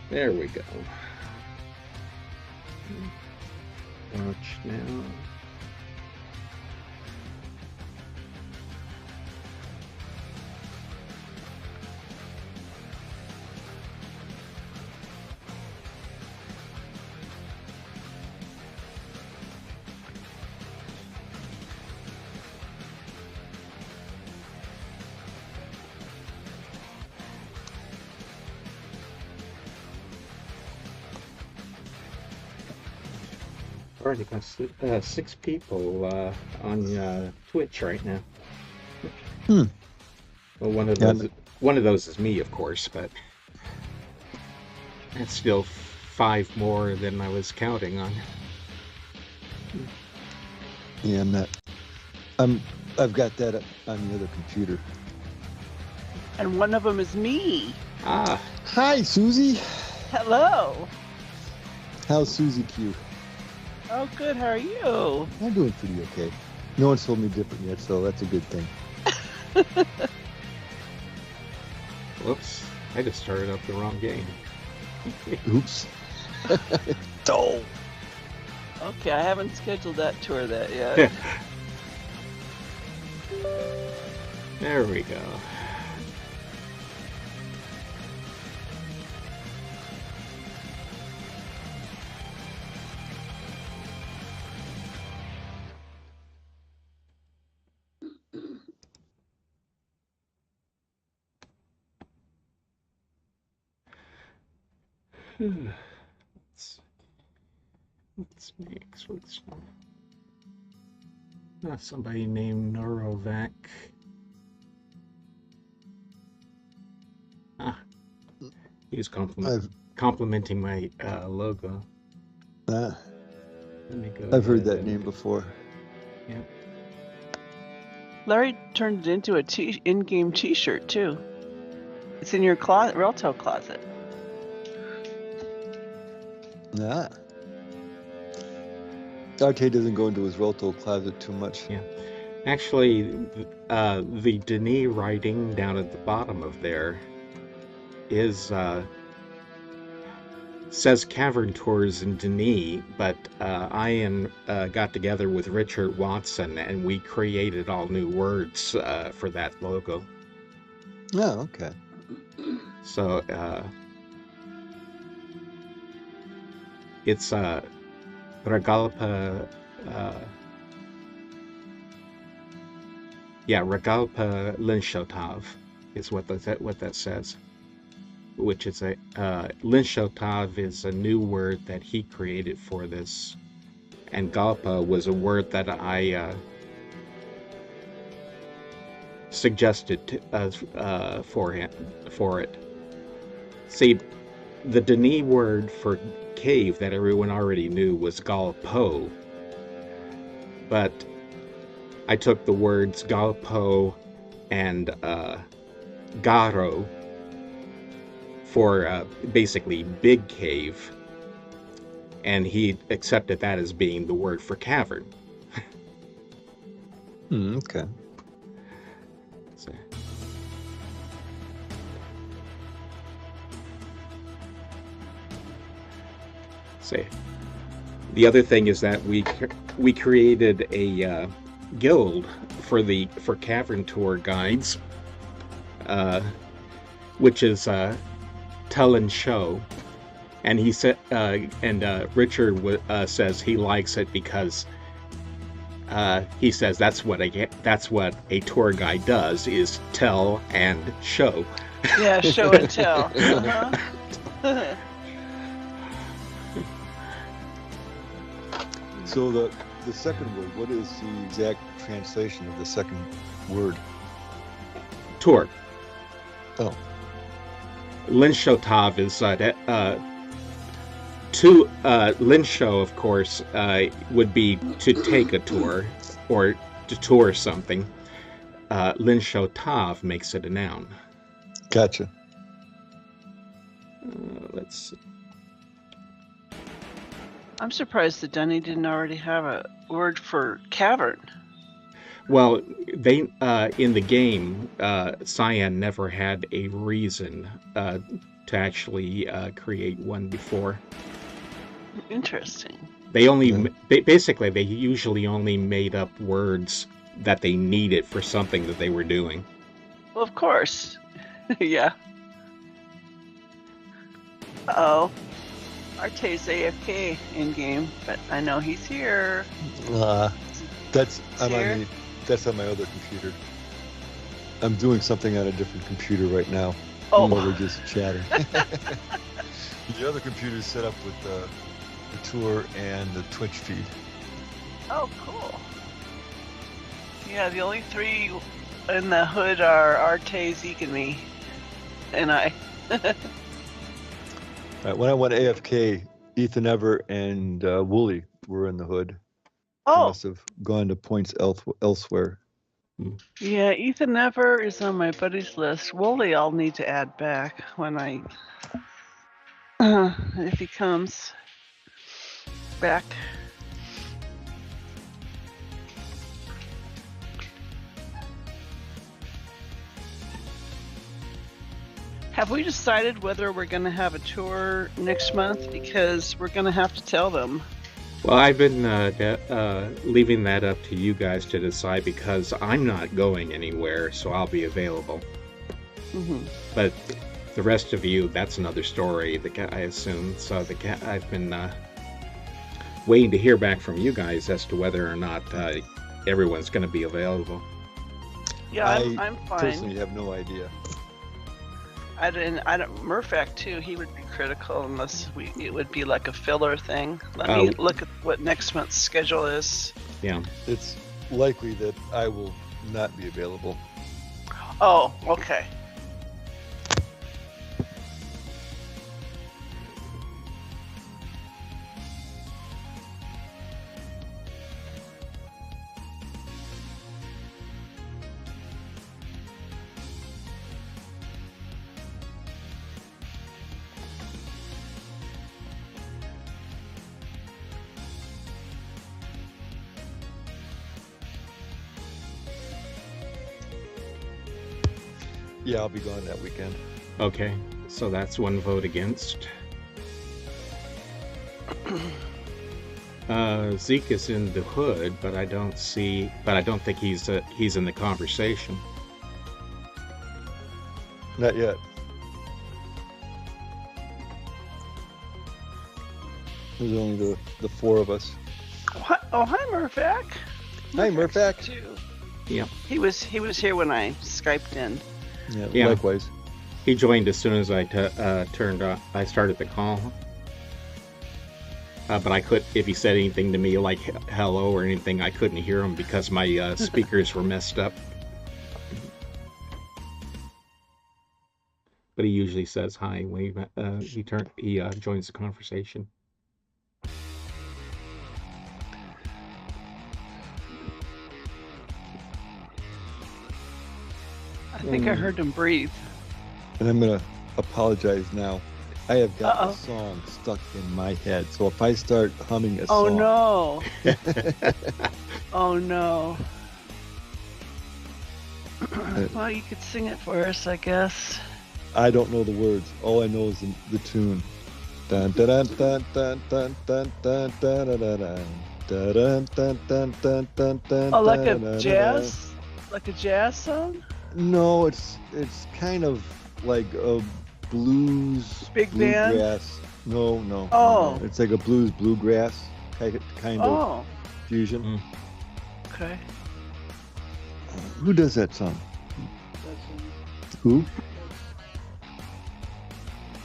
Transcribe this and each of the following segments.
There we go. Watch now. Already got 6 people on Twitch right now. Hmm. Well, one of those is me, of course, but that's still 5 more than I was counting on. Yeah, I've got that on the other computer. And one of them is me. Ah. Hi, Susie. Hello. How's Susie Q? Oh, good. How are you? I'm doing pretty okay. No one's told me different yet, so that's a good thing. Whoops. I just started up the wrong game. Oops. Oh. Okay, I haven't scheduled that tour yet. There we go. Let's mix with somebody named Neurovac. He was complimenting my logo. I've heard that name before. Yeah. Larry turned it into a in-game T-shirt too. It's in your Relto closet. Nah. RK doesn't go into his Relto closet too much. Yeah. Actually, the Denis writing down at the bottom of there is says Cavern Tours in Denis, but I got together with Richard Watson and we created all new words for that logo. Oh, okay. So it's Regalpa. Regalpa Linshotov is what that says. Which is a Linshotov is a new word that he created for this, and Galpa was a word that I suggested for it. See, the Denis word for cave that everyone already knew was Galpo, but I took the words Galpo and Garo for basically big cave, and he accepted that as being the word for cavern. Okay. So, the other thing is that we created a guild for cavern tour guides, which is Tell and Show, and he said, Richard says he likes it because he says that's what a tour guide does, is tell and show. Yeah, show and tell. Uh-huh. So the second word, what is the exact translation of the second word? Tour. Oh. Linshotov is Linsho, of course, would be to take a tour or to tour something. Linshotov makes it a noun. Gotcha. Let's see. I'm surprised that Denny didn't already have a word for cavern. Well, they in the game, Cyan never had a reason to actually create one before. Interesting. They only Yeah. basically they usually only made up words that they needed for something that they were doing. Well, of course. Yeah. Uh-oh. Arte's AFK in game, but I know he's here. That's Here? that's on my other computer. I'm doing something on a different computer right now. Oh. While we're just chatting. The other computer is set up with the tour and the Twitch feed. Oh, cool. Yeah, the only three in the hood are Arte, Zeke, and me. And I. Right, when I went AFK, Ethan Ever and Wooly were in the hood. They Oh, must have gone to points elsewhere. yeah, Ethan Never is on my buddies list. Wooly I'll need to add back when I. If he comes back. Have we decided whether we're going to have a tour next month? Because we're going to have to tell them. Well, I've been leaving that up to you guys to decide because I'm not going anywhere, so I'll be available. Mm-hmm. But the rest of you, that's another story, I assume. So I've been waiting to hear back from you guys as to whether or not everyone's going to be available. Yeah, I'm fine. Personally have no idea. I don't. Murphac too. He would be critical unless it would be like a filler thing. Let me look at what next month's schedule is. Yeah. It's likely that I will not be available. Oh, okay. Yeah, I'll be gone that weekend. Okay, so that's one vote against. Zeke is in the hood, but I don't think he's in the conversation. Not yet. There's only the four of us. Oh, hi, Murphac. Hi, Murphac. Too. Yeah. He was here when I Skyped in. Yeah, likewise. He joined as soon as I started the call. But I could, if he said anything to me like hello or anything, I couldn't hear him because my speakers were messed up. But he usually says hi when he joins the conversation. I think I heard him breathe. And I'm gonna apologize now. I have got a song stuck in my head, so if I start humming a song... Oh no! Oh no! Well, you could sing it for us, I guess. I don't know the words. All I know is the tune. Dun dun dun dun dun dun dun dun dun dun dun dun dun dun dun. Oh, like a jazz? Like a jazz song? No, it's kind of like a bluegrass. Band? No. Oh. It's like a bluegrass kind of fusion. Mm. Okay. Who does that song? Who?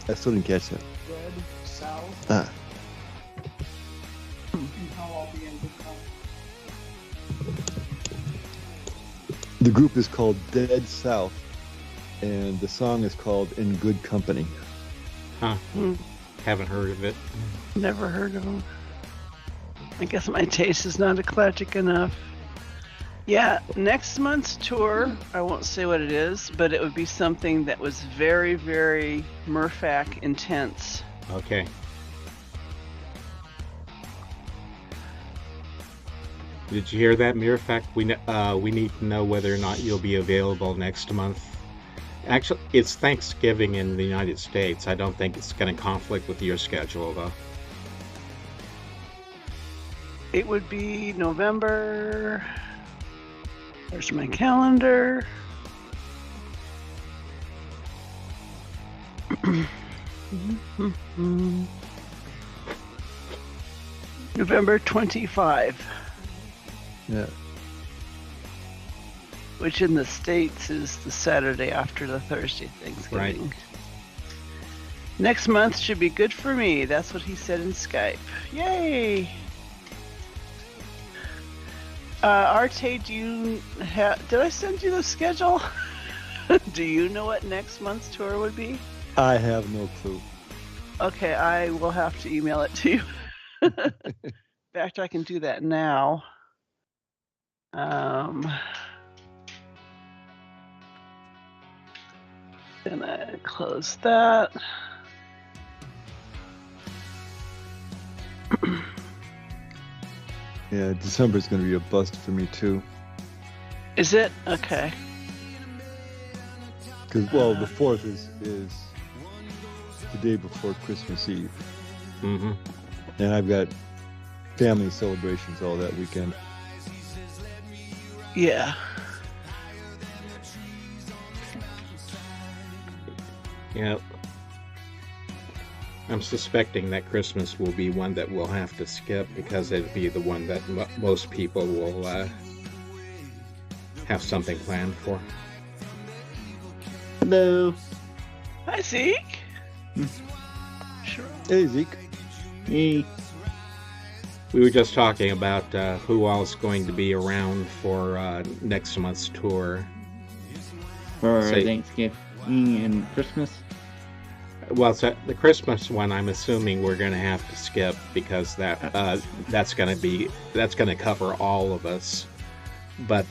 I still didn't catch that. Red South. Ah. The group is called Dead South, and the song is called In Good Company. Huh. Haven't heard of it. Never heard of him. I guess my taste is not eclectic enough. Yeah, next month's tour, I won't say what it is, but it would be something that was very, very Murphac intense. Okay. Did you hear that, Mirafak? We need to know whether or not you'll be available next month. Actually, it's Thanksgiving in the United States. I don't think it's going to conflict with your schedule, though. It would be November. There's my calendar. November 25. Yeah. Which in the States is the Saturday after the Thursday Thanksgiving. Right. Next month should be good for me. That's what he said in Skype. Yay! Arte, did I send you the schedule? Do you know what next month's tour would be? I have no clue. Okay, I will have to email it to you. In fact, I can do that now. Then I close that. Yeah, December is going to be a bust for me too. Is it? Okay. Because, well, the 4th is the day before Christmas Eve. Mm-hmm. And I've got family celebrations all that weekend. Yeah. Yeah. I'm suspecting that Christmas will be one that we'll have to skip because it'll be the one that most people will have something planned for. Hello. Hi, Zeke. Sure. Hey, Zeke. Hey. We were just talking about who all's going to be around for next month's tour. For Say- Thanksgiving and Christmas. Well, so the Christmas one, I'm assuming we're going to have to skip because that's going to cover all of us. But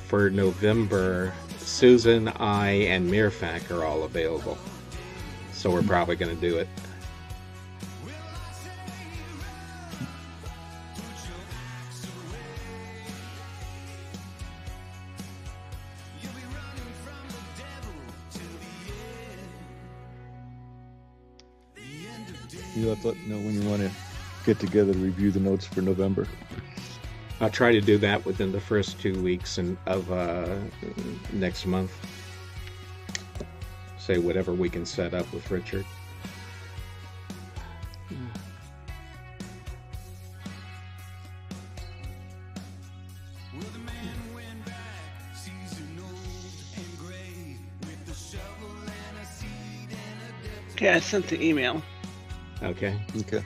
for November, Susan, I, and Mirfak are all available, so we're probably going to do it. You'll have to let me know when you want to get together to review the notes for November. I'll try to do that within the first 2 weeks of next month. Say whatever we can set up with Richard. Okay, I sent the email. Okay. Okay.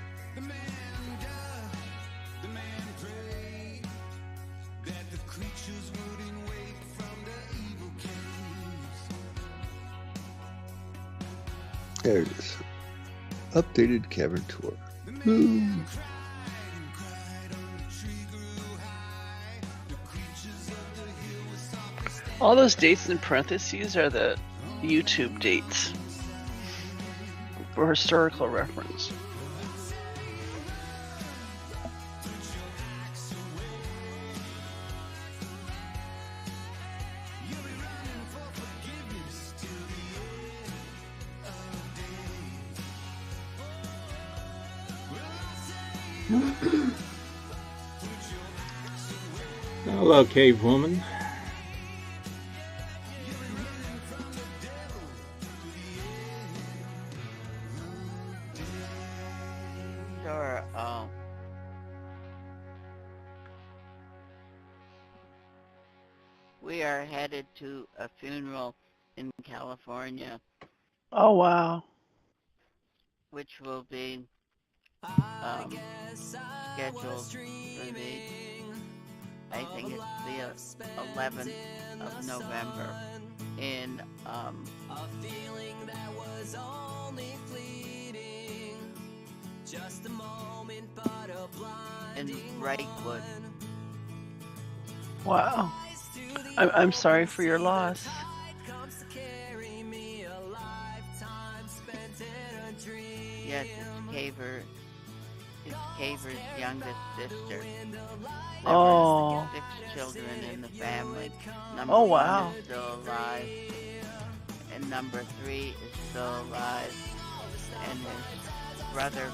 There it is. Updated Cavern tour. Woo. All those dates in parentheses are the YouTube dates for historical reference. Hello, cave woman. Sure. We are headed to a funeral in California, Oh, wow. which will be scheduled for the, I think it's the 11th of November in Wrightwood. Wow. I'm sorry for your loss. Yes, it's Cavern. is Cavern's youngest sister. There Oh. were 6 children in the family. Number Oh, 1 wow. is still alive, and number 3 is still alive, and his brother is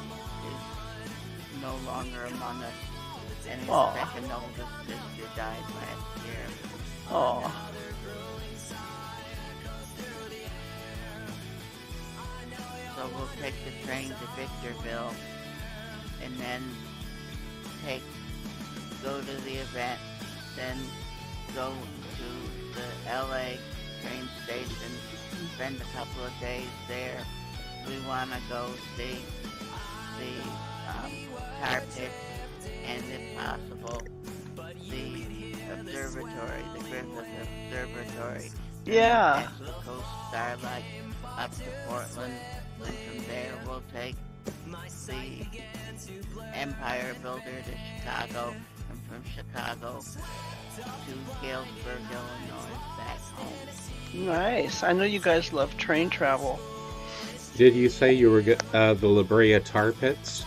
no longer among us, and his Oh. second oldest sister died last year. Oh. So we'll take the train to Victorville, and then go to the event, then go to the LA train station, spend a couple of days there. We want to go see the tar pit, and if possible, the observatory, the Griffith Observatory. Yeah. And the Coast Starlight up to Portland, and from there we'll take the Empire Builder to Chicago, and from Chicago to Galesburg, Illinois, back home. Nice. I know you guys love train travel. Did you say you were the La Brea Tar Pits?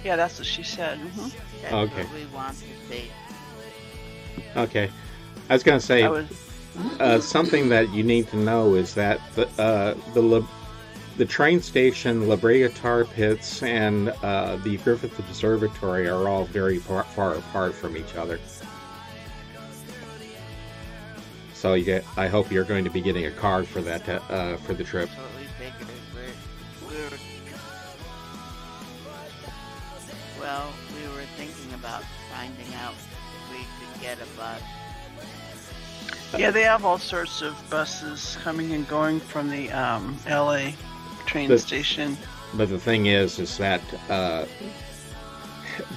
Yeah, that's what she said. Mhm. That's Okay. what we want to see. Okay. I was going to say, I was. something that you need to know is that the train station, La Brea Tar Pits, and the Griffith Observatory are all very far apart from each other. So I hope you're going to be getting a card for that for the trip. That's what we figured. We were thinking about finding out if we could get a bus. Yeah, they have all sorts of buses coming and going from the LA train But- station. But the thing is that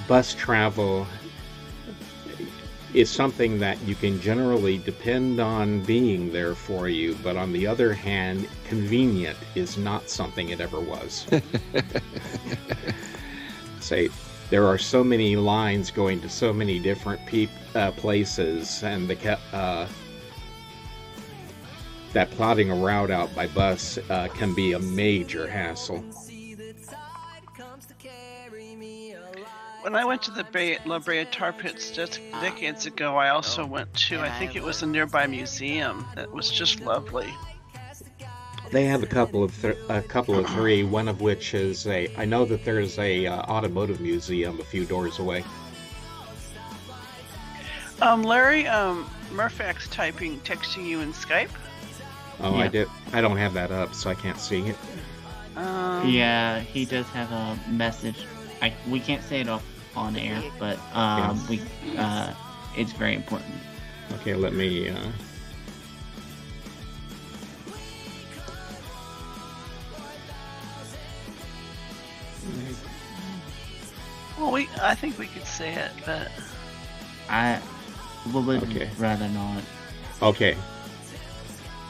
bus travel is something that you can generally depend on being there for you, but on the other hand, convenient is not something it ever was. Say, there are so many lines going to so many different places, and that plotting a route out by bus can be a major hassle. When I went to the La Brea Tar Pits just decades ago, I also went to, I think it was a nearby museum that was just lovely. They have a couple of three. One of which is I know that there's a automotive museum a few doors away. Larry, Murphax texting you in Skype. Oh, Yeah. I don't have that up, so I can't see it. Yeah, he does have a message. We can't say it off on air, but it's very important. Okay, let me. Well, I think we could say it, but I would Okay. rather not. Okay.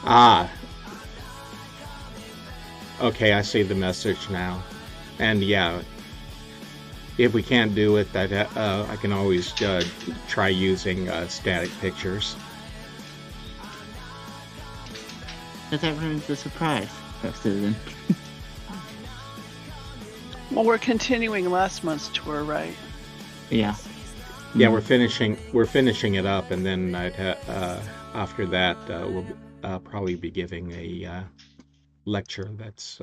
Ah. Okay, I see the message now, and yeah. If we can't do it, that I can always try using static pictures. But that ruins the surprise, Susan. well, we're continuing last month's tour, right? Yeah. Yeah, we're finishing it up, and then after that we'll probably be giving a lecture that's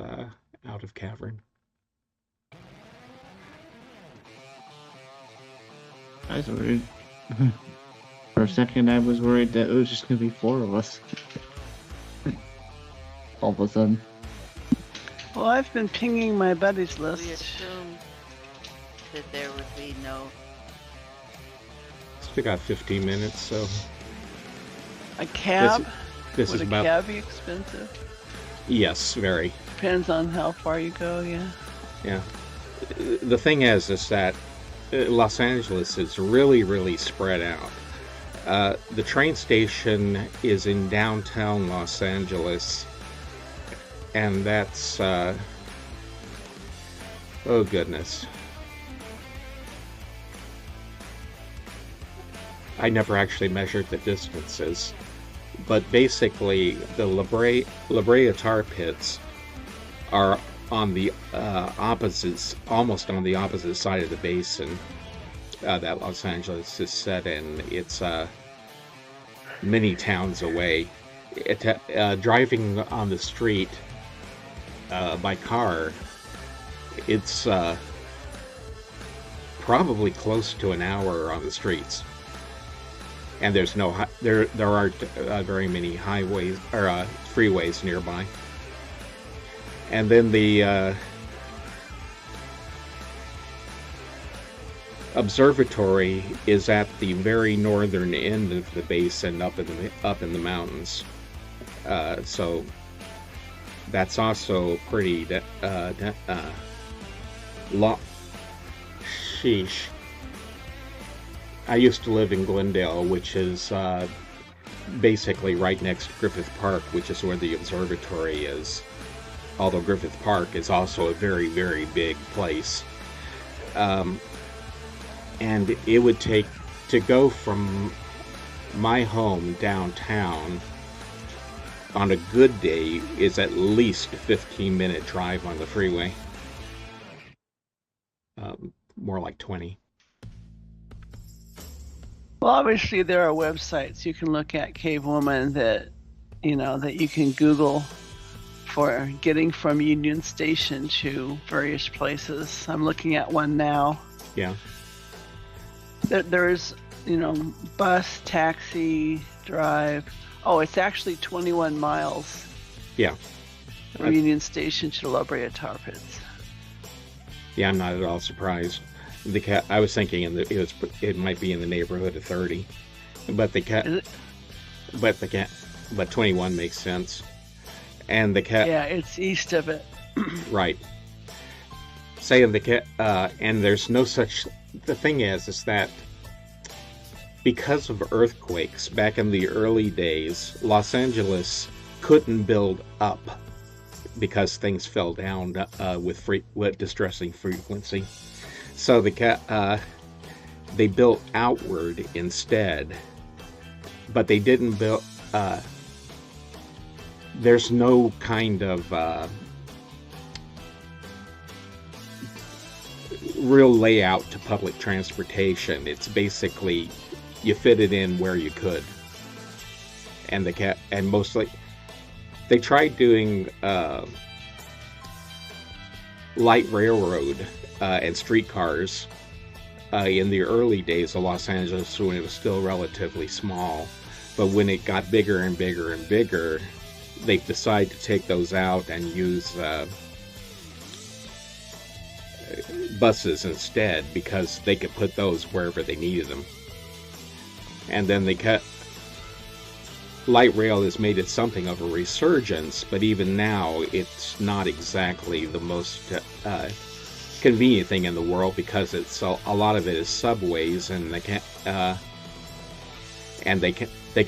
out of Cavern. I was worried. For a second, I was worried that it was just gonna be 4 of us. All of a sudden. Well, I've been pinging my buddies We list. assumed that there would be no. Still got 15 minutes, so A cab? this Would is a about cab be expensive? yes, very. Depends on how far you go, yeah. Yeah. The thing is that Los Angeles is really, really spread out. The train station is in downtown Los Angeles, and that's oh goodness. I never actually measured the distances, but basically the La Brea Tar Pits are on the almost on the opposite side of the basin that Los Angeles is set in. It's many towns away. Driving on the street by car, it's probably close to an hour on the streets. And there's no there aren't very many highways or freeways nearby. And then the observatory is at the very northern end of the basin, up in the mountains. So that's also pretty sheesh. I used to live in Glendale, which is basically right next to Griffith Park, which is where the observatory is. Although Griffith Park is also a very, very big place. And it would take, to go from my home downtown on a good day, is at least a 15-minute drive on the freeway. More like 20. Well, obviously there are websites you can look at, Cave Woman, that that you can Google for getting from Union Station to various places. I'm looking at one now. Yeah. There's bus, taxi, drive. Oh, it's actually 21 miles. Yeah. From Union Station to La Brea Tar Pits. Yeah, I'm not at all surprised. I was thinking it might be in the neighborhood of 30, but 21 makes sense. And yeah, it's east of it. Right. Saying and there's no such. The thing is that because of earthquakes back in the early days, Los Angeles couldn't build up because things fell down with distressing frequency. So they built outward instead, but they didn't build. There's no kind of real layout to public transportation. It's basically you fit it in where you could, and mostly they tried doing light railroad and streetcars in the early days of Los Angeles when it was still relatively small. But when it got bigger and bigger and bigger, they decided to take those out and use buses instead, because they could put those wherever they needed them. And then light rail has made it something of a resurgence, but even now it's not exactly the most convenient thing in the world, because a lot of it is subways, and they can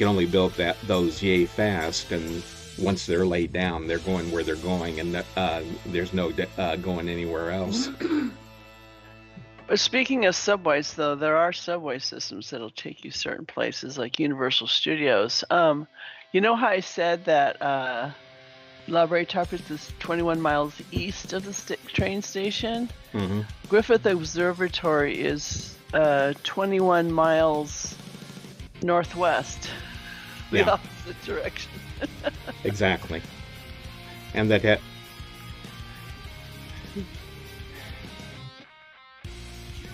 only build those yay fast, and once they're laid down, they're going where they're going, and there's no going anywhere else. But speaking of subways, though, there are subway systems that'll take you certain places, like Universal Studios. You know how I said that La Brea Tar Pits is 21 miles east of the train station? Mm-hmm. Griffith Observatory is 21 miles northwest, the opposite direction. Exactly. And that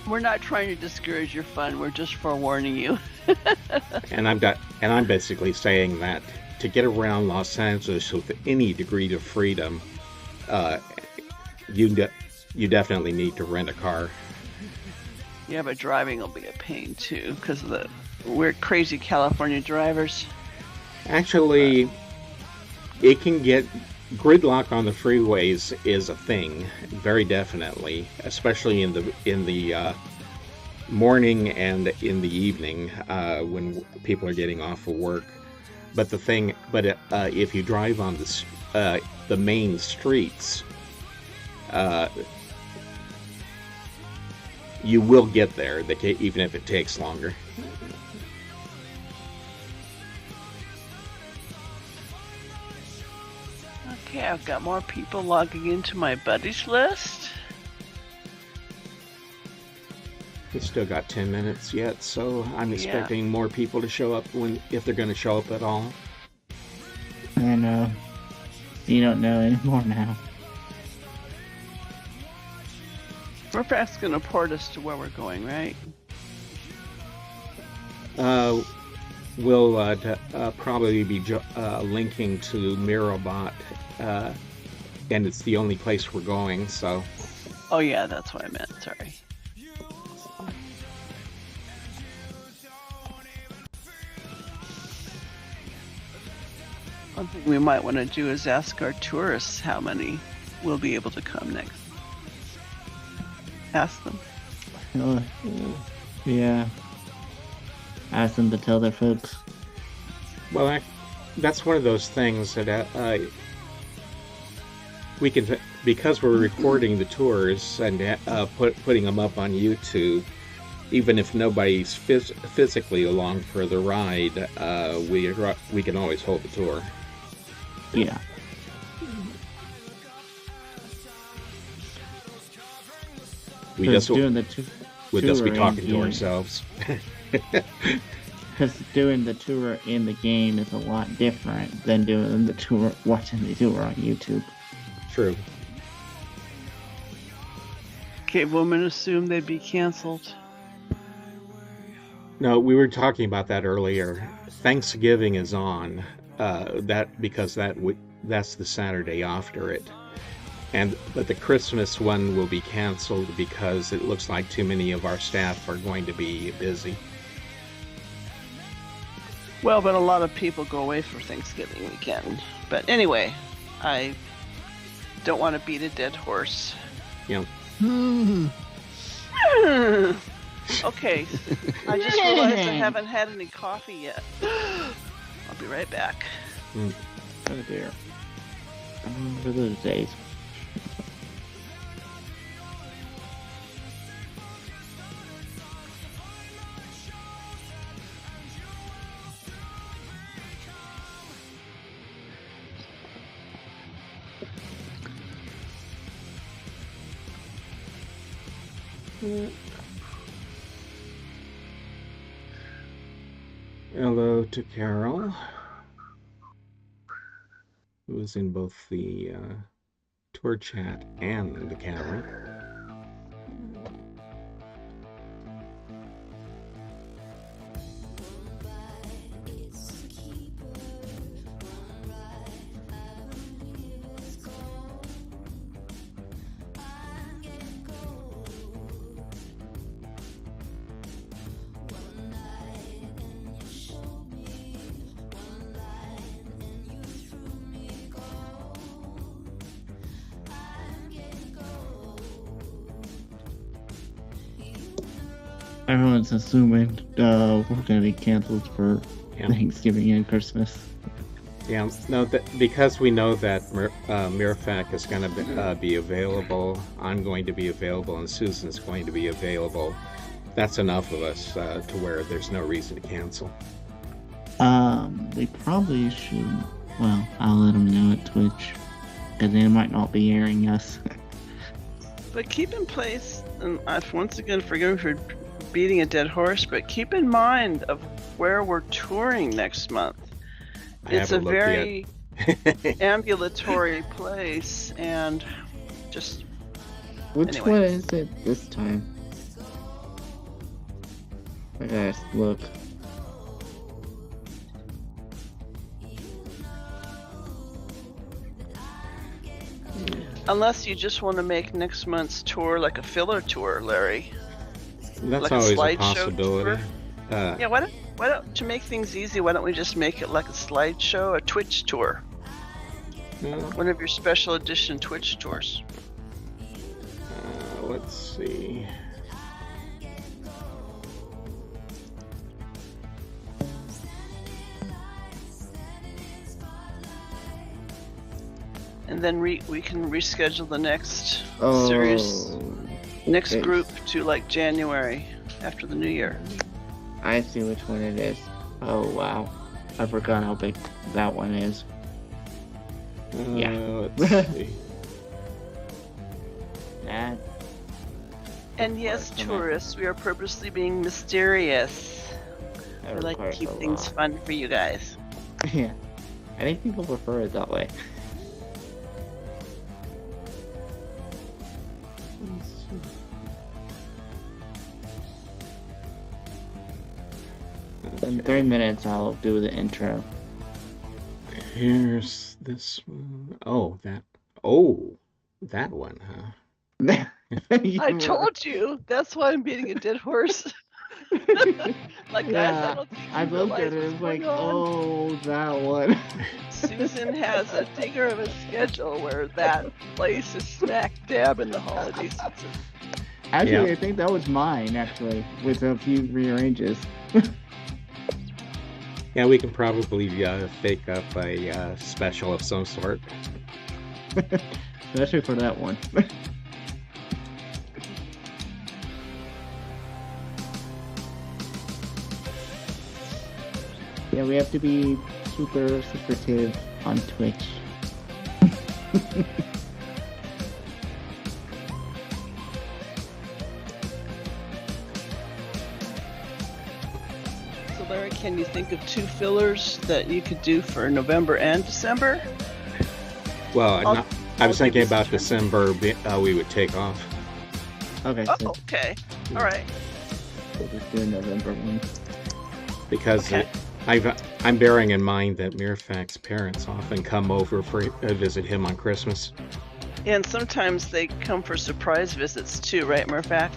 we're not trying to discourage your fun. We're just forewarning you. and I'm basically saying that to get around Los Angeles with any degree of freedom, you definitely need to rent a car. Yeah, but driving will be a pain too, because of the weird, crazy California drivers. Actually, it can get gridlock on the freeways is a thing, very definitely, especially in the morning and in the evening when people are getting off of work. But if you drive on the main streets, you will get there, even if it takes longer. Okay, I've got more people logging into my buddies list. We still got 10 minutes yet, so I'm expecting more people to show up if they're going to show up at all. I know. You don't know anymore now. Murphac's gonna port us to where we're going, right? We'll probably be linking to Mirobot, and it's the only place we're going, so... Oh yeah, that's what I meant, sorry. One thing we might want to do is ask our tourists how many will be able to come next. Ask them. Yeah. Ask them to tell their folks. Well, that's one of those things that we can, because we're recording the tours and putting them up on YouTube, even if nobody's physically along for the ride, we can always hold the tour. Yeah. We just doing the we'll just be talking to ourselves. Because doing the tour in the game is a lot different than doing the tour, watching the tour on YouTube. True. Cave Woman assumed they'd be canceled. No, we were talking about that earlier. Thanksgiving is on, because that's the Saturday after it. But the Christmas one will be canceled because it looks like too many of our staff are going to be busy. Well, but a lot of people go away for Thanksgiving weekend. But anyway, I don't want to beat a dead horse. Yeah. Okay, I just realized I haven't had any coffee yet. I'll be right back. Oh dear. I remember those days. Hello to Carol, who is in both the tour chat and the Cavern. Everyone's assuming we're gonna be canceled for Thanksgiving and Christmas. Yeah, no, because we know that Mirfac is going to be available, I'm going to be available, and Susan's going to be available. That's enough of us to where there's no reason to cancel. They probably should. Well, I'll let them know at Twitch, because they might not be airing us. But keep in place, and once again, forgive me for beating a dead horse, but keep in mind of where we're touring next month. It's a very ambulatory place, and just... Which one is it this time? I gotta look. Unless you just want to make next month's tour like a filler tour, Larry. That's like always a possibility. Yeah, why don't to make things easy? Why don't we just make it like a slideshow, a Twitch tour? One of your special edition Twitch tours. Let's see. And then we can reschedule the next series. Next group to like January after the new year. I see which one it is. Oh wow, I forgot how big that one is. Yeah. Let's see. That. And yes, tourists, we are purposely being mysterious. We like to keep things fun for you guys. Yeah. I think people prefer it that way. In 3 minutes, I'll do the intro. Here's this one. Oh, that. Oh, that one, huh? I told you. That's why I'm beating a dead horse. Like, guys, I don't think I you looked at realize it what's and was like, going on. oh, that one. Susan has a digger of a schedule where that place is smack dab in the holiday season. Actually, I think that was mine, actually, with a few rearranges. Yeah, we can probably fake up a special of some sort. Especially for that one. Yeah, we have to be super secretive on Twitch. So, Larry, can you think of 2 fillers that you could do for November and December? Well, I was thinking about December. We would take off. Okay. Oh, okay. All right. We'll just do a November one. Because I'm bearing in mind that Mirfak's parents often come over for visit him on Christmas. And sometimes they come for surprise visits too, right, Mirfak?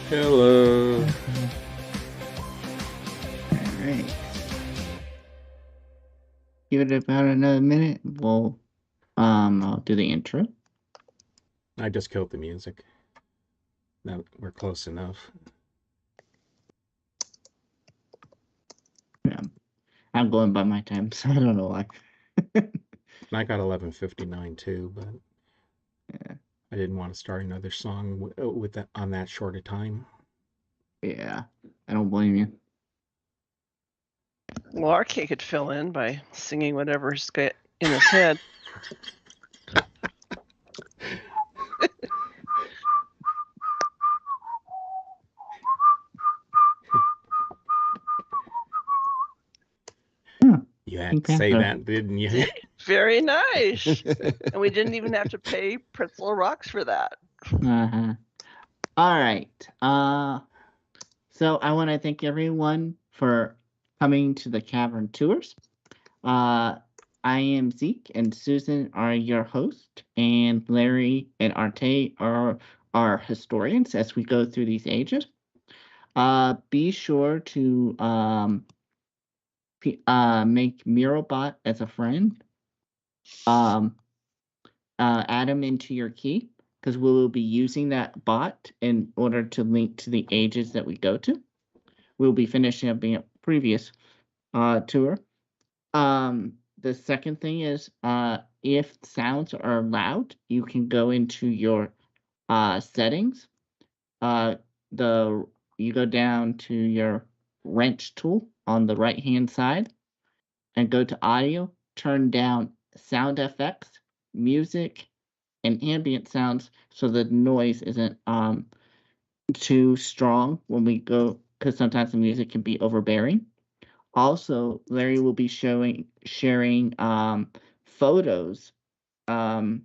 Hello. Alright. Give it about another minute. I'll do the intro. I just killed the music. No, we're close enough. Yeah. I'm going by my time, so I don't know why. I got 11:59 too, but yeah. I didn't want to start another song with that on that short a time. Yeah, I don't blame you. Well, RK could fill in by singing whatever's in his head. You had to say that, didn't you? Very nice. And we didn't even have to pay Pretzel Rocks for that. Uh-huh. All right. So I want to thank everyone for coming to the Cavern Tours. I am Zeke, and Susan are your host, and Larry and Arte are our historians as we go through these ages. Be sure to make Mirobot as a friend. Add him into your key, because we will be using that bot in order to link to the ages that we go to. We'll be finishing up a previous tour. The second thing is, if sounds are loud, you can go into your settings. You go down to your wrench tool on the right hand side and go to audio, turn down sound effects, music, and ambient sounds so the noise isn't too strong when we go, because sometimes the music can be overbearing. Also, Larry will be sharing photos on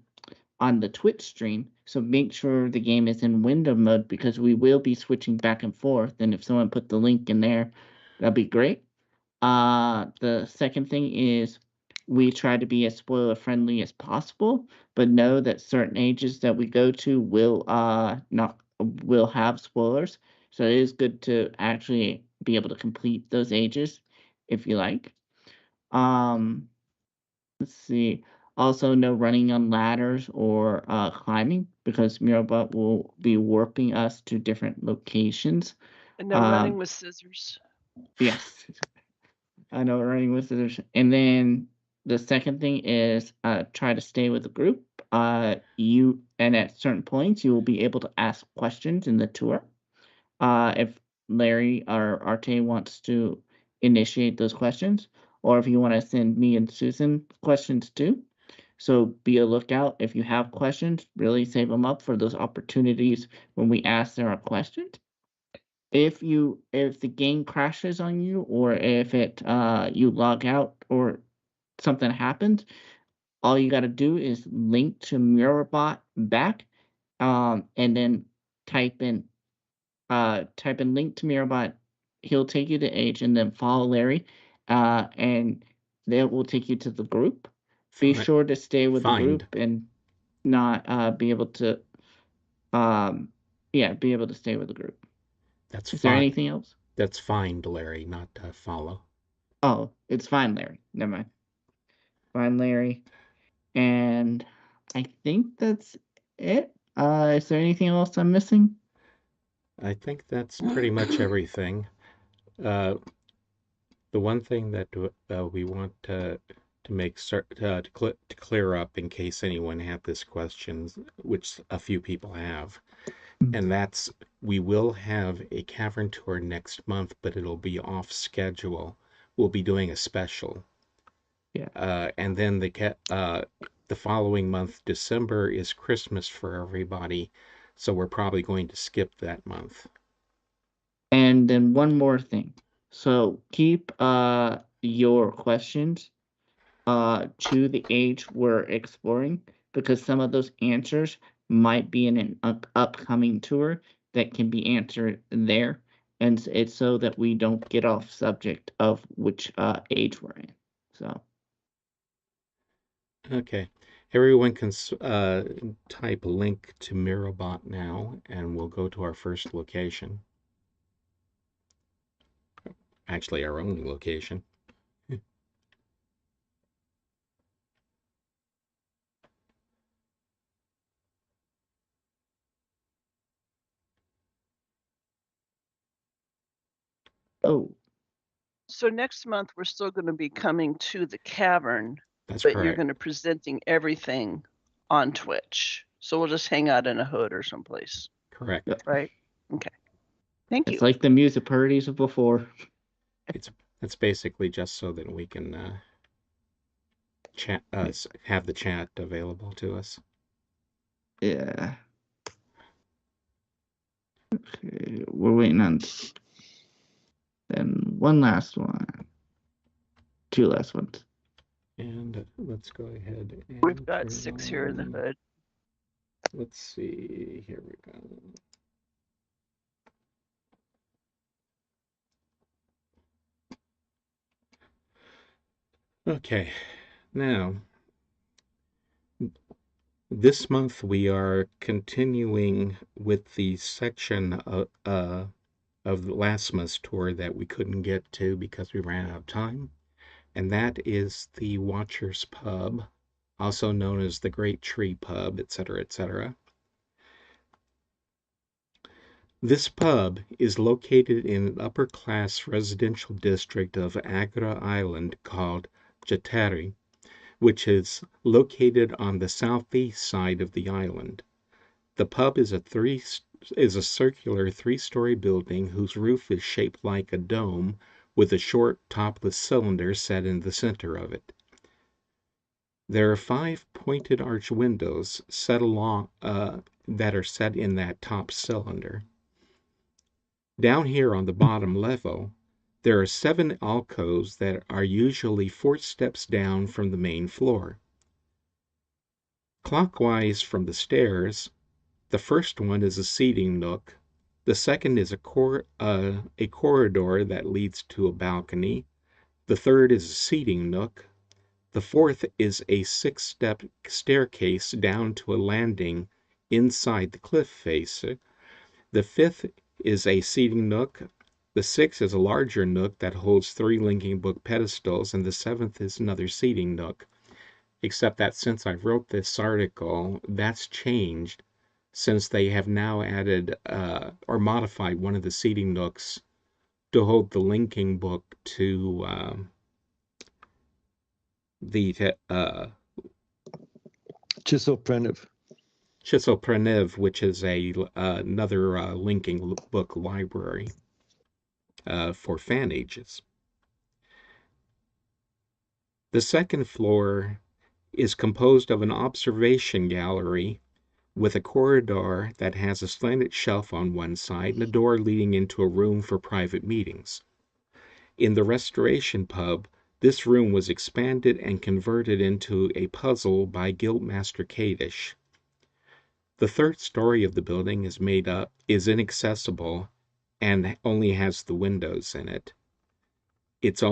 the Twitch stream, so make sure the game is in window mode, because we will be switching back and forth, and if someone put the link in there, that'd be great. The second thing is we try to be as spoiler friendly as possible, but know that certain ages that we go to not will have spoilers. So it is good to actually be able to complete those ages if you like. Um, let's see. Also, no running on ladders or climbing because Mirabot will be warping us to different locations. And no running with scissors. Yes. I know running with scissors. And then the second thing is try to stay with the group. You and at certain points you will be able to ask questions in the tour. If Larry or Arte wants to initiate those questions, or if you want to send me and Susan questions too. So be a lookout. If you have questions, really save them up for those opportunities when we ask there are questions. If the game crashes on you or if you log out or something happens, all you got to do is link to Mirrorbot back, and then type in link to Mirrorbot. He'll take you to Age and then follow Larry, and that will take you to the group. Be sure to stay with the group and not be able to be able to stay with the group. That's Is there anything else? That's find, Larry, not follow. Oh, it's fine, Larry. Never mind. Fine, Larry. And I think that's it. Is there anything else I'm missing? I think that's pretty much everything. The one thing that we want to make to clear up in case anyone had this question, which a few people have, and that's we will have a cavern tour next month, but it'll be off schedule. We'll be doing a special. Yeah. And then the following month, December, is Christmas for everybody, so we're probably going to skip that month. And then one more thing. So keep your questions to the age we're exploring because some of those answers might be in an upcoming tour that can be answered there. And it's so that we don't get off subject of which age we're in. So. Okay. Everyone can type link to Mirobot now, and we'll go to our first location. Actually, our only location. Oh. So next month we're still going to be coming to the cavern. That's but correct. You're going to presenting everything on Twitch. So we'll just hang out in a hood or someplace. Correct. Right? Okay. Thank you. It's like the music parties of before. It's basically just so that we can chat have the chat available to us. Yeah. Okay, we're waiting on then one last one. Two last ones. And let's go ahead and we've got 6 here in the hood. Let's see. Here we go. Okay, now this month we are continuing with the section of last month's tour that we couldn't get to because we ran out of time, and that is the Watcher's Pub, also known as the Great Tree Pub, etc., etc. This pub is located in an upper-class residential district of Agra Island called Jatari, which is located on the southeast side of the island. The pub is a circular three-story building whose roof is shaped like a dome with a short topless cylinder set in the center of it. There are 5 pointed arch windows set along that are set in that top cylinder. Down here on the bottom level, there are 7 alcoves that are usually 4 steps down from the main floor. Clockwise from the stairs, the first one is a seating nook, the second is a corridor that leads to a balcony, The third is a seating nook. The fourth is a 6-step staircase down to a landing inside the cliff face. The fifth is a seating nook. The sixth is a larger nook that holds 3 linking book pedestals, and the seventh is another seating nook. Except that since I wrote this article, that's changed, since they have now added or modified one of the seating nooks to hold the linking book to the Chisopreniv, which is another linking book library for fan ages. The second floor is composed of an observation gallery with a corridor that has a slanted shelf on one side and a door leading into a room for private meetings. In the Restoration Pub, this room was expanded and converted into a puzzle by Guildmaster Kadish. The third story of the building is inaccessible and only has the windows in it. It's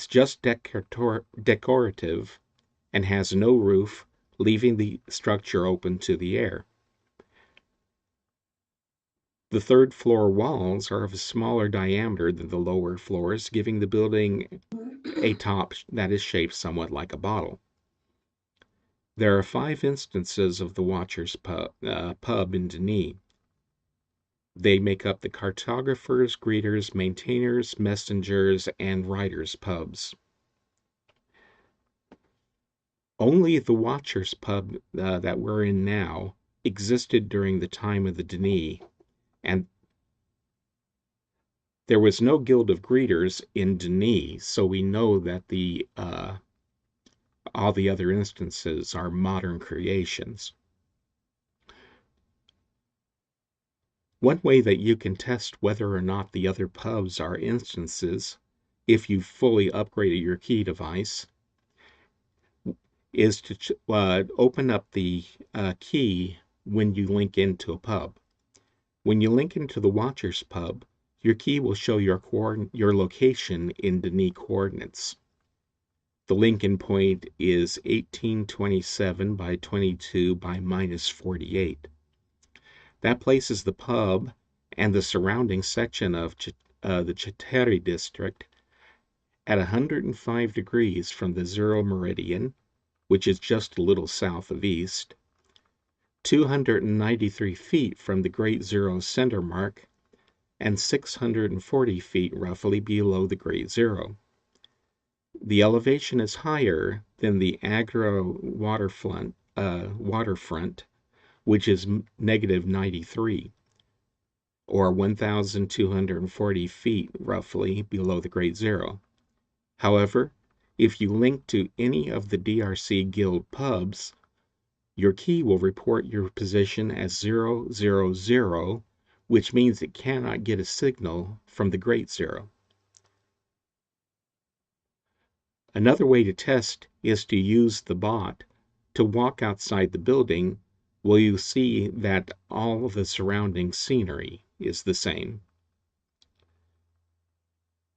just decorative and has no roof, leaving the structure open to the air. The third floor walls are of a smaller diameter than the lower floors, giving the building a top that is shaped somewhat like a bottle. There are 5 instances of the Watcher's pub in Denis. They make up the cartographers, greeters, maintainers, messengers, and riders pubs. Only the Watcher's pub that we're in now existed during the time of the Denis, and there was no guild of greeters in Denis, so we know that all the other instances are modern creations. One way that you can test whether or not the other pubs are instances, if you've fully upgraded your key device, is to open up the key when you link into a pub. When you link into the Watcher's pub, your key will show your location in Denis coordinates. The link-in point is 1827 by 22 by -48. That places the pub and the surrounding section of the Chiteri district at 105 degrees from the 0 meridian, which is just a little south of east, 293 feet from the Great Zero center mark, and 640 feet roughly below the Great Zero. The elevation is higher than the Agra waterfront, which is -93, or 1,240 feet roughly below the Great Zero. However, if you link to any of the DRC Guild pubs, your key will report your position as 000, which means it cannot get a signal from the Great Zero. Another way to test is to use the bot to walk outside the building, where you see that all of the surrounding scenery is the same.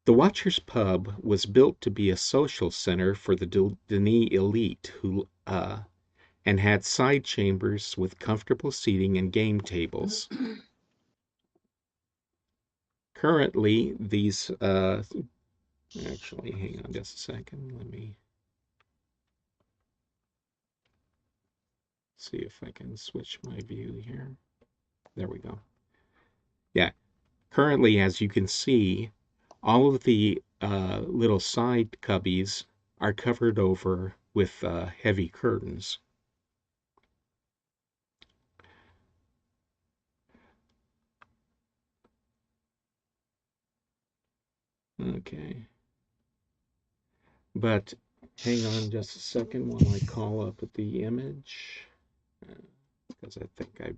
The Watcher's Pub was built to be a social center for the Denis elite and had side chambers with comfortable seating and game tables. Currently, these actually, hang on just a second. Let me see if I can switch my view here. There we go. Yeah, currently, as you can see, all of the little side cubbies are covered over with heavy curtains. Okay. But hang on just a second while I call up the image, because I think I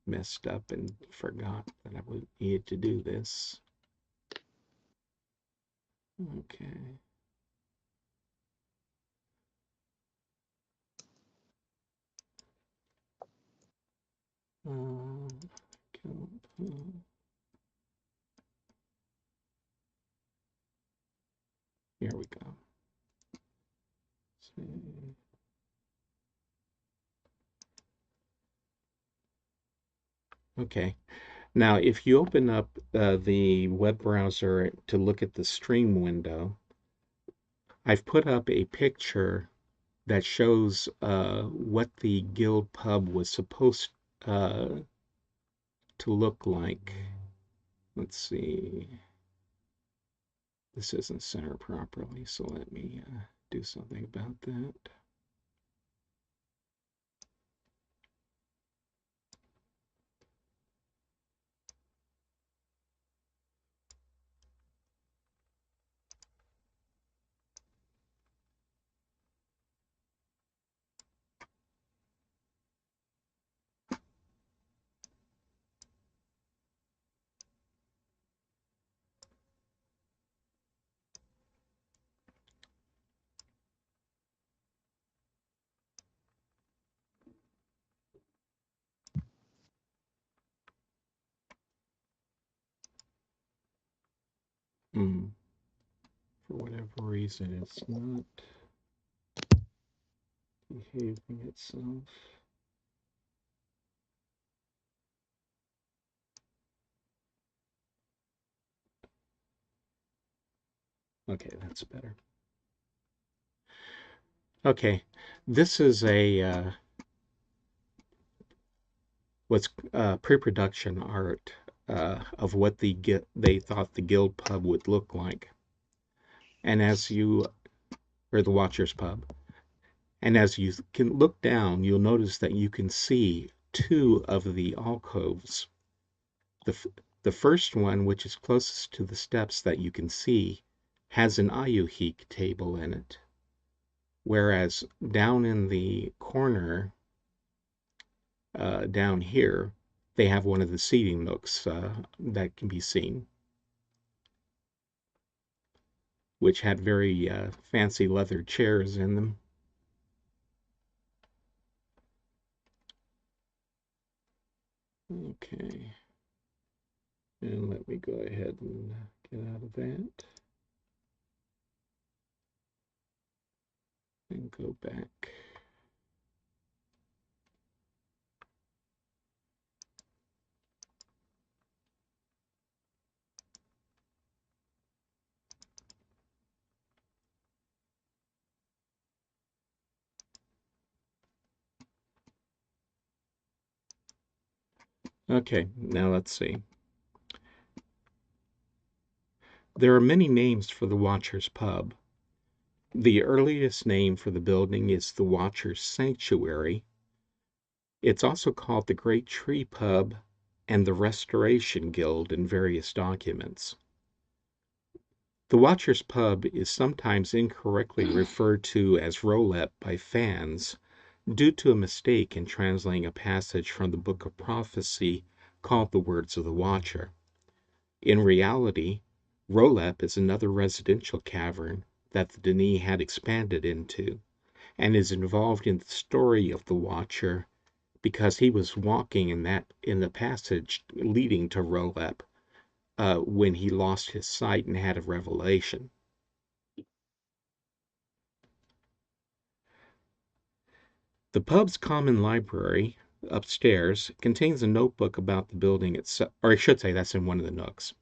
messed up and forgot that I would need to do this. Okay. Here we go. Let's see. Okay. Now, if you open up the web browser to look at the stream window, I've put up a picture that shows what the guild pub was supposed to look like. Let's see. This isn't centered properly, so let me do something about that. For whatever reason, it's not behaving itself. Okay, that's better. Okay, this is a what's pre-production art of what they thought the guild pub would look like, and as you or the Watcher's pub, and as you can look down, you'll notice that you can see two of the alcoves. The first one, which is closest to the steps that you can see, has an ayuhik table in it, whereas down in the corner, down here, they have one of the seating nooks that can be seen, which had very fancy leather chairs in them. Okay, and let me go ahead and get out of that and go back. Okay, now let's see. There are many names for the Watcher's Pub. The earliest name for the building is the Watcher's Sanctuary. It's also called the Great Tree Pub and the Restoration Guild in various documents. The Watcher's Pub is sometimes incorrectly referred to as Rolep by fans due to a mistake in translating a passage from the Book of Prophecy called the Words of the Watcher. In reality, Rolep is another residential cavern that the Denis had expanded into, and is involved in the story of the Watcher because he was walking in the passage leading to Rolep when he lost his sight and had a revelation. The pub's common library upstairs contains a notebook about the building itself, or I should say that's in one of the nooks,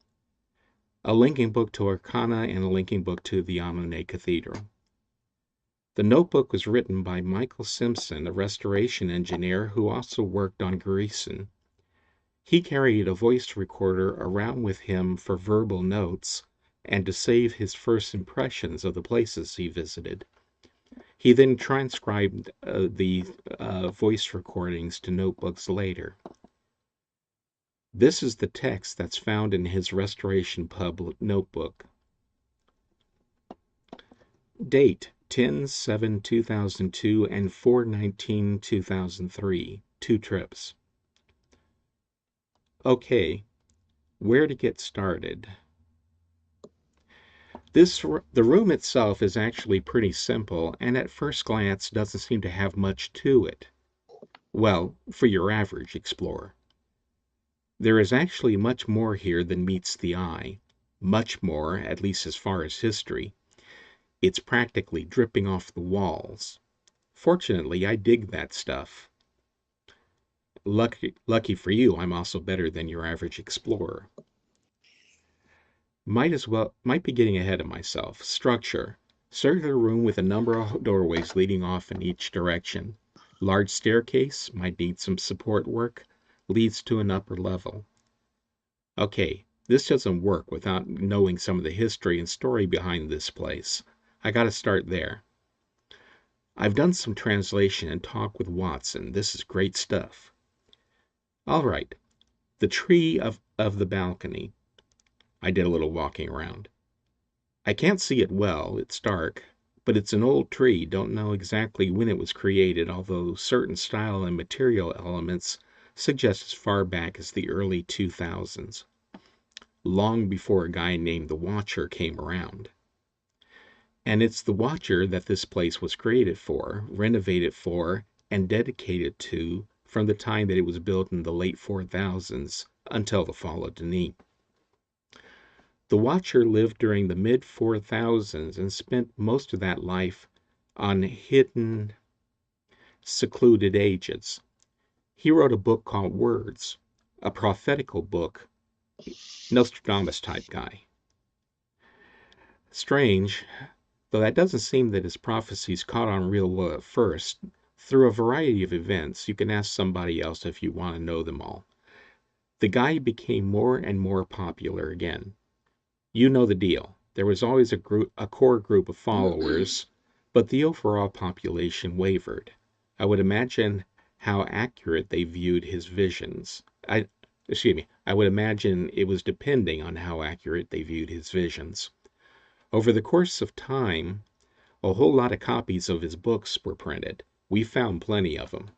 a linking book to Arcana and a linking book to the Amone Cathedral. The notebook was written by Michael Simpson, a restoration engineer who also worked on Grayson. He carried a voice recorder around with him for verbal notes and to save his first impressions of the places he visited. He then transcribed the voice recordings to notebooks later. This is the text that's found in his Restoration Pub notebook. Date 10/7/2002 and 4/19/2003, 2 trips. Okay, where to get started? The room itself is actually pretty simple, and at first glance doesn't seem to have much to it. Well, for your average explorer. There is actually much more here than meets the eye. Much more, at least as far as history. It's practically dripping off the walls. Fortunately, I dig that stuff. Lucky for you, I'm also better than your average explorer. Might be getting ahead of myself. Structure. Circular room with a number of doorways leading off in each direction. Large staircase, might need some support work, leads to an upper level. Okay, this doesn't work without knowing some of the history and story behind this place. I gotta start there. I've done some translation and talk with Watson. This is great stuff. All right, the tree of the balcony. I did a little walking around. I can't see it well, it's dark, but it's an old tree. Don't know exactly when it was created, although certain style and material elements suggest as far back as the early 2000s, long before a guy named the Watcher came around. And it's the Watcher that this place was created for, renovated for, and dedicated to from the time that it was built in the late 4000s until the fall of Denis. The Watcher lived during the mid-4000s and spent most of that life on hidden, secluded ages. He wrote a book called Words, a prophetical book, Nostradamus type guy. Strange, though that doesn't seem that his prophecies caught on real well at first. Through a variety of events, you can ask somebody else if you want to know them all. The guy became more and more popular again. You know the deal. There was always a core group of followers, but the overall population wavered. I would imagine how accurate they viewed his visions. I would imagine it was depending on how accurate they viewed his visions. Over the course of time, a whole lot of copies of his books were printed. We found plenty of them.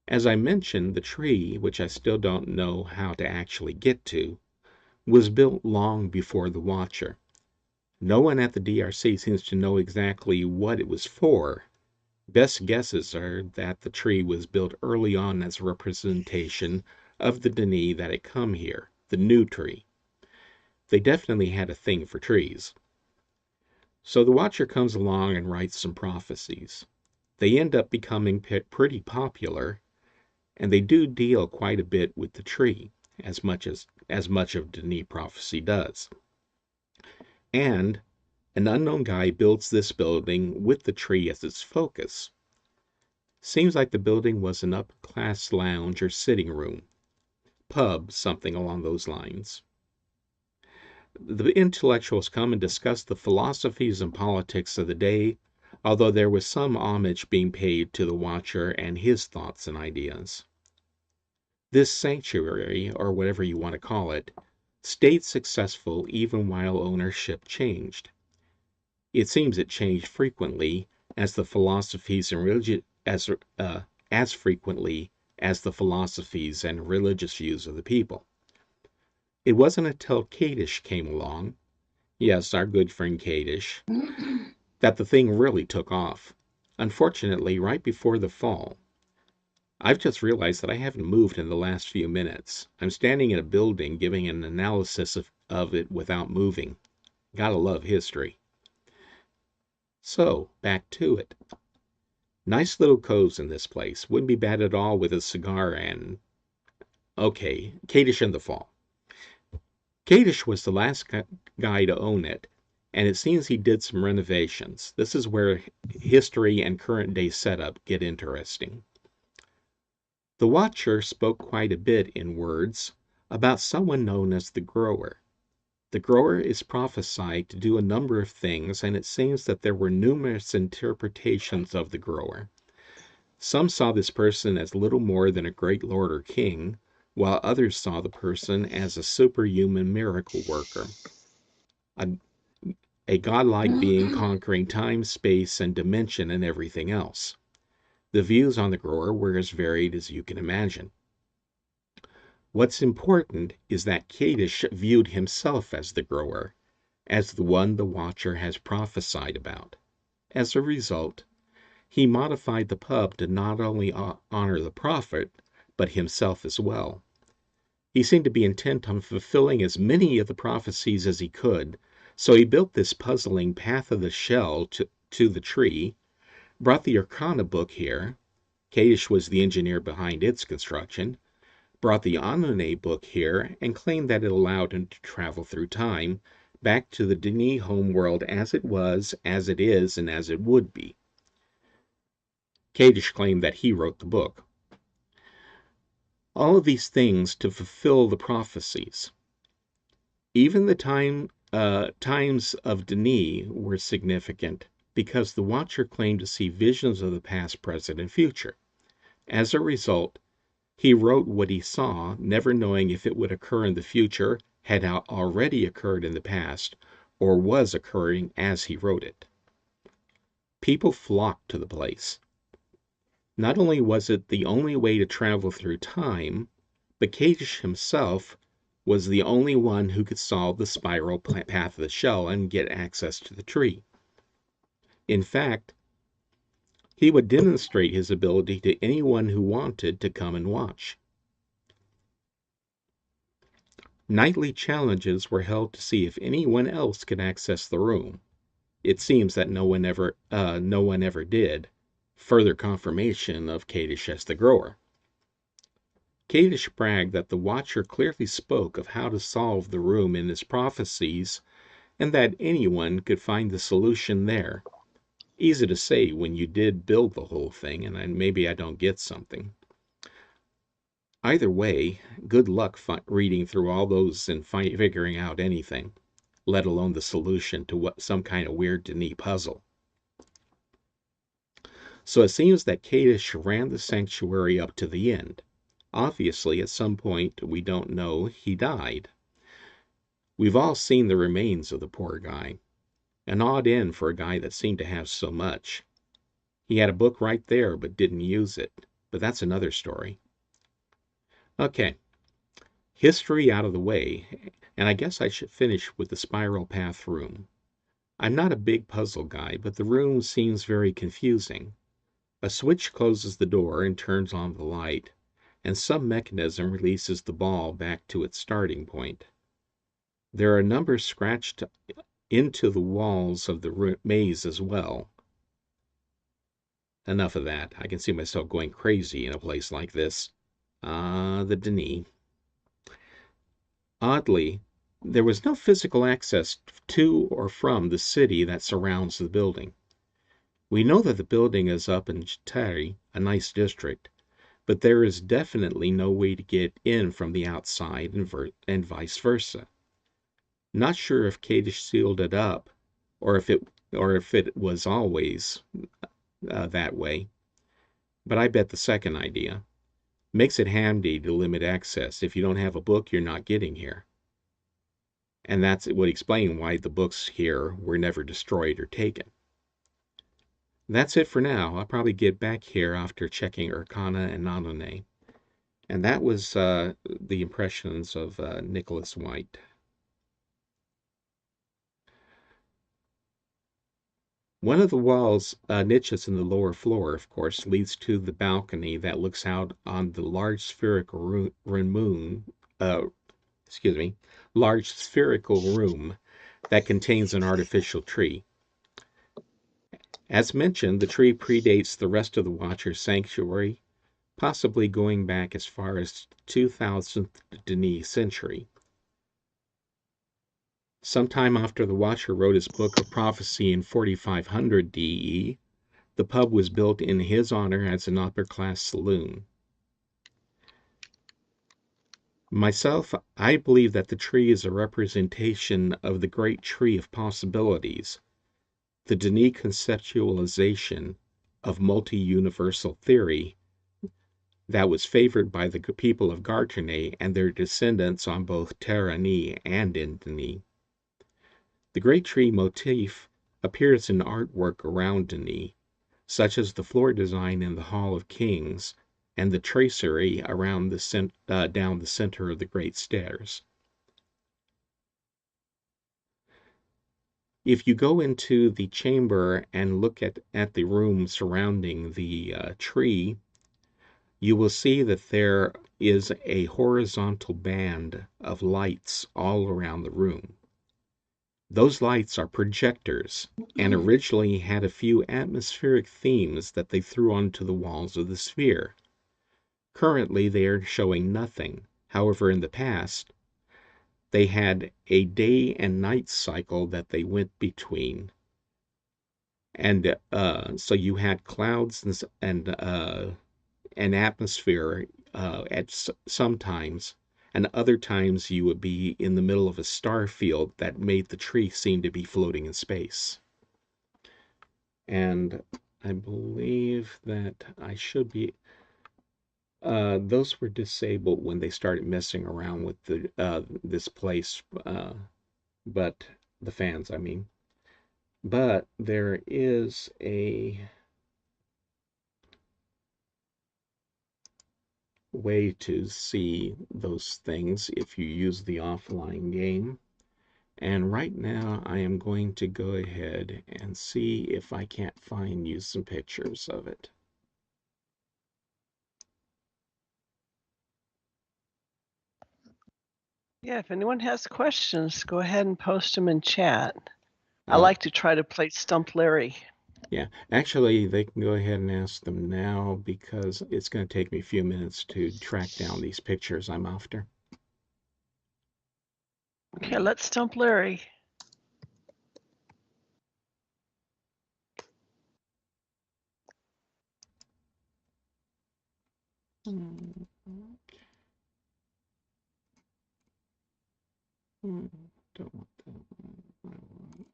As I mentioned, the tree, which I still don't know how to actually get to, was built long before the Watcher. No one at the DRC seems to know exactly what it was for. Best guesses are that the tree was built early on as a representation of the Denis that had come here, the new tree. They definitely had a thing for trees. So the Watcher comes along and writes some prophecies. They end up becoming pretty popular, and they do deal quite a bit with the tree, as much of Denis prophecy does. And an unknown guy builds this building with the tree as its focus. Seems like the building was an upper-class lounge or sitting room, pub, something along those lines. The intellectuals come and discuss the philosophies and politics of the day, although there was some homage being paid to the Watcher and his thoughts and ideas. This sanctuary, or whatever you want to call it, stayed successful even while ownership changed. It seems it changed frequently as the philosophies and as frequently as the philosophies and religious views of the people. It wasn't until Kadish came along, yes, our good friend Kadish, that the thing really took off. Unfortunately, right before the fall. I've just realized that I haven't moved in the last few minutes. I'm standing in a building giving an analysis of it without moving. Gotta love history. So, back to it. Nice little coves in this place. Wouldn't be bad at all with a cigar and... Okay, Kadish in the fall. Kadish was the last guy to own it, and it seems he did some renovations. This is where history and current day setup get interesting. The Watcher spoke quite a bit in Words about someone known as the Grower. The Grower is prophesied to do a number of things, and it seems that there were numerous interpretations of the Grower. Some saw this person as little more than a great lord or king, while others saw the person as a superhuman miracle worker, a godlike being conquering time, space, and dimension and everything else. The views on the Grower were as varied as you can imagine. What's important is that Kadish viewed himself as the Grower, as the one the Watcher has prophesied about. As a result, he modified the pub to not only honor the prophet, but himself as well. He seemed to be intent on fulfilling as many of the prophecies as he could, So he built this puzzling path of the shell to the tree, brought the Arcana book here. Kadish was the engineer behind its construction, brought the Anune book here, and claimed that it allowed him to travel through time, back to the Denis homeworld as it was, as it is, and as it would be. Kadish claimed that he wrote the book. All of these things to fulfill the prophecies. Even the times of Denis were significant because the Watcher claimed to see visions of the past, present, and future. As a result, he wrote what he saw, never knowing if it would occur in the future, had already occurred in the past, or was occurring as he wrote it. People flocked to the place. Not only was it the only way to travel through time, but Kadish himself was the only one who could solve the spiral path of the shell and get access to the tree. In fact, he would demonstrate his ability to anyone who wanted to come and watch. Nightly challenges were held to see if anyone else could access the room. It seems that no one ever did. Further confirmation of Kadish as the grower. Kadish bragged that the Watcher clearly spoke of how to solve the room in his prophecies, and that anyone could find the solution there. Easy to say when you did build the whole thing, and maybe I don't get something. Either way, good luck reading through all those and figuring out anything, let alone the solution to some kind of weird Denis puzzle. So it seems that Kadish ran the sanctuary up to the end. Obviously, at some point, we don't know, he died. We've all seen the remains of the poor guy. An odd end for a guy that seemed to have so much. He had a book right there, but didn't use it. But that's another story. Okay, history out of the way, and I guess I should finish with the spiral path room. I'm not a big puzzle guy, but the room seems very confusing. A switch closes the door and turns on the light, and some mechanism releases the ball back to its starting point. There are numbers scratched into the walls of the maze as well. Enough of that. I can see myself going crazy in a place like this. The Denis. Oddly, there was no physical access to or from the city that surrounds the building. We know that the building is up in Chitari, a nice district, but there is definitely no way to get in from the outside and vice versa. Not sure if Kadish sealed it up, or if it was always that way, but I bet the second idea. Makes it handy to limit access. If you don't have a book, you're not getting here. And that would explain why the books here were never destroyed or taken. That's it for now. I'll probably get back here after checking Arcana and Nanone. And that was the impressions of Nicholas White. One of the walls, niches in the lower floor, of course, leads to the balcony that looks out on the large spherical room that contains an artificial tree. As mentioned, the tree predates the rest of the Watcher's sanctuary, possibly going back as far as 2000th Denis century. Sometime after the Watcher wrote his book of prophecy in 4500 DE, the pub was built in his honor as an upper-class saloon. Myself, I believe that the tree is a representation of the great tree of possibilities, the Denis conceptualization of multi-universal theory that was favored by the people of Garternay and their descendants on both Terrani and in Denis. The great tree motif appears in artwork around Denis, such as the floor design in the Hall of Kings and the tracery around down the center of the great stairs. If you go into the chamber and look at the room surrounding the tree, you will see that there is a horizontal band of lights all around the room. Those lights are projectors and originally had a few atmospheric themes that they threw onto the walls of the sphere. Currently, they are showing nothing. However, in the past, they had a day and night cycle that they went between. And so you had clouds and an atmosphere at some times, and other times you would be in the middle of a star field that made the tree seem to be floating in space. And I believe that I should be. Those were disabled when they started messing around with this place, but the fans, I mean. But there is a way to see those things if you use the offline game. And right now I am going to go ahead and see if I can't find you some pictures of it. Yeah, if anyone has questions, go ahead and post them in chat. I like to try to play Stump Larry. Yeah, actually, they can go ahead and ask them now because it's going to take me a few minutes to track down these pictures I'm after. Okay, let's Stump Larry. Don't want that one. I want.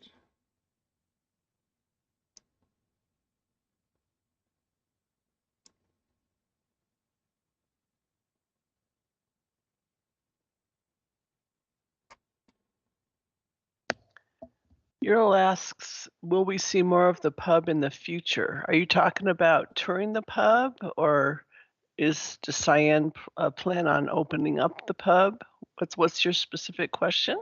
Ural asks, will we see more of the pub in the future? Are you talking about touring the pub, or does Cyan plan on opening up the pub? What's your specific question?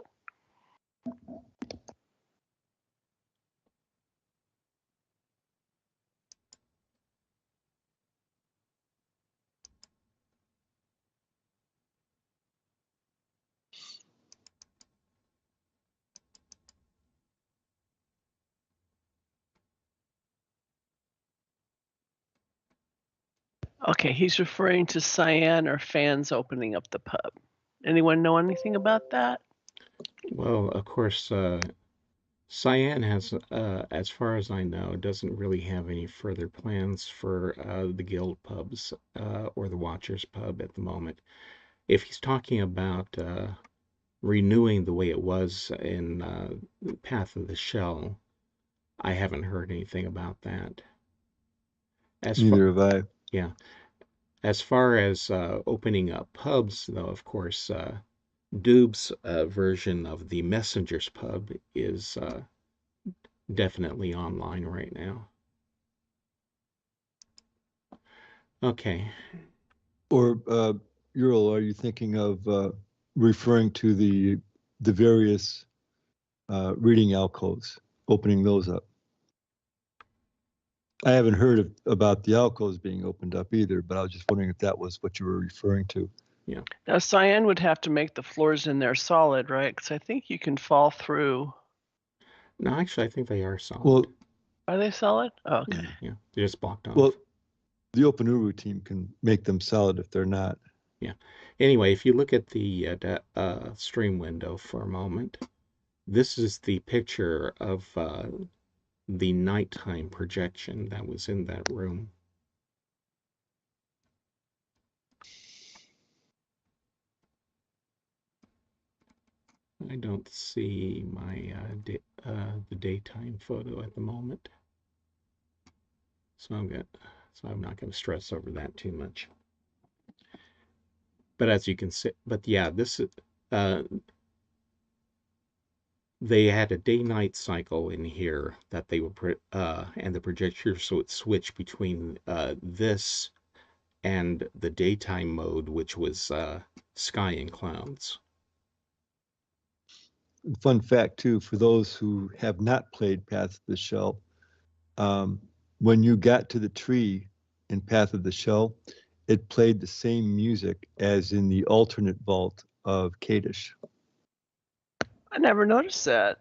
Okay, he's referring to Cyan or fans opening up the pub. Anyone know anything about that? Well, of course, Cyan has, as far as I know, doesn't really have any further plans for the guild pubs or the Watchers pub at the moment. If he's talking about renewing the way it was in Path of the Shell, I haven't heard anything about that. Neither have I. Yeah. As far as opening up pubs, though, of course, Doob's version of the Messenger's pub is definitely online right now. Okay. Or Ural, are you thinking of referring to the various reading alcoves, opening those up? I haven't heard about the alcoves being opened up either, but I was just wondering if that was what you were referring to. Yeah. Now, Cyan would have to make the floors in there solid, right? Because I think you can fall through. No, actually, I think they are solid. Well, are they solid? Oh, okay. Yeah, they're just blocked off. Well, the Open Uru team can make them solid if they're not. Yeah. Anyway, if you look at the stream window for a moment, this is the picture of the nighttime projection that was in that room. I don't see my the daytime photo at the moment, so I'm not going to stress over that too much. But as you can see, but yeah, this is they had a day-night cycle in here that they would and the projectors would switch between this and the daytime mode, which was sky and clouds. Fun fact too, for those who have not played Path of the Shell, when you got to the tree in Path of the Shell, it played the same music as in the alternate vault of Kadish. I never noticed that.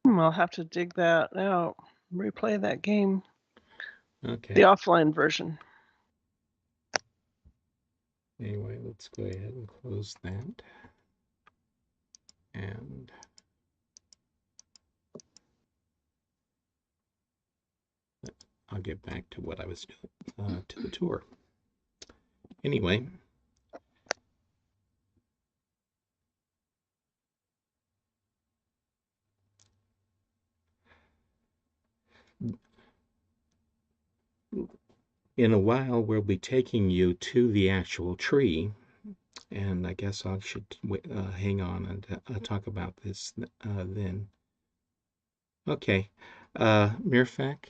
I'll have to dig that out. Replay that game. Okay. The offline version. Anyway, let's go ahead and close that. And I'll get back to what I was doing, to the tour. Anyway, in a while, we'll be taking you to the actual tree, and I guess I should hang on and talk about this then. Okay, Mirfak,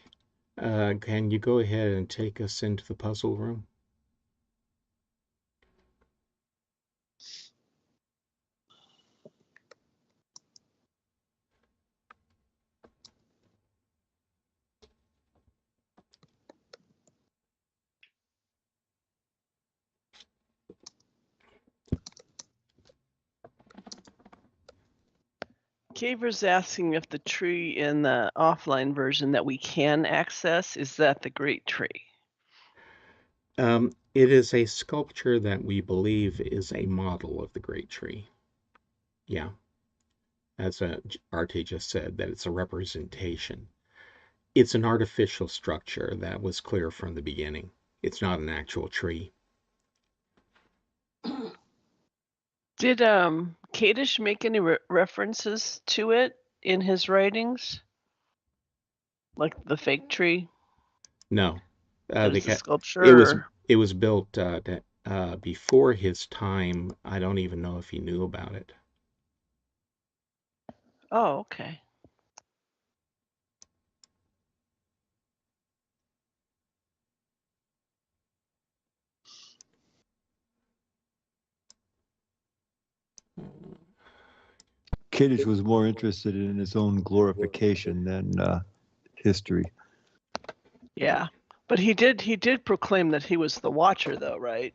can you go ahead and take us into the puzzle room? Caver's asking if the tree in the offline version that we can access, is that the great tree? It is a sculpture that we believe is a model of the great tree. Yeah, as RT just said, that it's a representation. It's an artificial structure that was clear from the beginning. It's not an actual tree. Did Kadish make any references to it in his writings? Like the fake tree? No, That is a sculpture? it was built before his time. I don't even know if he knew about it. Oh, okay. Kadish was more interested in his own glorification than history. Yeah, but he did proclaim that he was the watcher, though, right?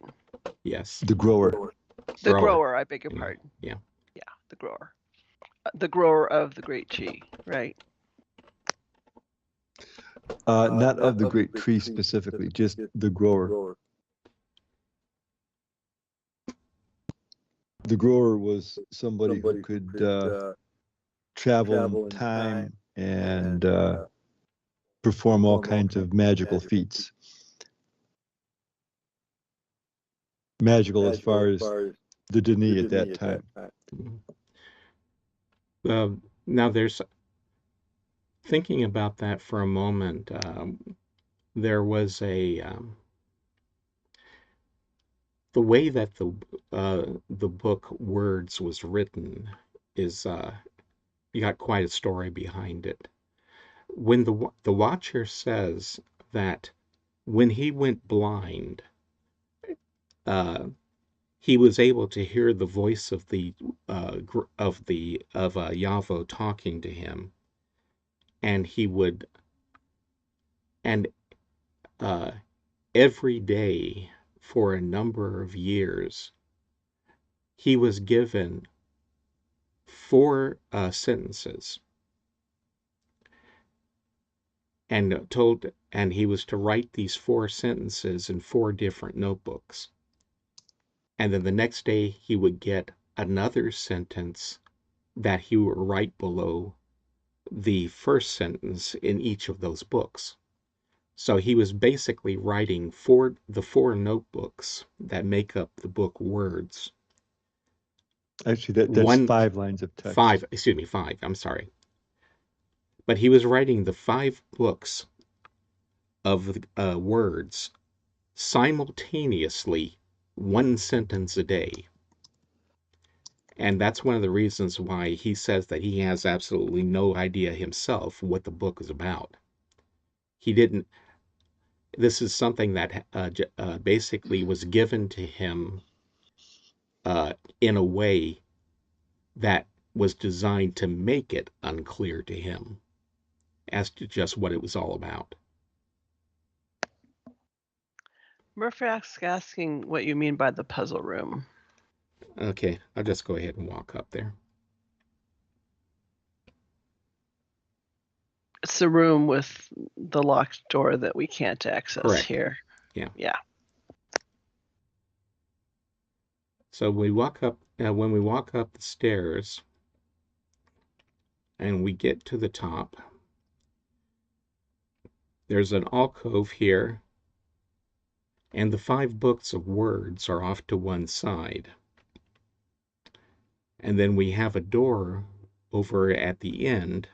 Yes. The grower. The grower, I beg your pardon. Yeah. Yeah, the grower. The grower of the great tree, right? Not of the great tree specifically, just the grower. The grower was somebody who could travel in time and perform all kinds of magical feats. Magical as far as the Denis at that time. Now there's, thinking about that for a moment, there was the way that the book Words was written is you got quite a story behind it. When the Watcher says that when he went blind, he was able to hear the voice of Yavo talking to him, and he would, and every day for a number of years, he was given 4 sentences and he was to write these 4 sentences in 4 different notebooks. And then the next day he would get another sentence that he would write below the first sentence in each of those books. So he was basically writing the 4 notebooks that make up the book Words. Actually, that's 5 lines of text. 5, I'm sorry. But he was writing the 5 books of Words simultaneously, 1 sentence a day. And that's one of the reasons why he says that he has absolutely no idea himself what the book is about. He didn't. This is something that basically was given to him in a way that was designed to make it unclear to him as to just what it was all about. Murphy's asking what you mean by the puzzle room. Okay, I'll just go ahead and walk up there. It's the room with the locked door that we can't access Correct. here. Yeah. Yeah. So we walk up when we walk up the stairs and we get to the top. There's an alcove here, and the 5 books of words are off to one side. And then we have a door over at the end,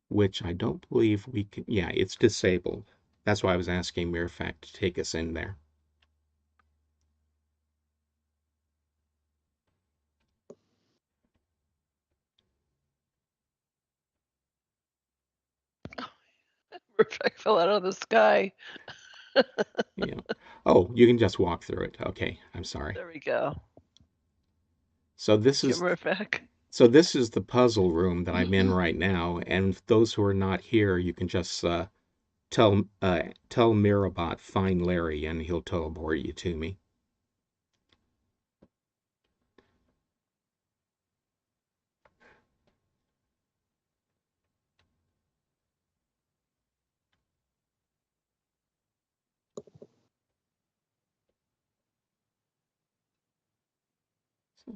which I don't believe we can. Yeah, it's disabled. That's why I was asking Mirfac to take us in there. Perfect. Fell out of the sky. Yeah. Oh, you can just walk through it. Okay, I'm sorry. There we go. So this Give is her back. so this is the puzzle room that I'm in right now, and those who are not here, you can just tell Mirabot find Larry, and he'll teleport you to me.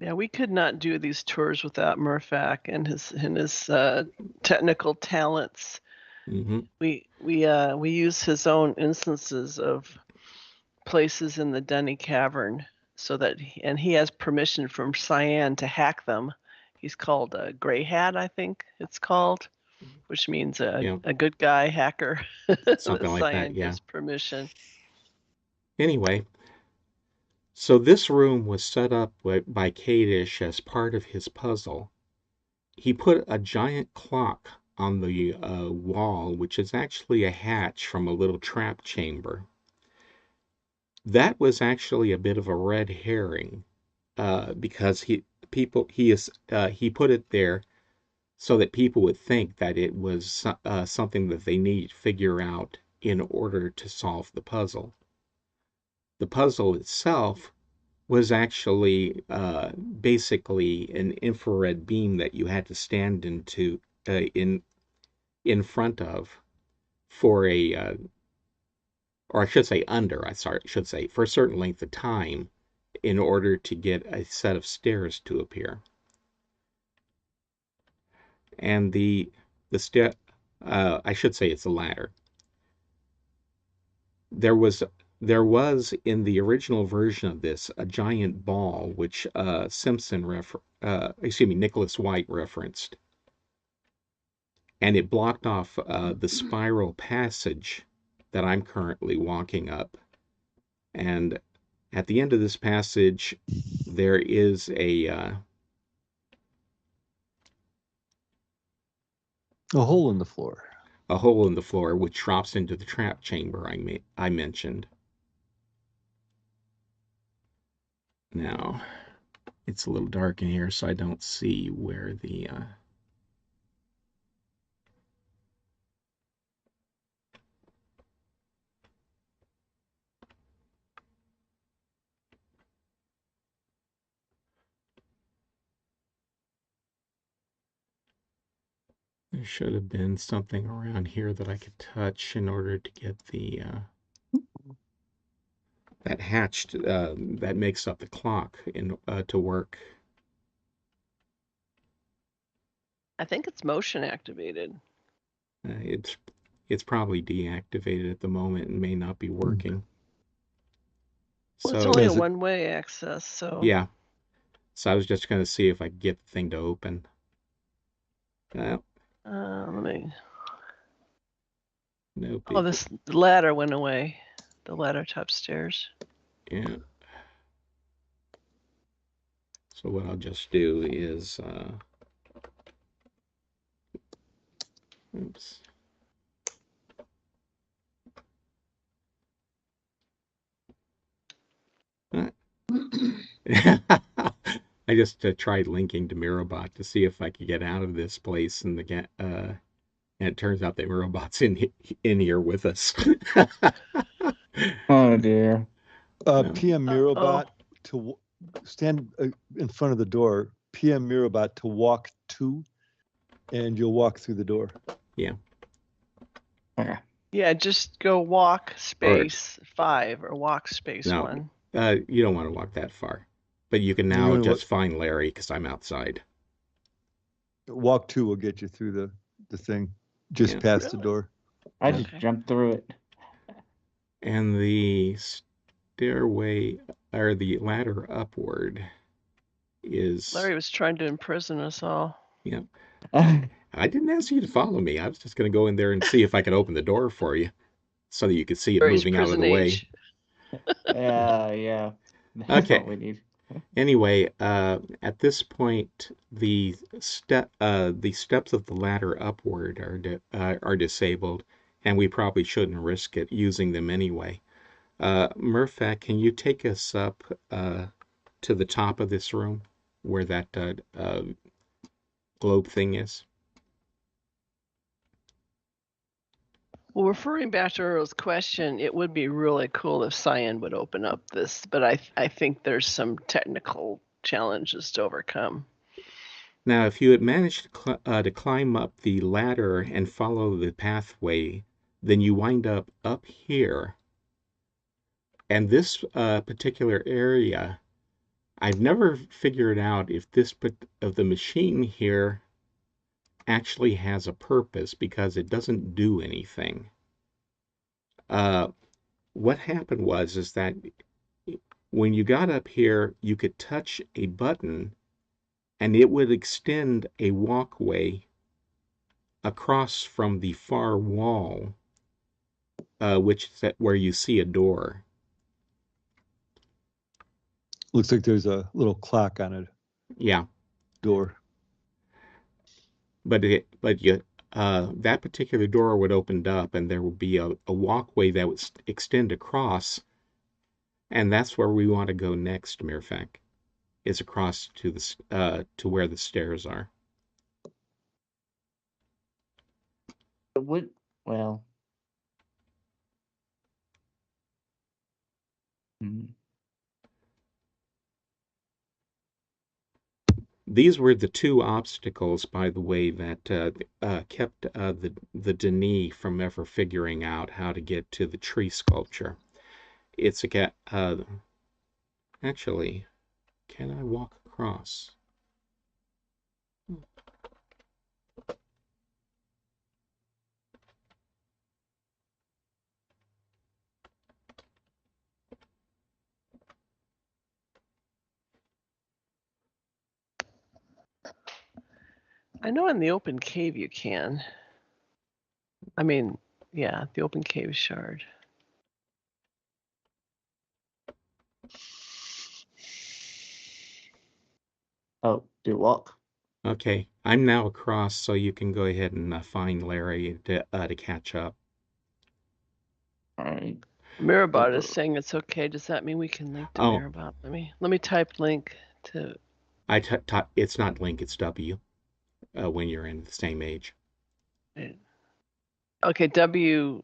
Yeah, we could not do these tours without Murphac and his technical talents. Mm-hmm. We use his own instances of places in the Dunny Cavern so that he has permission from Cyan to hack them. He's called a Grey Hat, I think it's called, which means a good guy hacker. Something like Cyan that, yeah. gives permission. Anyway, so this room was set up by Kadish as part of his puzzle. He put a giant clock on the wall, which is actually a hatch from a little trap chamber. That was actually a bit of a red herring, because he put it there so that people would think that it was something that they need to figure out in order to solve the puzzle. The puzzle itself was actually basically an infrared beam that you had to stand in front of for or I should say for a certain length of time in order to get a set of stairs to appear. And the step, I should say it's a ladder. There was in the original version of this a giant ball which Nicholas White referenced, and it blocked off the spiral passage that I'm currently walking up. And at the end of this passage, there is a hole in the floor. A hole in the floor which drops into the trap chamber I mentioned. Now, it's a little dark in here, so I don't see where the there should have been something around here that I could touch in order to get the that hatch that makes up the clock to work. I think it's motion activated. It's probably deactivated at the moment and may not be working. Well, it's only a one-way access, so yeah. So I was just going to see if I could get the thing to open. let me. Nope. Oh, the ladder went away. The ladder to upstairs. Yeah. So what I'll just do is, oops. I just tried linking to Mirabot to see if I could get out of this place, and and it turns out that Mirabot's in here with us. Oh dear. PM Mirabot to stand in front of the door. PM Mirabot to walk to, and you'll walk through the door. Yeah. Okay. Yeah, just go walk space 5 or walk space No, 1. you don't want to walk that far. But you can You now only just find Larry because I'm outside. walk 2 will get you through the thing, just Yeah. past the Really? door. I Yeah. just Okay. jumped through it. And the stairway, or the ladder upward is, Larry was trying to imprison us all. yeah. I didn't ask you to follow me. I was just going to go in there and see if I could open the door for you so that you could see it Larry's moving out of prison the way. age. Yeah. That's what Okay. we need. Anyway, at this point, the steps of the ladder upward are disabled, and we probably shouldn't risk it using them anyway. Murphat, can you take us up to the top of this room where that globe thing is? Well, referring back to Earl's question, it would be really cool if Cyan would open up this, but I think there's some technical challenges to overcome. Now, if you had managed to climb up the ladder and follow the pathway, then you wind up here. And this particular area, I've never figured out if of the machine here actually has a purpose because it doesn't do anything. What happened is that when you got up here, you could touch a button and it would extend a walkway across from the far wall, which is where you see a door. Looks like there's a little clock on a Yeah, door. but that particular door would open up, and there would be a walkway that would extend across, and that's where we want to go next, Mirfak, is across to where the stairs are. Would well. These were the two obstacles, by the way, that kept the Denis from ever figuring out how to get to the tree sculpture. It's a actually, can I walk across? I know in the open cave you can. I mean, yeah, the open cave shard. Oh, do walk. Okay, I'm now across, so you can go ahead and find Larry to catch up. All right. Mirabot is saying it's okay. Does that mean we can link to Oh, Mirabot? Let me type link to. it's not Link, it's W. When you're in the same age. Okay, W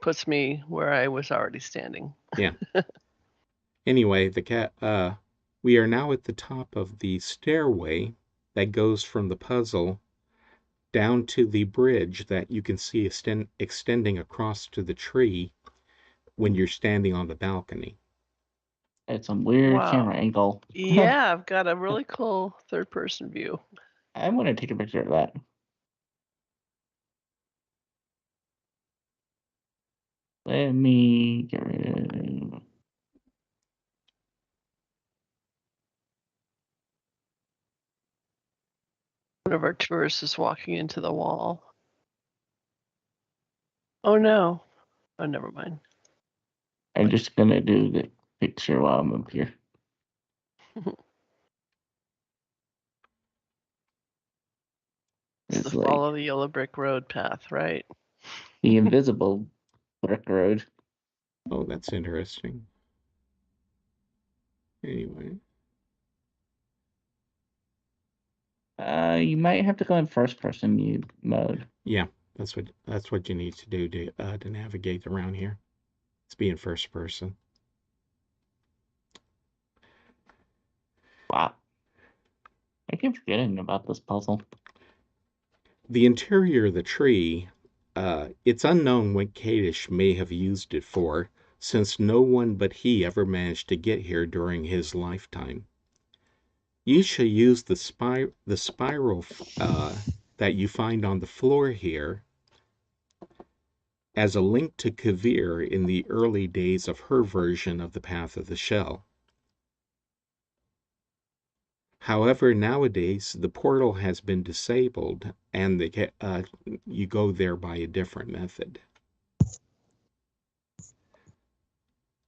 puts me where I was already standing. Yeah. Anyway, we are now at the top of the stairway that goes from the puzzle down to the bridge that you can see extending across to the tree when you're standing on the balcony. It's a weird Wow. camera angle. Yeah, I've got a really cool third person view. I'm gonna take a picture of that. Let me get rid of. One of our tourists is walking into the wall. Oh no. Oh, never mind. I'm just gonna do the picture while I'm up here. It's It's the like follow the yellow brick road path, right? the invisible brick road. Oh, that's interesting. Anyway. You might have to go in first person mode. Yeah, that's what you need to do to navigate around here. It's being first person. Wow. I keep forgetting about this puzzle. The interior of the tree It's unknown what Kadish may have used it for, since no one but he ever managed to get here during his lifetime. You should use the spiral that you find on the floor here as a link to Kavir in the early days of her version of the Path of the Shell. However, nowadays the portal has been disabled and you go there by a different method.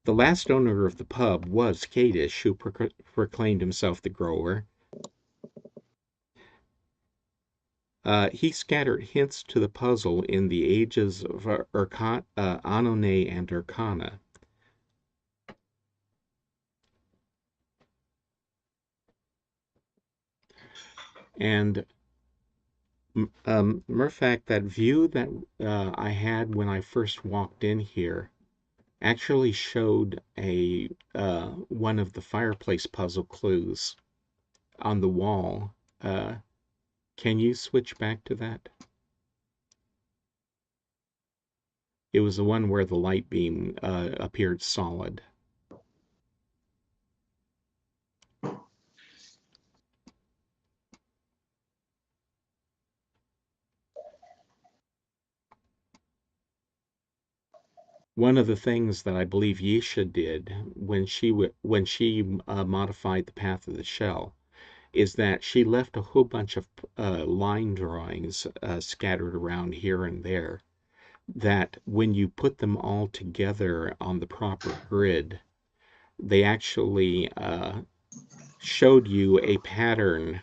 The last owner of the pub was Kadish, who proclaimed himself the grower. He scattered hints to the puzzle in the ages of Anone and Urkana. And Murphak, that view that I had when I first walked in here actually showed one of the fireplace puzzle clues on the wall. Can you switch back to that? It was the one where the light beam appeared solid. One of the things that I believe Yisha did when she modified the Path of the Shell is that she left a whole bunch of line drawings scattered around here and there, that when you put them all together on the proper grid, they actually showed you a pattern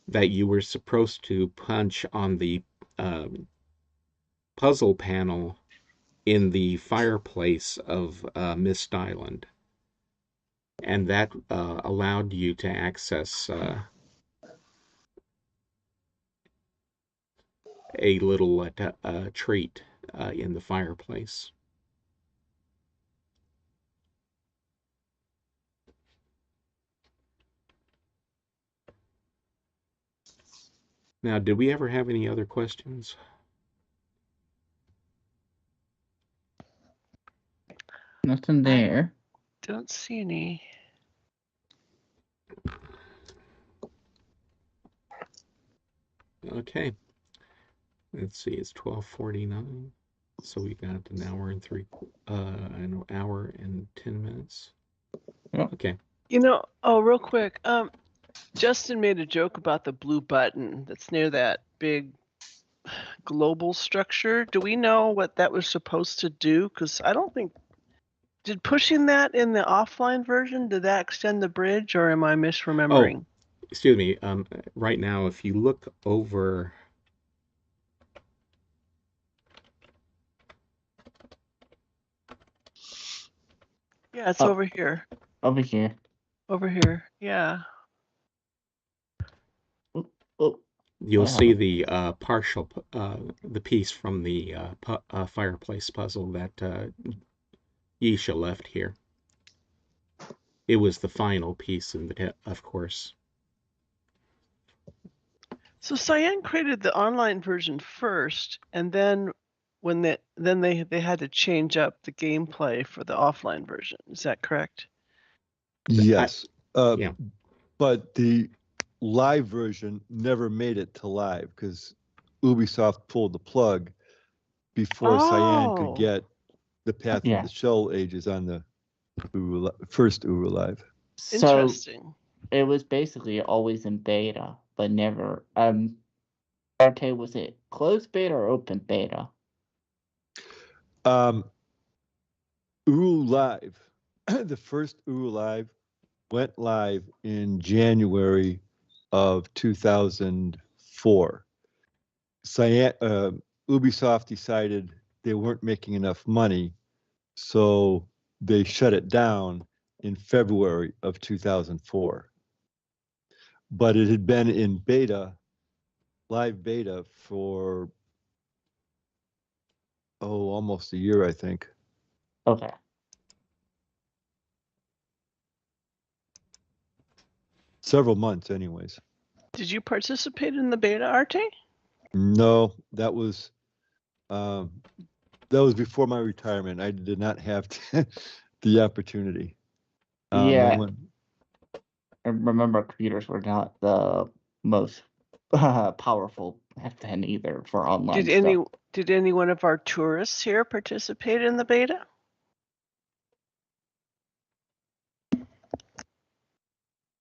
that you were supposed to punch on the puzzle panel in the fireplace of Myst Island. And that allowed you to access a little treat in the fireplace. Now, did we ever have any other questions? Nothing there. Don't see any. Okay. Let's see, it's 12:49. So we got an hour and 10 minutes. Yep. Okay. You know, oh, real quick. Justin made a joke about the blue button that's near that big global structure. Do we know what that was supposed to do? Because I don't think, did pushing that in the offline version, did that extend the bridge, or am I misremembering? Excuse me. Right now, if you look over, Yeah, it's Oh. over here. Over here. Over here. Yeah. Oh, you'll wow. see the the piece from the fireplace puzzle that Yisha left here. It was the final piece, of course. So Cyan created the online version first, and then when they had to change up the gameplay for the offline version. Is that correct? Yes. Yeah. But the live version never made it to live because Ubisoft pulled the plug before Cyan could Oh. get the Path Yeah. of the Shell Ages on the first Uru Live. So Interesting. it was basically always in beta, but never. Arte, was it closed beta or open beta? Uru Live, the first Uru Live went live in January of 2004. Ubisoft decided they weren't making enough money, so they shut it down in February of 2004. But it had been in beta, live beta, for almost a year, I think. Okay. Several months, anyways. Did you participate in the beta, Arte? No, that was That was before my retirement. I did not have the opportunity. Yeah, And when, I remember computers were not the most powerful back then either for online stuff. Did any one of our tourists here participate in the beta?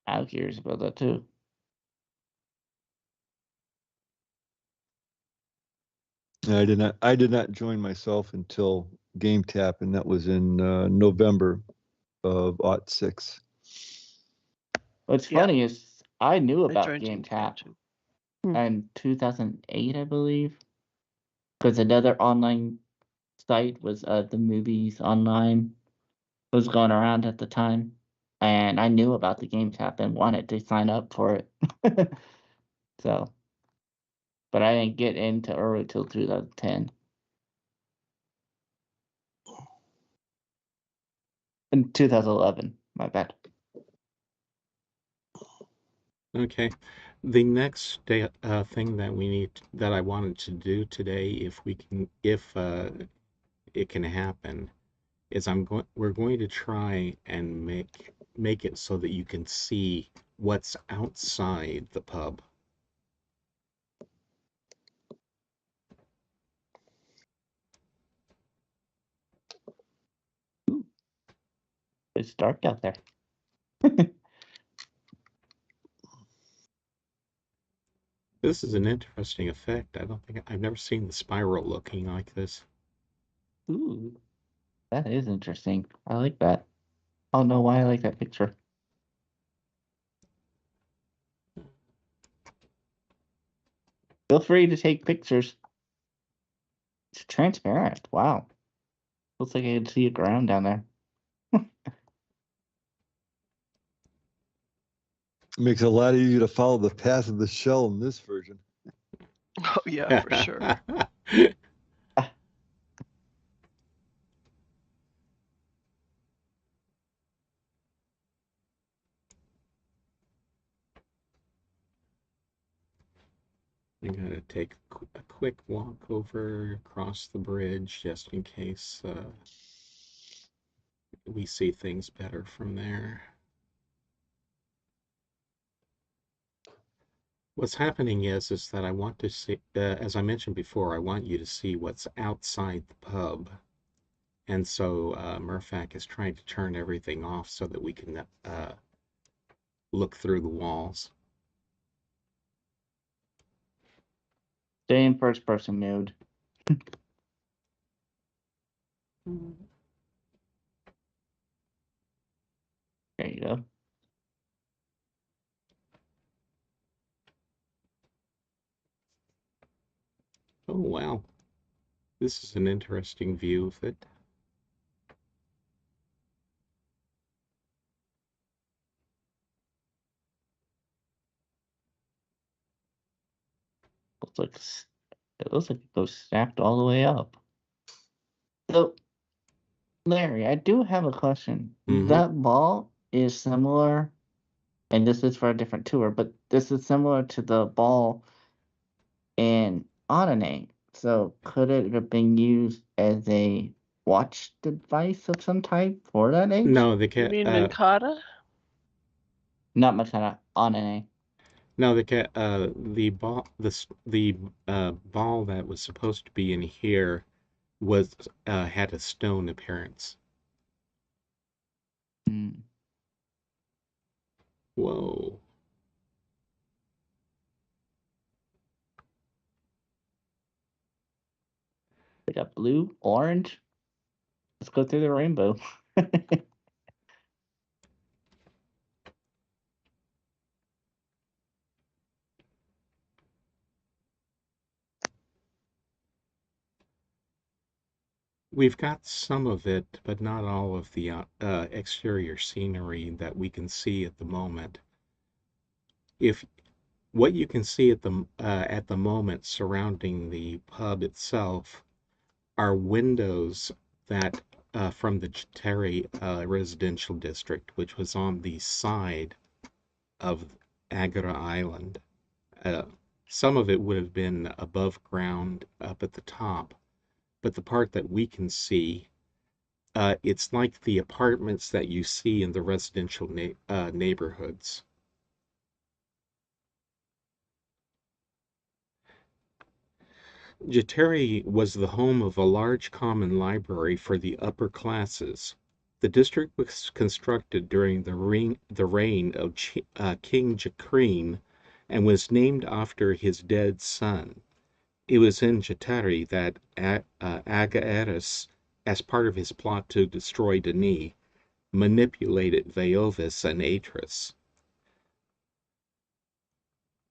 I was curious about that too. I did not join myself until Game Tap, and that was in November of '06. What's Yeah. funny is I knew I about joined Game in Tap too. in 2008, I believe, because another online site was the movies online was going around at the time, and I knew about the Game Tap and wanted to sign up for it. So, but I didn't get into early till 2010. In 2011, my bad. Okay. The next thing that I wanted to do today, if it can happen, is we're going to try and make it so that you can see what's outside the pub. It's dark out there. This is an interesting effect. I've never seen the spiral looking like this. Ooh, that is interesting. I like that. I don't know why I like that picture. Feel free to take pictures. It's transparent. Wow. Looks like I can see a ground down there. It makes it a lot easier to follow the path of the shell in this version. Oh yeah, for sure. I'm gonna take a quick walk over across the bridge just in case we see things better from there. What's happening is that I want to see, as I mentioned before, I want you to see what's outside the pub. And so Murphac is trying to turn everything off so that we can look through the walls. Stay in first person mode. There you go. Oh, wow. This is an interesting view of it. It looks like it goes stacked all the way up. So, Larry, I do have a question. Mm-hmm. That ball is similar, and this is for a different tour, but this is similar to the ball in Onanay. So, could it have been used as a watch device of some type for that age? No, the You cat. mean Mankata? Not much on Onanay. No, the ball, the ball that was supposed to be in here was had a stone appearance. Hmm. Whoa. We got blue, orange. Let's go through the rainbow. We've got some of it, but not all of the exterior scenery that we can see at the moment. If what you can see at the moment surrounding the pub itself are windows that from the Terry residential district, which was on the side of Agora Island. Uh, some of it would have been above ground up at the top, but the part that we can see, it's like the apartments that you see in the residential neighborhoods. Jateri was the home of a large common library for the upper classes. The district was constructed during the reign of King Jakreen and was named after his dead son. It was in Jateri that Agaeris, as part of his plot to destroy Denis, manipulated Veovis and Atris.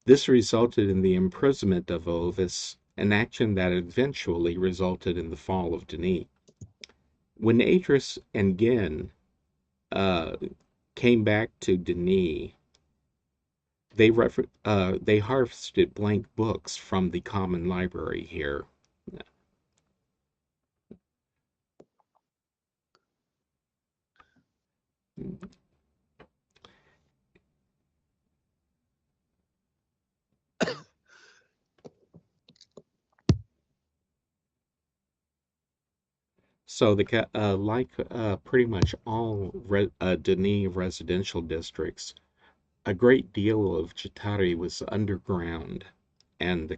This resulted in the imprisonment of Veovis, an action that eventually resulted in the fall of Denis. When Atris and Gen uh, came back to Denis, they harvested blank books from the common library here. So like pretty much all Denis residential districts, a great deal of Chitari was underground, and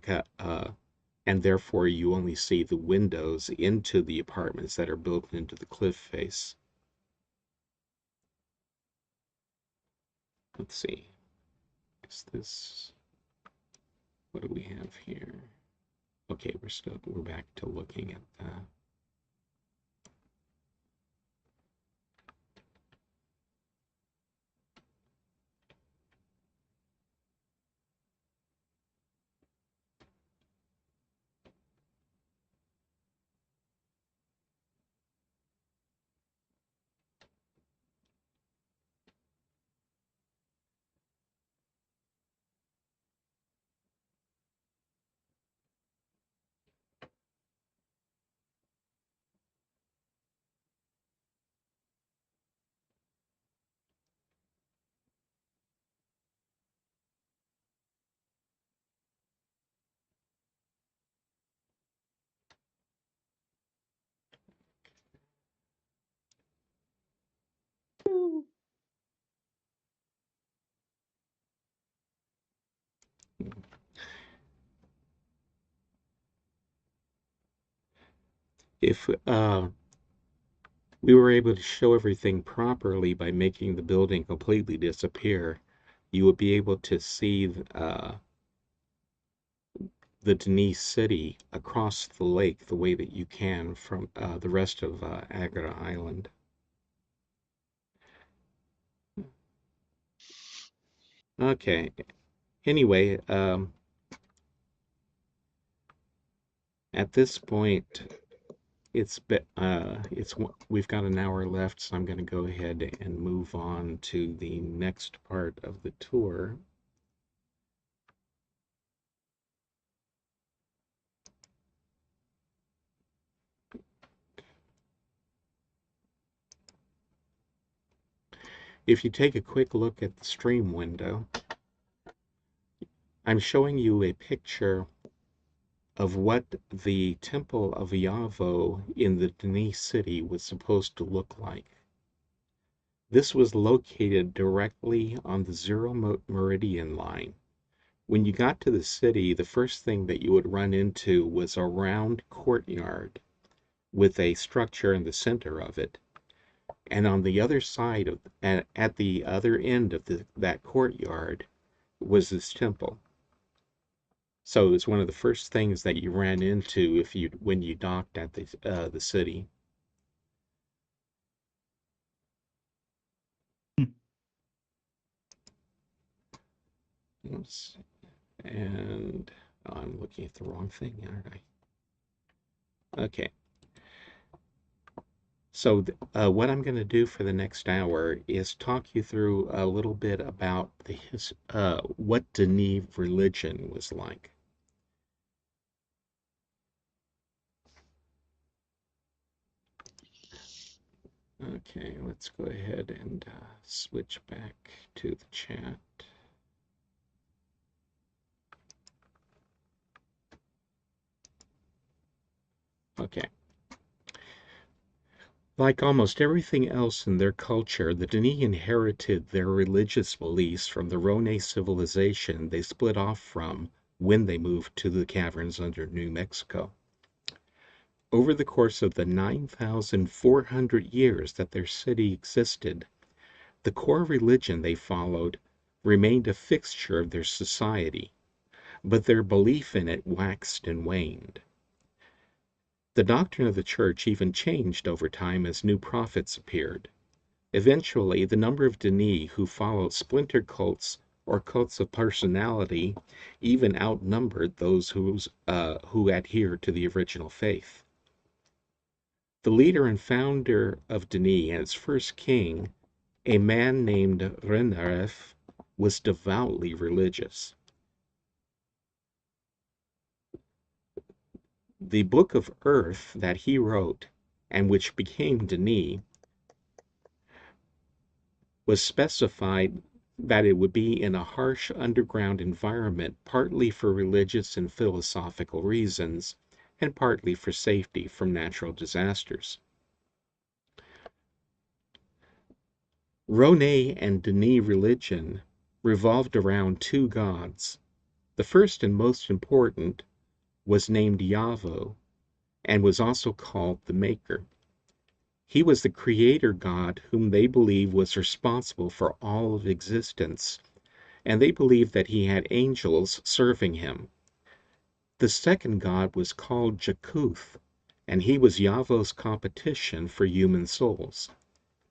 and therefore you only see the windows into the apartments that are built into the cliff face. Let's see. Is this, what do we have here? Okay, we're back to looking at that. If we were able to show everything properly by making the building completely disappear, you would be able to see the Denis city across the lake the way that you can from the rest of Agra Island. Okay. Anyway, at this point, we've got an hour left, so I'm going to go ahead and move on to the next part of the tour. If you take a quick look at the stream window, I'm showing you a picture of what the Temple of Yavo in the Denis city was supposed to look like. This was located directly on the zero meridian line. When you got to the city, the first thing that you would run into was a round courtyard with a structure in the center of it. And on the other side of, at the other end of that courtyard was this temple. So it was one of the first things that you ran into when you docked at the city. Oops. And I'm looking at the wrong thing, aren't I? Okay. So what I'm going to do for the next hour is talk you through a little bit about what Denis religion was like. Okay, let's go ahead and switch back to the chat. Okay. Like almost everything else in their culture, the Dani inherited their religious beliefs from the Rone civilization they split off from when they moved to the caverns under New Mexico. Over the course of the 9,400 years that their city existed, the core religion they followed remained a fixture of their society, but their belief in it waxed and waned. The doctrine of the church even changed over time as new prophets appeared. Eventually, the number of Dani who followed splinter cults or cults of personality even outnumbered those who adhered to the original faith. The leader and founder of Dani and its first king, a man named Renaref, was devoutly religious. The Book of Earth that he wrote, and which became Dani, was specified that it would be in a harsh underground environment, partly for religious and philosophical reasons, and partly for safety from natural disasters. Rone and Dani religion revolved around two gods. The first and most important was named Yavo and was also called the Maker. He was the creator god whom they believe was responsible for all of existence, and they believed that he had angels serving him. The second god was called Jakuth, and he was Yavo's competition for human souls.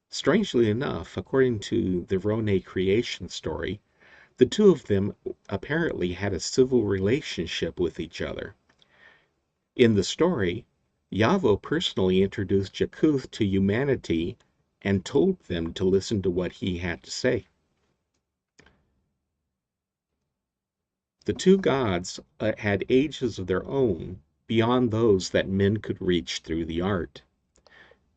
Strangely enough, according to the Rone creation story, the two of them apparently had a civil relationship with each other. In the story, Yavo personally introduced Jakuth to humanity and told them to listen to what he had to say. The two gods had ages of their own beyond those that men could reach through the art.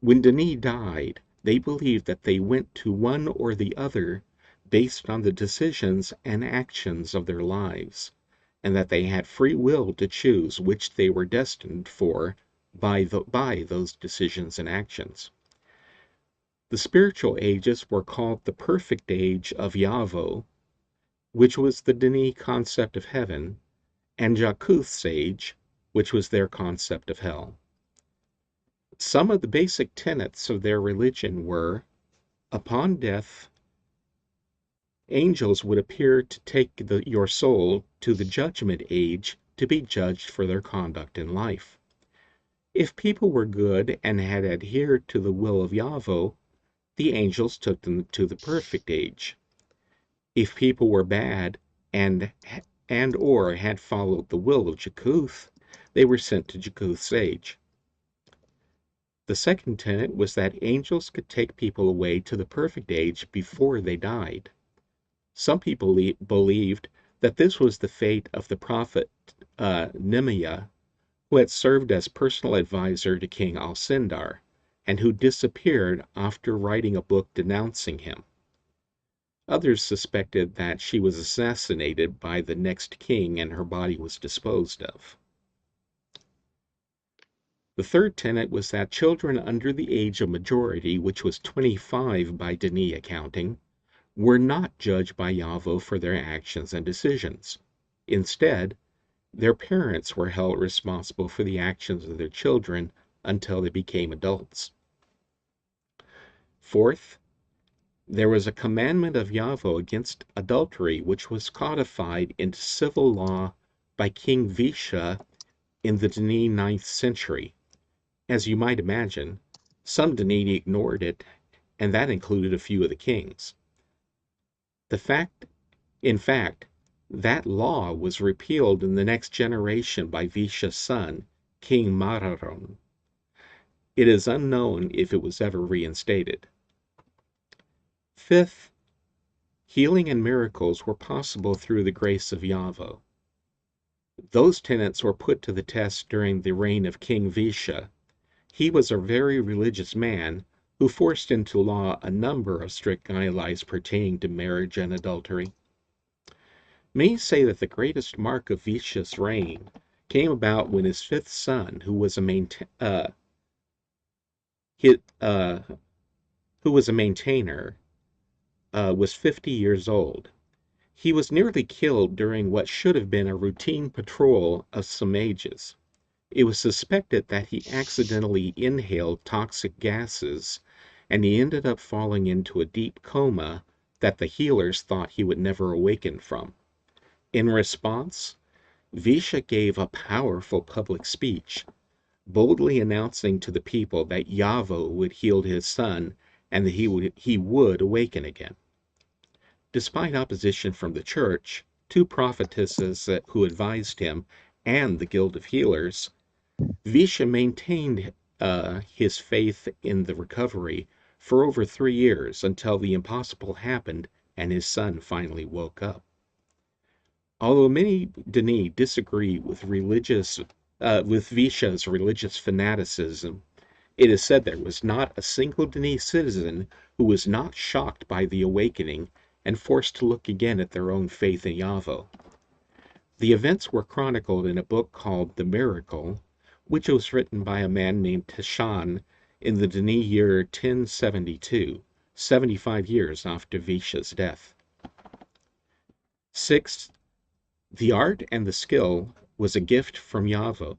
When Denis died, they believed that they went to one or the other based on the decisions and actions of their lives, and that they had free will to choose which they were destined for by those decisions and actions. The spiritual ages were called the perfect age of Yavo, which was the Denis concept of heaven, and Jakuth's age, which was their concept of hell. Some of the basic tenets of their religion were: upon death, angels would appear to take your soul to the judgment age to be judged for their conduct in life. If people were good and had adhered to the will of Yavo, the angels took them to the perfect age. If people were bad and or had followed the will of Jakuth, they were sent to Jakuth's age. The second tenet was that angels could take people away to the perfect age before they died. Some people believed that this was the fate of the prophet Nehemiah, who had served as personal advisor to King Alcindar, and who disappeared after writing a book denouncing him. Others suspected that she was assassinated by the next king and her body was disposed of. The third tenet was that children under the age of majority, which was 25 by Denis accounting, were not judged by Yavo for their actions and decisions. Instead, their parents were held responsible for the actions of their children until they became adults. Fourth, there was a commandment of Yavo against adultery, which was codified into civil law by King Visha in the Denis 9th century. As you might imagine, some Denis ignored it, and that included a few of the kings. In fact, that law was repealed in the next generation by Visha's son, King Mararon. It is unknown if it was ever reinstated. Fifth, healing and miracles were possible through the grace of Yavo. Those tenets were put to the test during the reign of King Visha. He was a very religious man who forced into law a number of strict guidelines pertaining to marriage and adultery. Many say that the greatest mark of Visha's reign came about when his fifth son, who was He, who was a maintainer, was 50 years old. He was nearly killed during what should have been a routine patrol of some mages. It was suspected that he accidentally inhaled toxic gases, and he ended up falling into a deep coma that the healers thought he would never awaken from. In response, Visha gave a powerful public speech, boldly announcing to the people that Yavo would heal his son and that he would awaken again. Despite opposition from the church, two prophetesses who advised him, and the Guild of Healers, Visha maintained his faith in the recovery for over 3 years until the impossible happened and his son finally woke up. Although many Denis disagree with Visha's religious fanaticism, it is said there was not a single Denis citizen who was not shocked by the awakening and forced to look again at their own faith in Yavo. The events were chronicled in a book called The Miracle, which was written by a man named Tishan in the Denis year 1072, 75 years after Visha's death. 6. The art and the skill was a gift from Yavo.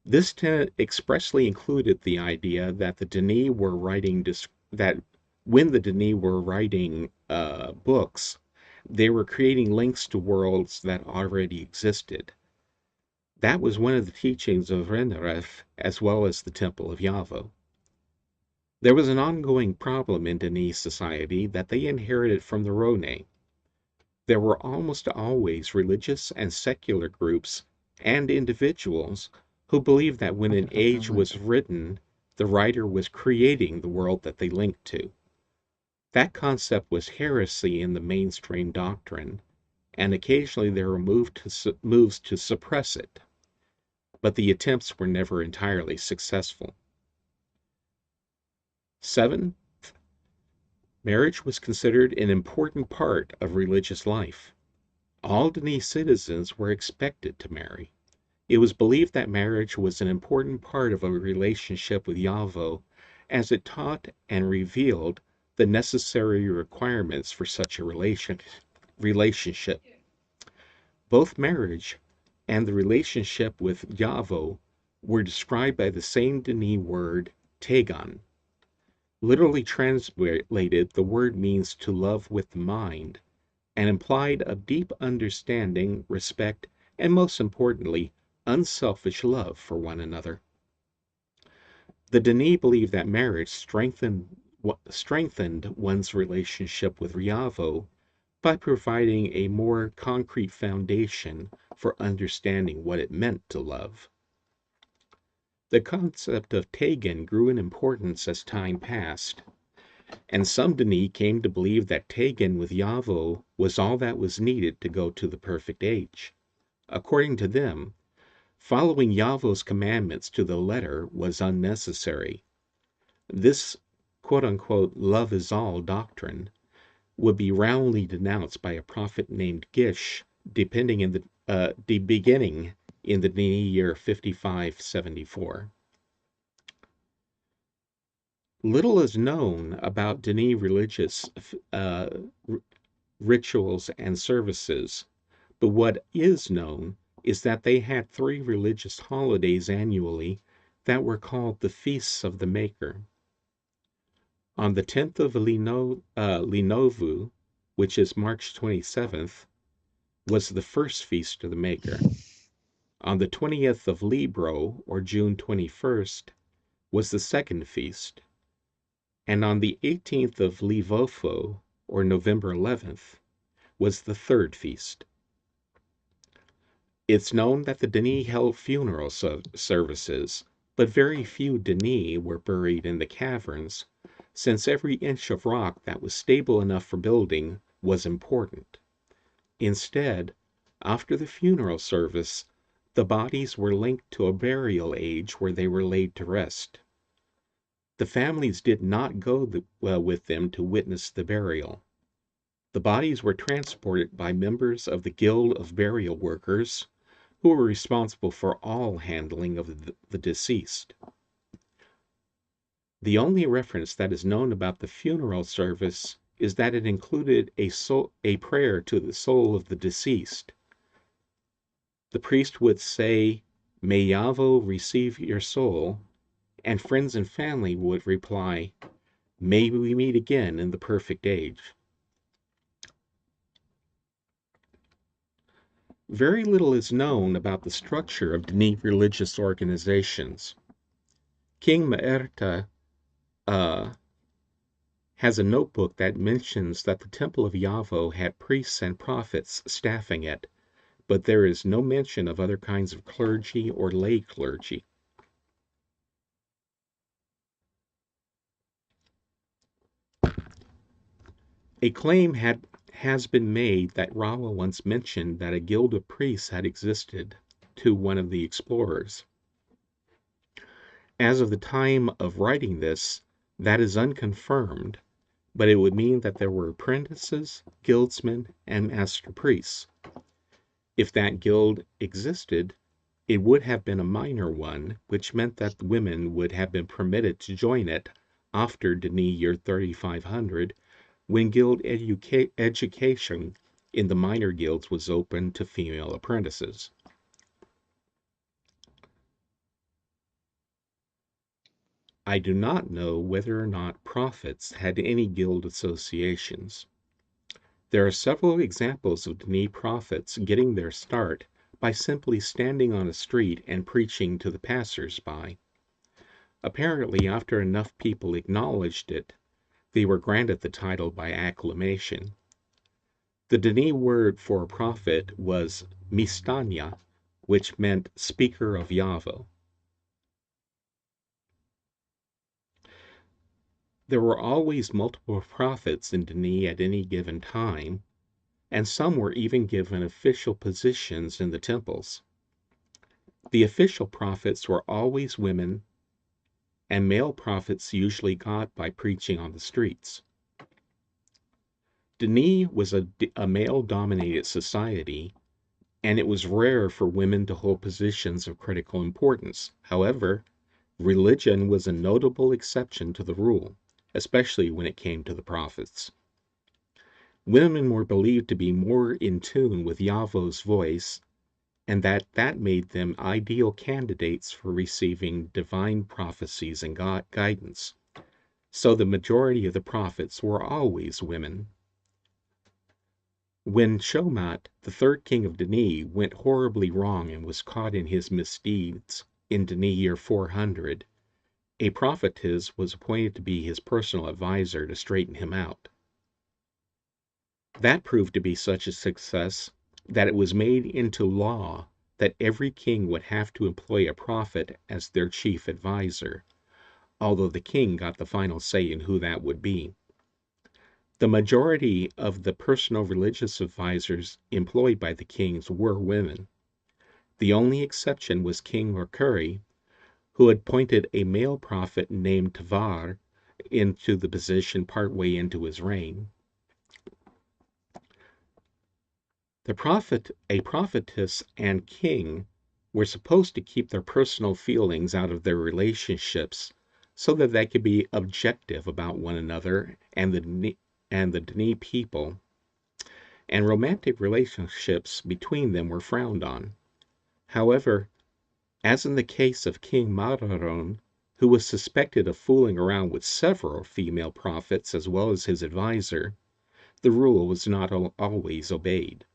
This tenet expressly included the idea that the Denis were writing that when the Denis were writing books, they were creating links to worlds that already existed. That was one of the teachings of Renaref as well as the Temple of Yavo. There was an ongoing problem in Denis society that they inherited from the Rhone. There were almost always religious and secular groups and individuals who believed that when an age was written, the writer was creating the world that they linked to. That concept was heresy in the mainstream doctrine, and occasionally there were moves to suppress it, but the attempts were never entirely successful. 7. Marriage was considered an important part of religious life. All Denis citizens were expected to marry. It was believed that marriage was an important part of a relationship with Yavo, as it taught and revealed the necessary requirements for such a relationship. Both marriage and the relationship with Yavo were described by the same Denis word, tegan. Literally translated, the word means to love with the mind, and implied a deep understanding, respect, and most importantly, unselfish love for one another. The Denis believed that marriage strengthened one's relationship with Yavo by providing a more concrete foundation for understanding what it meant to love. The concept of tegan grew in importance as time passed, and some Denis came to believe that tegan with Yavo was all that was needed to go to the perfect age. According to them, following Yavo's commandments to the letter was unnecessary. This quote-unquote love is all doctrine would be roundly denounced by a prophet named Gish, beginning in the Denis year 5574. Little is known about Denis religious rituals and services, but what is known is that they had 3 religious holidays annually that were called the Feasts of the Maker. On the 10th of Linovu, which is March 27th, was the first Feast of the Maker. On the 20th of Libro, or June 21st, was the second feast. And on the 18th of Livofo, or November 11th, was the third feast. It's known that the Denis held funeral services, but very few Denis were buried in the caverns, since every inch of rock that was stable enough for building was important. Instead, after the funeral service, the bodies were linked to a burial age where they were laid to rest. The families did not go with them to witness the burial. The bodies were transported by members of the Guild of Burial Workers, who were responsible for all handling of the deceased. The only reference that is known about the funeral service is that it included a prayer to the soul of the deceased. The priest would say, "May Yavo receive your soul," and friends and family would reply, "May we meet again in the perfect age." Very little is known about the structure of Dini religious organizations. King Maerta has a notebook that mentions that the Temple of Yavo had priests and prophets staffing it, but there is no mention of other kinds of clergy or lay clergy. A claim has been made that Rawa once mentioned that a guild of priests had existed to one of the explorers. As of the time of writing this, that is unconfirmed, but it would mean that there were apprentices, guildsmen, and master priests. If that guild existed, it would have been a minor one, which meant that women would have been permitted to join it after Dini year 3500, when guild education in the minor guilds was open to female apprentices. I do not know whether or not prophets had any guild associations. There are several examples of Dini prophets getting their start by simply standing on a street and preaching to the passers-by. Apparently, after enough people acknowledged it, they were granted the title by acclamation. The Dini word for a prophet was Mystanya, which meant speaker of Yavo. There were always multiple prophets in Dini at any given time, and some were even given official positions in the temples. The official prophets were always women, and male prophets usually got by preaching on the streets. Dini was a male-dominated society, and it was rare for women to hold positions of critical importance. However, religion was a notable exception to the rule, especially when it came to the prophets. Women were believed to be more in tune with Yavo's voice, and that made them ideal candidates for receiving divine prophecies and guidance. So the majority of the prophets were always women. When Shomat, the third king of Dini, went horribly wrong and was caught in his misdeeds in Dini year 400, a prophetess was appointed to be his personal advisor to straighten him out. That proved to be such a success that it was made into law that every king would have to employ a prophet as their chief advisor, although the king got the final say in who that would be. The majority of the personal religious advisors employed by the kings were women. The only exception was King Mercury, who had appointed a male prophet named Tavar into the position partway into his reign. A prophetess and king were supposed to keep their personal feelings out of their relationships so that they could be objective about one another and the Dini people, and romantic relationships between them were frowned on. However, as in the case of King Mararon, who was suspected of fooling around with several female prophets as well as his advisor, the rule was not always obeyed.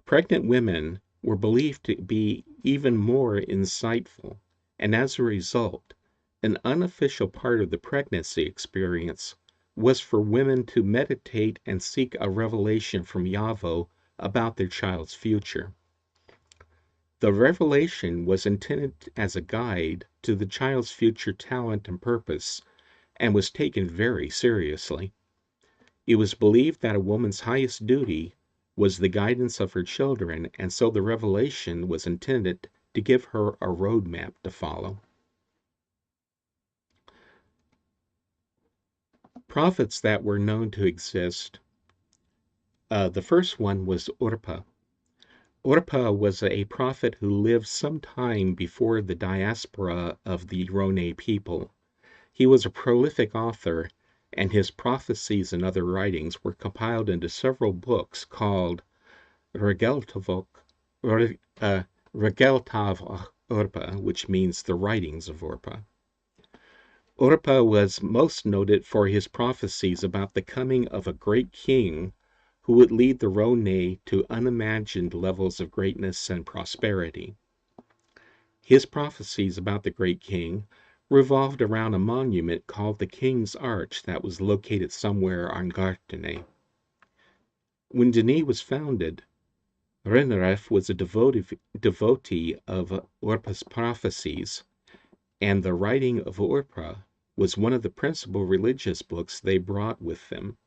Pregnant women were believed to be even more insightful, and as a result, an unofficial part of the pregnancy experience was for women to meditate and seek a revelation from Yavo about their child's future. The revelation was intended as a guide to the child's future talent and purpose, and was taken very seriously. It was believed that a woman's highest duty was the guidance of her children, and so the revelation was intended to give her a roadmap to follow. Prophets that were known to exist. The first one was Urpa. Urpa was a prophet who lived some time before the diaspora of the Rone people. He was a prolific author, and his prophecies and other writings were compiled into several books called Regeltavok, Regeltav Urpa, which means the writings of Urpa. Urpa was most noted for his prophecies about the coming of a great king who would lead the Rhone to unimagined levels of greatness and prosperity. His prophecies about the great king revolved around a monument called the King's Arch that was located somewhere on Gartene. When Denis was founded, Renref was a devotee of Urpa's prophecies, and the writing of Urpa was one of the principal religious books they brought with them.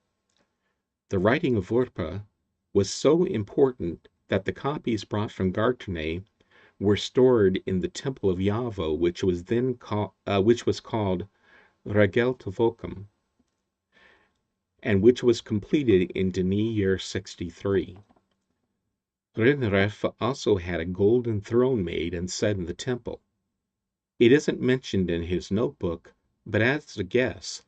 The writing of Urpa was so important that the copies brought from Gartene were stored in the temple of Yavo, which was called Regeltavokum, and which was completed in Denis year 63. Renref also had a golden throne made and set in the temple. It isn't mentioned in his notebook, but as a guess,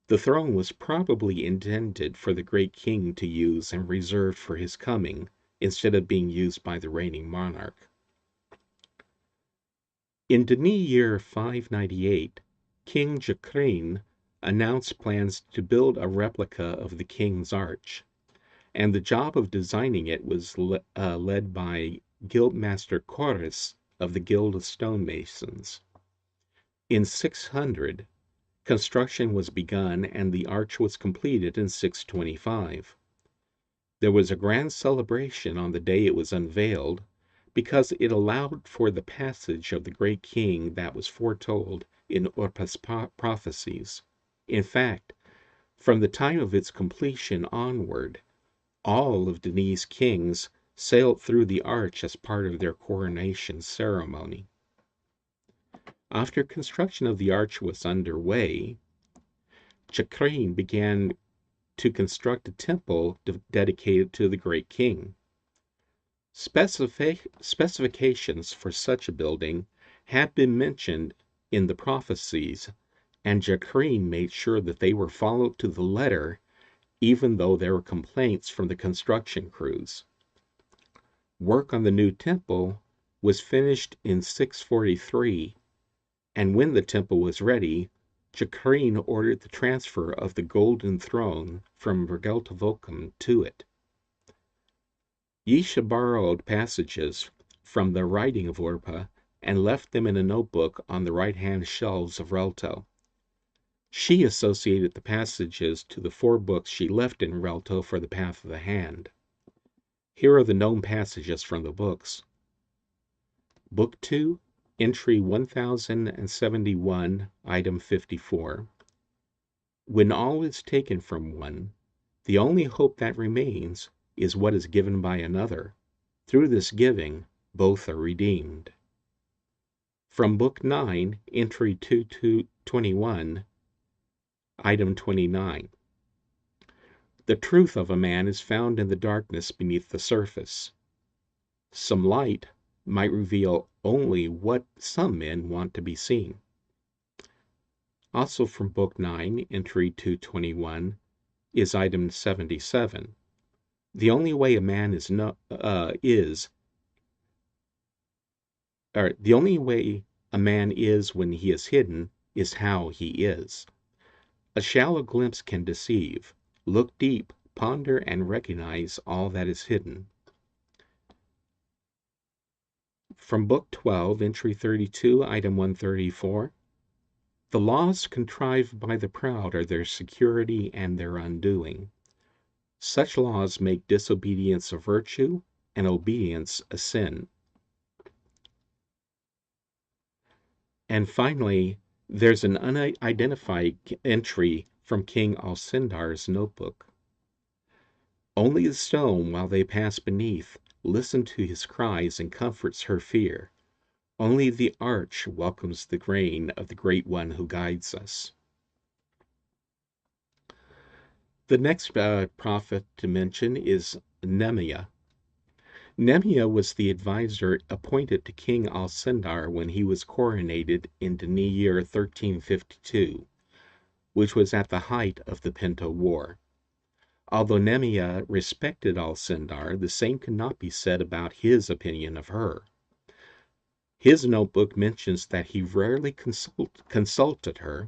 the throne was probably intended for the great king to use and reserved for his coming, instead of being used by the reigning monarch. In Denis year 598, King Jacqueline announced plans to build a replica of the King's Arch, and the job of designing it was led by Guildmaster Corris of the Guild of Stonemasons. In 600, construction was begun and the arch was completed in 625. There was a grand celebration on the day it was unveiled, because it allowed for the passage of the great king that was foretold in Urpa's prophecies. In fact, from the time of its completion onward, all of Denis' kings sailed through the arch as part of their coronation ceremony. After construction of the arch was underway, Jacqueline began to construct a temple dedicated to the great king. Specifications for such a building had been mentioned in the prophecies, and Jacqueline made sure that they were followed to the letter, even though there were complaints from the construction crews. Work on the new temple was finished in 643, and when the temple was ready, Jacqueline ordered the transfer of the golden throne from Regeltavokum to it. Yesha borrowed passages from the writing of Urpa and left them in a notebook on the right-hand shelves of Relto. She associated the passages to the 4 books she left in Relto for the Path of the Hand. Here are the known passages from the books. Book 2, Entry 1071, Item 54. When all is taken from one, the only hope that remains is what is given by another. Through this giving, both are redeemed. From Book 9, Entry 221, Item 29. The truth of a man is found in the darkness beneath the surface. Some light might reveal only what some men want to be seen. Also from Book 9, Entry 221, is Item 77. The only way a man the only way a man is when he is hidden is how he is. A shallow glimpse can deceive. Look deep, ponder, and recognize all that is hidden. From Book 12, Entry 32, Item 134. The laws contrived by the proud are their security and their undoing. Such laws make disobedience a virtue and obedience a sin. And finally, there's an unidentified entry from King Alcindar's notebook. Only the stone, while they pass beneath, listens to his cries and comforts her fear. Only the arch welcomes the grain of the Great One who guides us. The next prophet to mention is Nehemiah. Nehemiah was the advisor appointed to King Alcindar when he was coronated in Denis year 1352. which was at the height of the Pinto War. Although Nemia respected Alcindor, the same could not be said about his opinion of her. His notebook mentions that he rarely consulted her,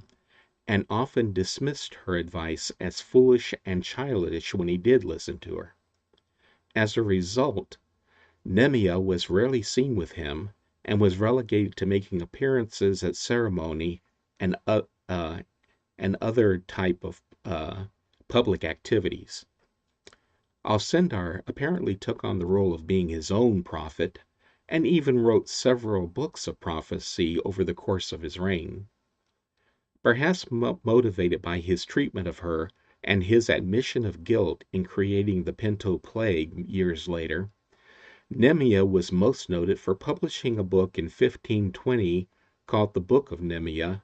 and often dismissed her advice as foolish and childish when he did listen to her. As a result, Nemia was rarely seen with him, and was relegated to making appearances at ceremony and other type of public activities. Alcindor apparently took on the role of being his own prophet, and even wrote several books of prophecy over the course of his reign. Perhaps motivated by his treatment of her and his admission of guilt in creating the Pinto Plague years later, Nemia was most noted for publishing a book in 1520 called the Book of Nemia,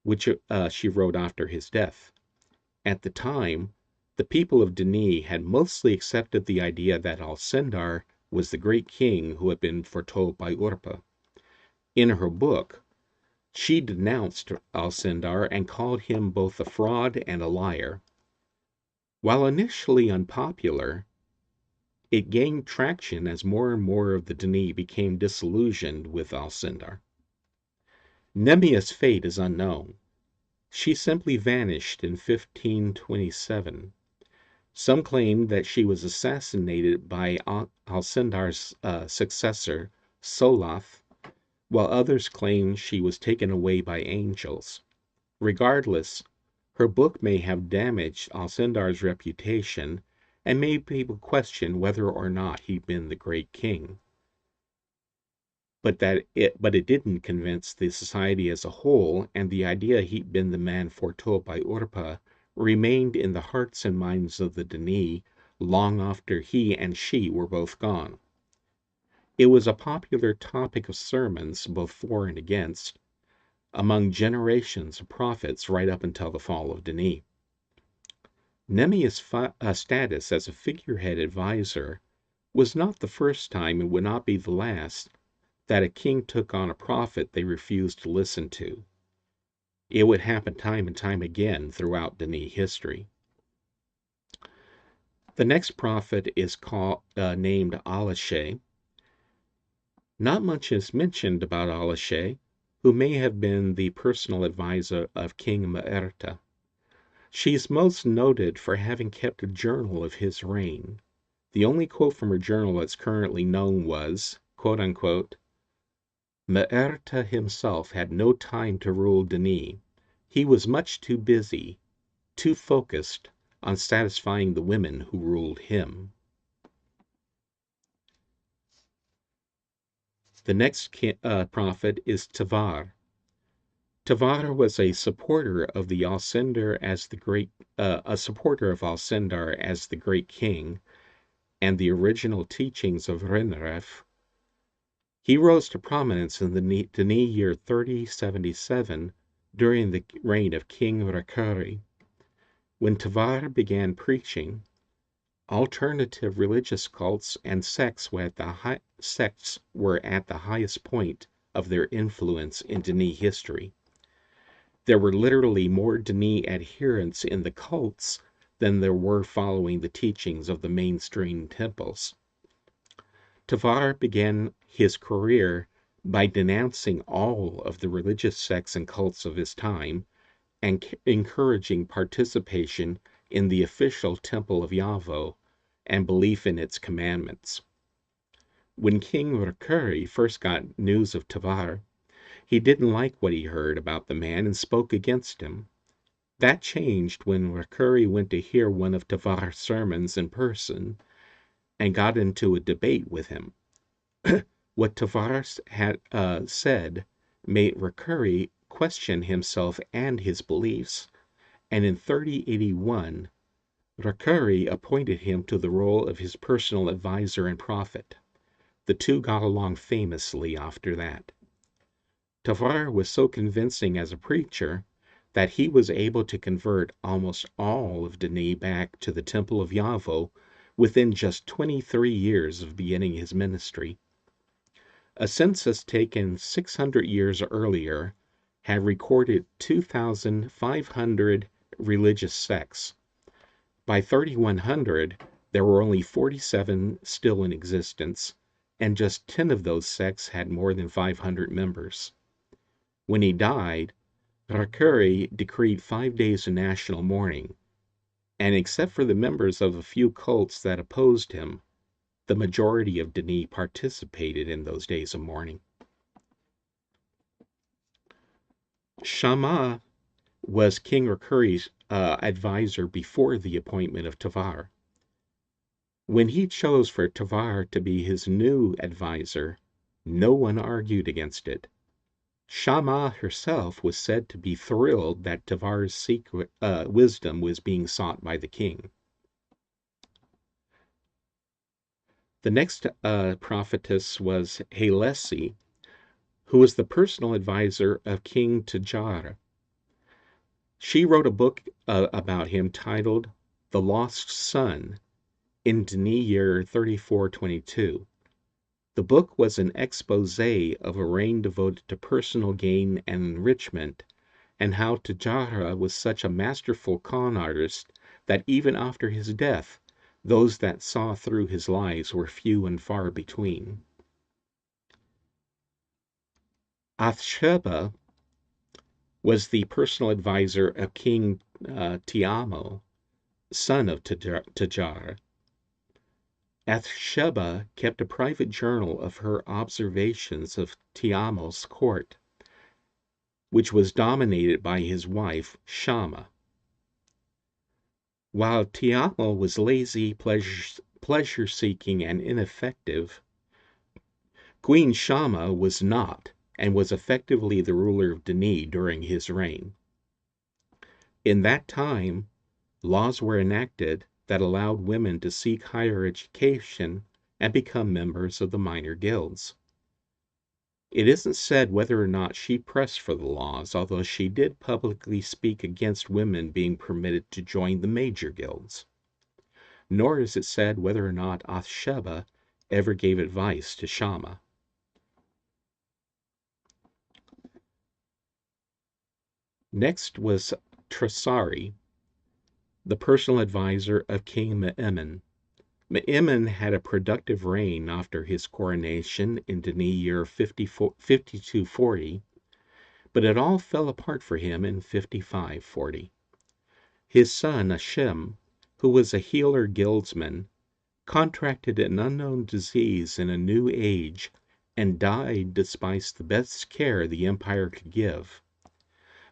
which she wrote after his death. At the time, the people of Denis had mostly accepted the idea that Alcindor was the great king who had been foretold by Urpa. In her book, she denounced Alcindor and called him both a fraud and a liar. While initially unpopular, it gained traction as more and more of the Denis became disillusioned with Alcindor. Nemia's fate is unknown. She simply vanished in 1527. Some claim that she was assassinated by Alcindor's successor, Solath, while others claim she was taken away by angels. Regardless, her book may have damaged Alcindor's reputation and made people question whether or not he'd been the great king. But it didn't convince the society as a whole, and the idea he'd been the man foretold by Urpa remained in the hearts and minds of the Denis long after he and she were both gone. It was a popular topic of sermons, both for and against, among generations of prophets right up until the fall of Denis. Nemia's status as a figurehead advisor was not the first time and would not be the last that a king took on a prophet they refused to listen to. It would happen time and time again throughout Denis history. The next prophet is named Alashe. Not much is mentioned about Alashe, who may have been the personal advisor of King Muerta. She is most noted for having kept a journal of his reign. The only quote from her journal that's currently known was, quote unquote, Muerta himself had no time to rule Denis. He was much too busy, too focused on satisfying the women who ruled him. The next prophet is Tavar. Tavar was a supporter of Alcindor as the great king, and the original teachings of Renref. He rose to prominence in the Denis year 3077 during the reign of King Rakuri. When Tavar began preaching, alternative religious cults and sects were at the highest point of their influence in Denis history. There were literally more Denis adherents in the cults than there were following the teachings of the mainstream temples. Tavar began his career by denouncing all of the religious sects and cults of his time and encouraging participation in the official temple of Yavo and belief in its commandments. When King Rakuri first got news of Tavar, he didn't like what he heard about the man and spoke against him. That changed when Rakuri went to hear one of Tavar's sermons in person and got into a debate with him. What Tavar had said made Rakuri question himself and his beliefs, and in 3081, Rakuri appointed him to the role of his personal advisor and prophet. The two got along famously after that. Tavar was so convincing as a preacher that he was able to convert almost all of Denis back to the Temple of Yavo within just 23 years of beginning his ministry. A census taken 600 years earlier had recorded 2,500 religious sects. By 3100, there were only 47 still in existence, and just 10 of those sects had more than 500 members. When he died, Rakuri decreed 5 days of national mourning, and except for the members of a few cults that opposed him, the majority of Denis participated in those days of mourning. Shama was King Rakuri's advisor before the appointment of Tavar. When he chose for Tavar to be his new advisor, no one argued against it. Shama herself was said to be thrilled that Tavar's secret wisdom was being sought by the king. The next prophetess was Halesi, who was the personal advisor of King Tajar. She wrote a book about him titled The Lost Son in Denis year 3422. The book was an expose of a reign devoted to personal gain and enrichment, and how Tajara was such a masterful con artist that even after his death, those that saw through his lies were few and far between. Athsheba was the personal advisor of King Tiamo, son of Tajar. Athsheba kept a private journal of her observations of Tiamo's court, which was dominated by his wife, Shama. While Tiamo was lazy, pleasure-seeking, and ineffective, Queen Shama was not, and was effectively the ruler of Denis during his reign. In that time, laws were enacted that allowed women to seek higher education and become members of the minor guilds. It isn't said whether or not she pressed for the laws, although she did publicly speak against women being permitted to join the major guilds. Nor is it said whether or not Athsheba ever gave advice to Shama. Next was Tresari, the personal advisor of King Me'emen. Me'emen had a productive reign after his coronation in Denis year 5240, but it all fell apart for him in 5540. His son Hashem, who was a healer guildsman, contracted an unknown disease in a new age and died despite the best care the empire could give.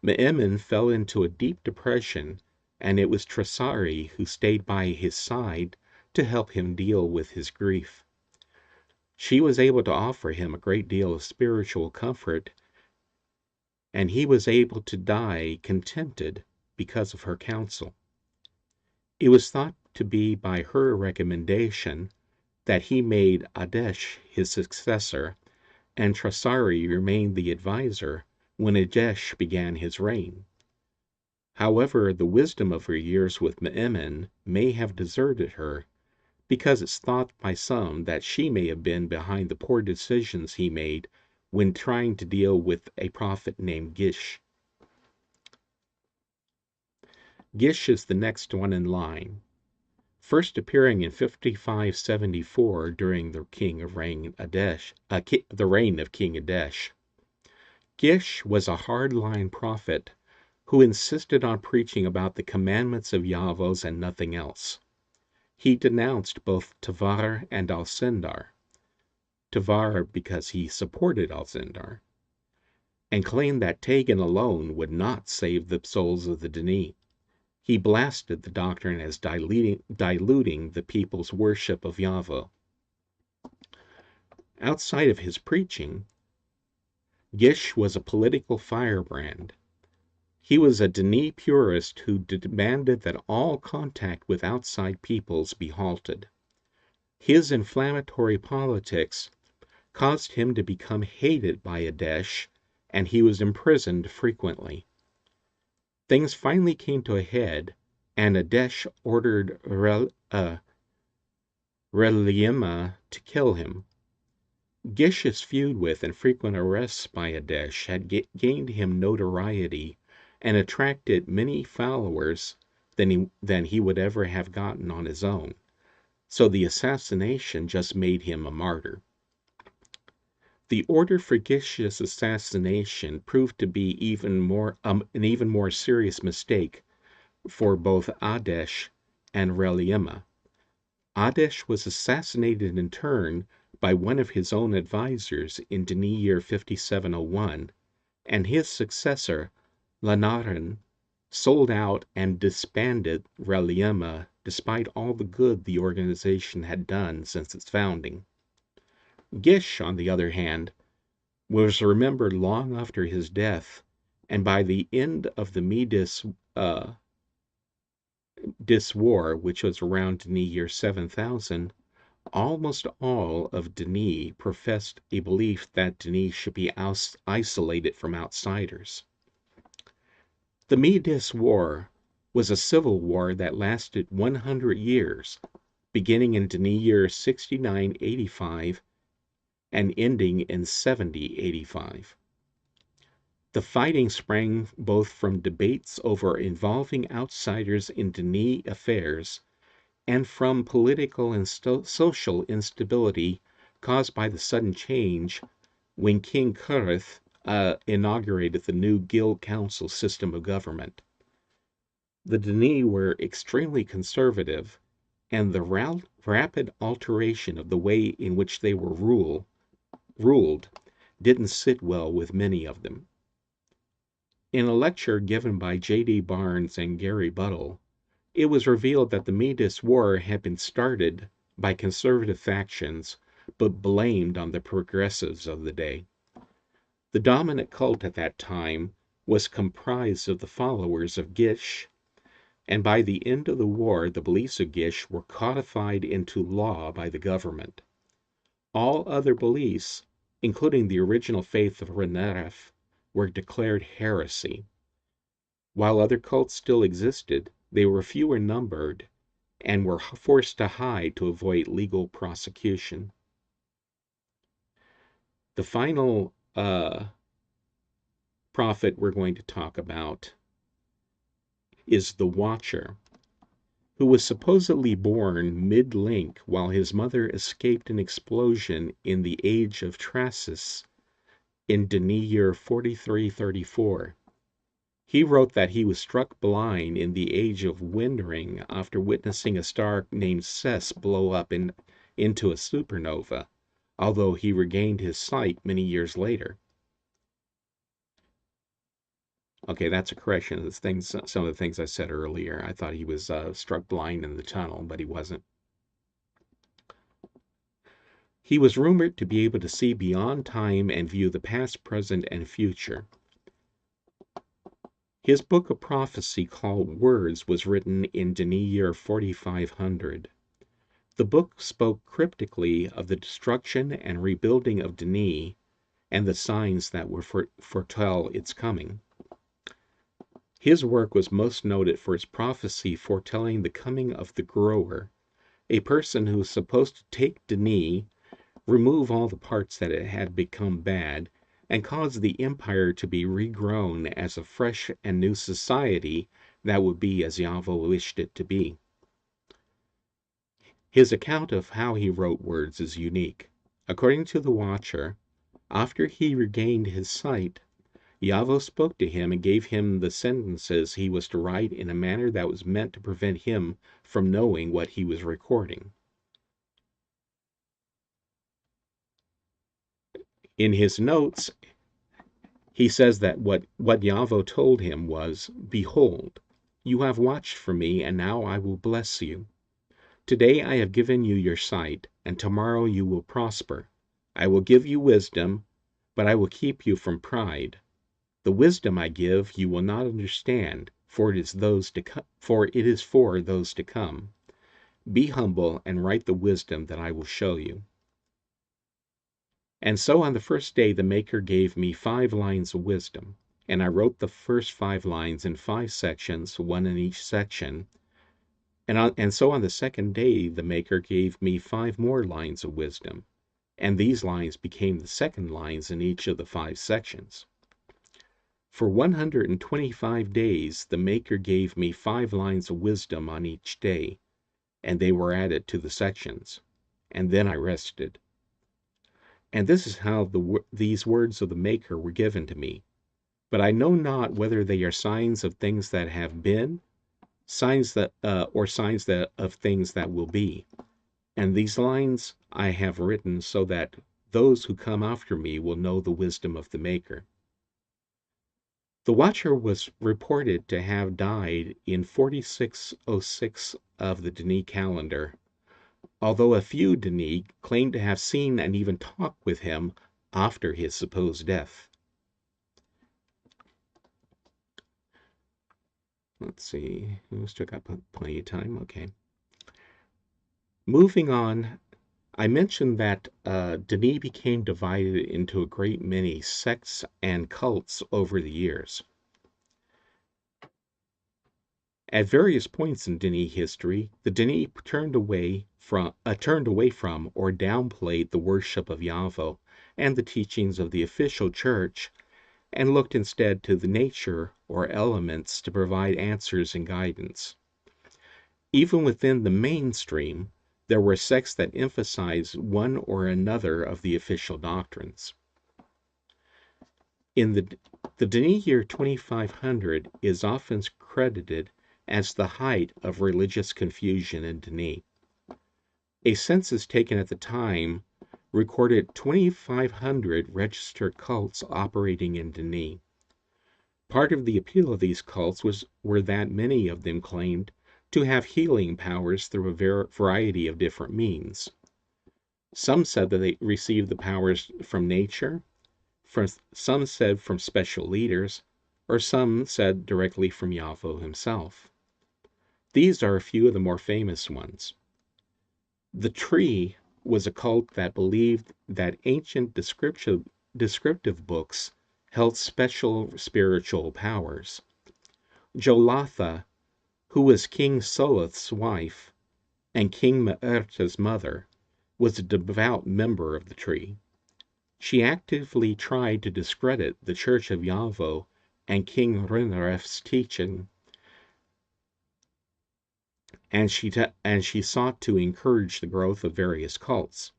Me'emen fell into a deep depression, and it was Tresari who stayed by his side to help him deal with his grief. She was able to offer him a great deal of spiritual comfort, and he was able to die contented because of her counsel. It was thought to be by her recommendation that he made Adesh his successor, and Tresari remained the advisor when Adesh began his reign. However, the wisdom of her years with Me'emen may have deserted her, because it's thought by some that she may have been behind the poor decisions he made when trying to deal with a prophet named Gish. Gish is the next one in line, first appearing in 5574 during the reign of King Adesh. Gish was a hardline prophet who insisted on preaching about the commandments of Yavos and nothing else. He denounced both Tavar and Alcindar, Tavar because he supported Alcindar, and claimed that Tegan alone would not save the souls of the Denis. He blasted the doctrine as diluting the people's worship of Yahweh. Outside of his preaching, Gish was a political firebrand. He was a Denis purist who demanded that all contact with outside peoples be halted. His inflammatory politics caused him to become hated by Adesh, and he was imprisoned frequently. Things finally came to a head, and Adesh ordered Relima to kill him. Gish's feud with and frequent arrests by Adesh had gained him notoriety and attracted many followers than he would ever have gotten on his own, so the assassination just made him a martyr. The order for Gish's assassination proved to be an even more serious mistake for both Adesh and Reliema. Adesh was assassinated in turn by one of his own advisors in Denis year 5701, and his successor, Lanaran, sold out and disbanded Reliema despite all the good the organization had done since its founding. Gish, on the other hand, was remembered long after his death, and by the end of the Myst War, which was around Denis year 7000, almost all of Denis professed a belief that Denis should be isolated from outsiders. The Myst War was a civil war that lasted 100 years, beginning in Denis year 6985 and ending in 7085. The fighting sprang both from debates over involving outsiders in Denis affairs and from political and social instability caused by the sudden change when King Kurith inaugurated the new guild council system of government. The Denis were extremely conservative, and the rapid alteration of the way in which they were ruled didn't sit well with many of them. In a lecture given by J.D. Barnes and Gary Buttle, it was revealed that the Myst War had been started by conservative factions, but blamed on the progressives of the day. The dominant cult at that time was comprised of the followers of Gish, and by the end of the war, the beliefs of Gish were codified into law by the government. All other beliefs, including the original faith of Reneref, were declared heresy. While other cults still existed, they were fewer numbered and were forced to hide to avoid legal prosecution. The final prophet we're going to talk about is the Watcher, who was supposedly born mid-link while his mother escaped an explosion in the age of Trasis in Denis year 4334. He wrote that he was struck blind in the age of Windring after witnessing a star named Cess blow up into a supernova, although he regained his sight many years later. Okay, that's a correction of some of the things I said earlier. I thought he was struck blind in the tunnel, but he wasn't. He was rumored to be able to see beyond time and view the past, present, and future. His book of prophecy called Words was written in Denis year 4500. The book spoke cryptically of the destruction and rebuilding of Denis and the signs that would foretell its coming. His work was most noted for its prophecy foretelling the coming of the Grower, a person who was supposed to take Denis, remove all the parts that it had become bad, and cause the empire to be regrown as a fresh and new society that would be as Yahweh wished it to be. His account of how he wrote words is unique. According to the Watcher, after he regained his sight, Yahweh spoke to him and gave him the sentences he was to write in a manner that was meant to prevent him from knowing what he was recording. In his notes, he says that what Yahweh told him was, "Behold, you have watched for me, and now I will bless you. Today I have given you your sight, and tomorrow you will prosper. I will give you wisdom, but I will keep you from pride. The wisdom I give you will not understand, for it is for those to come. Be humble and write the wisdom that I will show you." And so on the first day the Maker gave me 5 lines of wisdom, and I wrote the first 5 lines in 5 sections, one in each section. And so on the second day the Maker gave me 5 more lines of wisdom, and these lines became the second lines in each of the 5 sections. For 125 days the Maker gave me 5 lines of wisdom on each day, and they were added to the sections, and then I rested. And this is how these words of the Maker were given to me. But I know not whether they are signs of things that have been, signs that or signs that of things that will be. And these lines I have written so that those who come after me will know the wisdom of the Maker. The Watcher was reported to have died in 4606 of the Denis calendar, although a few Denis claim to have seen and even talked with him after his supposed death. Let's see, we still got plenty of time, okay. Moving on, I mentioned that Denis became divided into a great many sects and cults over the years. At various points in Denis history, the Denis turned away from or downplayed the worship of Yahweh and the teachings of the official church, and looked instead to the nature or elements to provide answers and guidance. Even within the mainstream, there were sects that emphasized one or another of the official doctrines. In the Denis year 2500 is often credited as the height of religious confusion in Denis. A census taken at the time recorded 2,500 registered cults operating in Denis. Part of the appeal of these cults were that many of them claimed to have healing powers through a variety of different means. Some said that they received the powers from nature, some said from special leaders, or some said directly from Yahweh himself. These are a few of the more famous ones. The Tree was a cult that believed that ancient descriptive books held special spiritual powers. Jolatha, who was King Soloth's wife and King Meerta's mother, was a devout member of the Tree. She actively tried to discredit the Church of Yahweh and King Rinaref's teaching, and she sought to encourage the growth of various cults.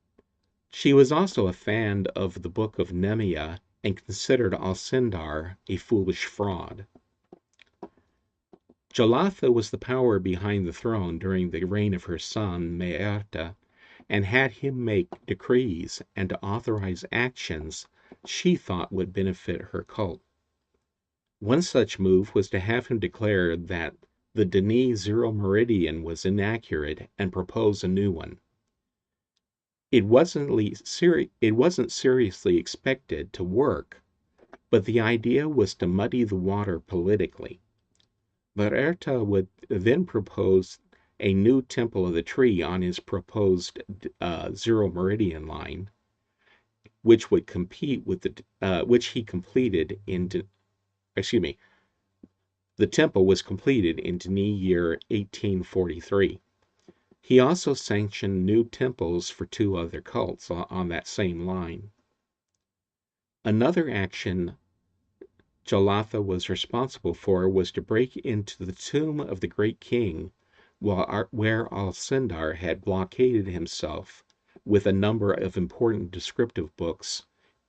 She was also a fan of the Book of Nehemiah and considered Alcindar a foolish fraud. Jolatha was the power behind the throne during the reign of her son Meerta, and had him make decrees and to authorize actions she thought would benefit her cult. One such move was to have him declare that the Denis zero meridian was inaccurate and propose a new one. It wasn't seriously expected to work, but the idea was to muddy the water politically. Meerta would then propose a new temple of the Tree on his proposed zero meridian line, which would compete with which he completed in. The temple was completed in Denis year 1843. He also sanctioned new temples for 2 other cults on that same line. Another action Jolatha was responsible for was to break into the tomb of the great king where Alcindar had blockaded himself with a number of important descriptive books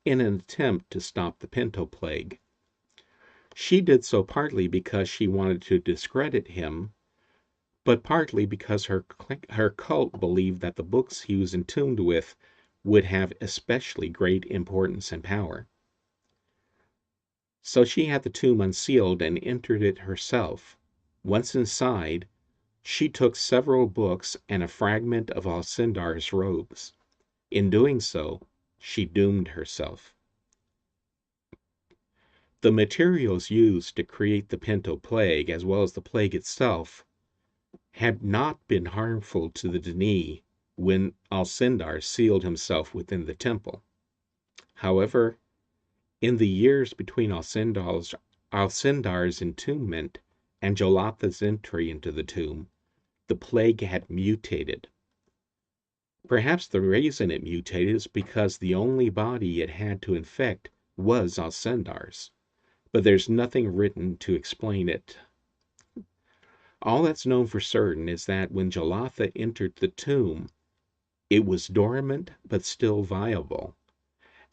in an attempt to stop the Pinto Plague. She did so partly because she wanted to discredit him, but partly because her cult believed that the books he was entombed with would have especially great importance and power. So she had the tomb unsealed and entered it herself. Once inside, she took several books and a fragment of Alcindar's robes. In doing so, she doomed herself. The materials used to create the Pinto Plague, as well as the plague itself, had not been harmful to the Denis when Alcindar sealed himself within the temple. However, in the years between Alcindar's entombment and Jolatha's entry into the tomb, the plague had mutated. Perhaps the reason it mutated is because the only body it had to infect was Alcendar's, but there's nothing written to explain it. All that's known for certain is that when Jolatha entered the tomb, it was dormant but still viable,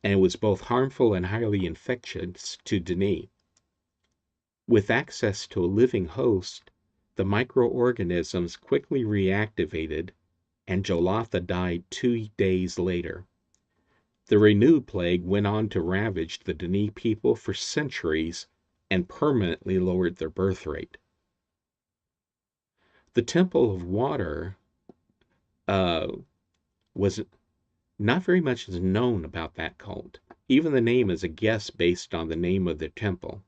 and it was both harmful and highly infectious to Denis. With access to a living host, the microorganisms quickly reactivated, and Jolatha died 2 days later. The renewed plague went on to ravage the Denis people for centuries and permanently lowered their birth rate. The Temple of Water was not very much is known about that cult. Even the name is a guess based on the name of the temple.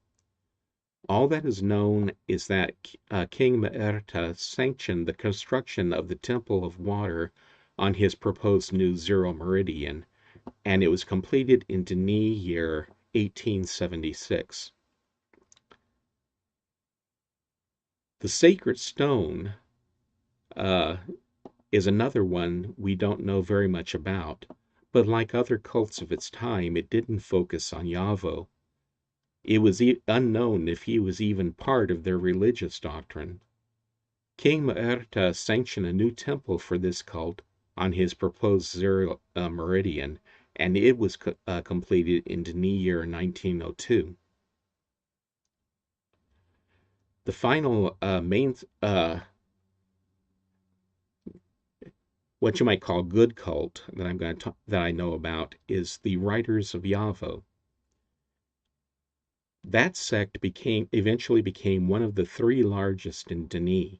All that is known is that King M'erta sanctioned the construction of the Temple of Water on his proposed new zero meridian, and it was completed in Denis year 1876. The sacred stone is another one we don't know very much about, but like other cults of its time, it didn't focus on Yavo. It was unknown if he was even part of their religious doctrine. King M'erta sanctioned a new temple for this cult on his proposed zero meridian, and it was completed in Denis year 1902. The final main, what you might call good cult that I know about is the Riders of Yavo. That sect eventually became one of the 3 largest in Denis.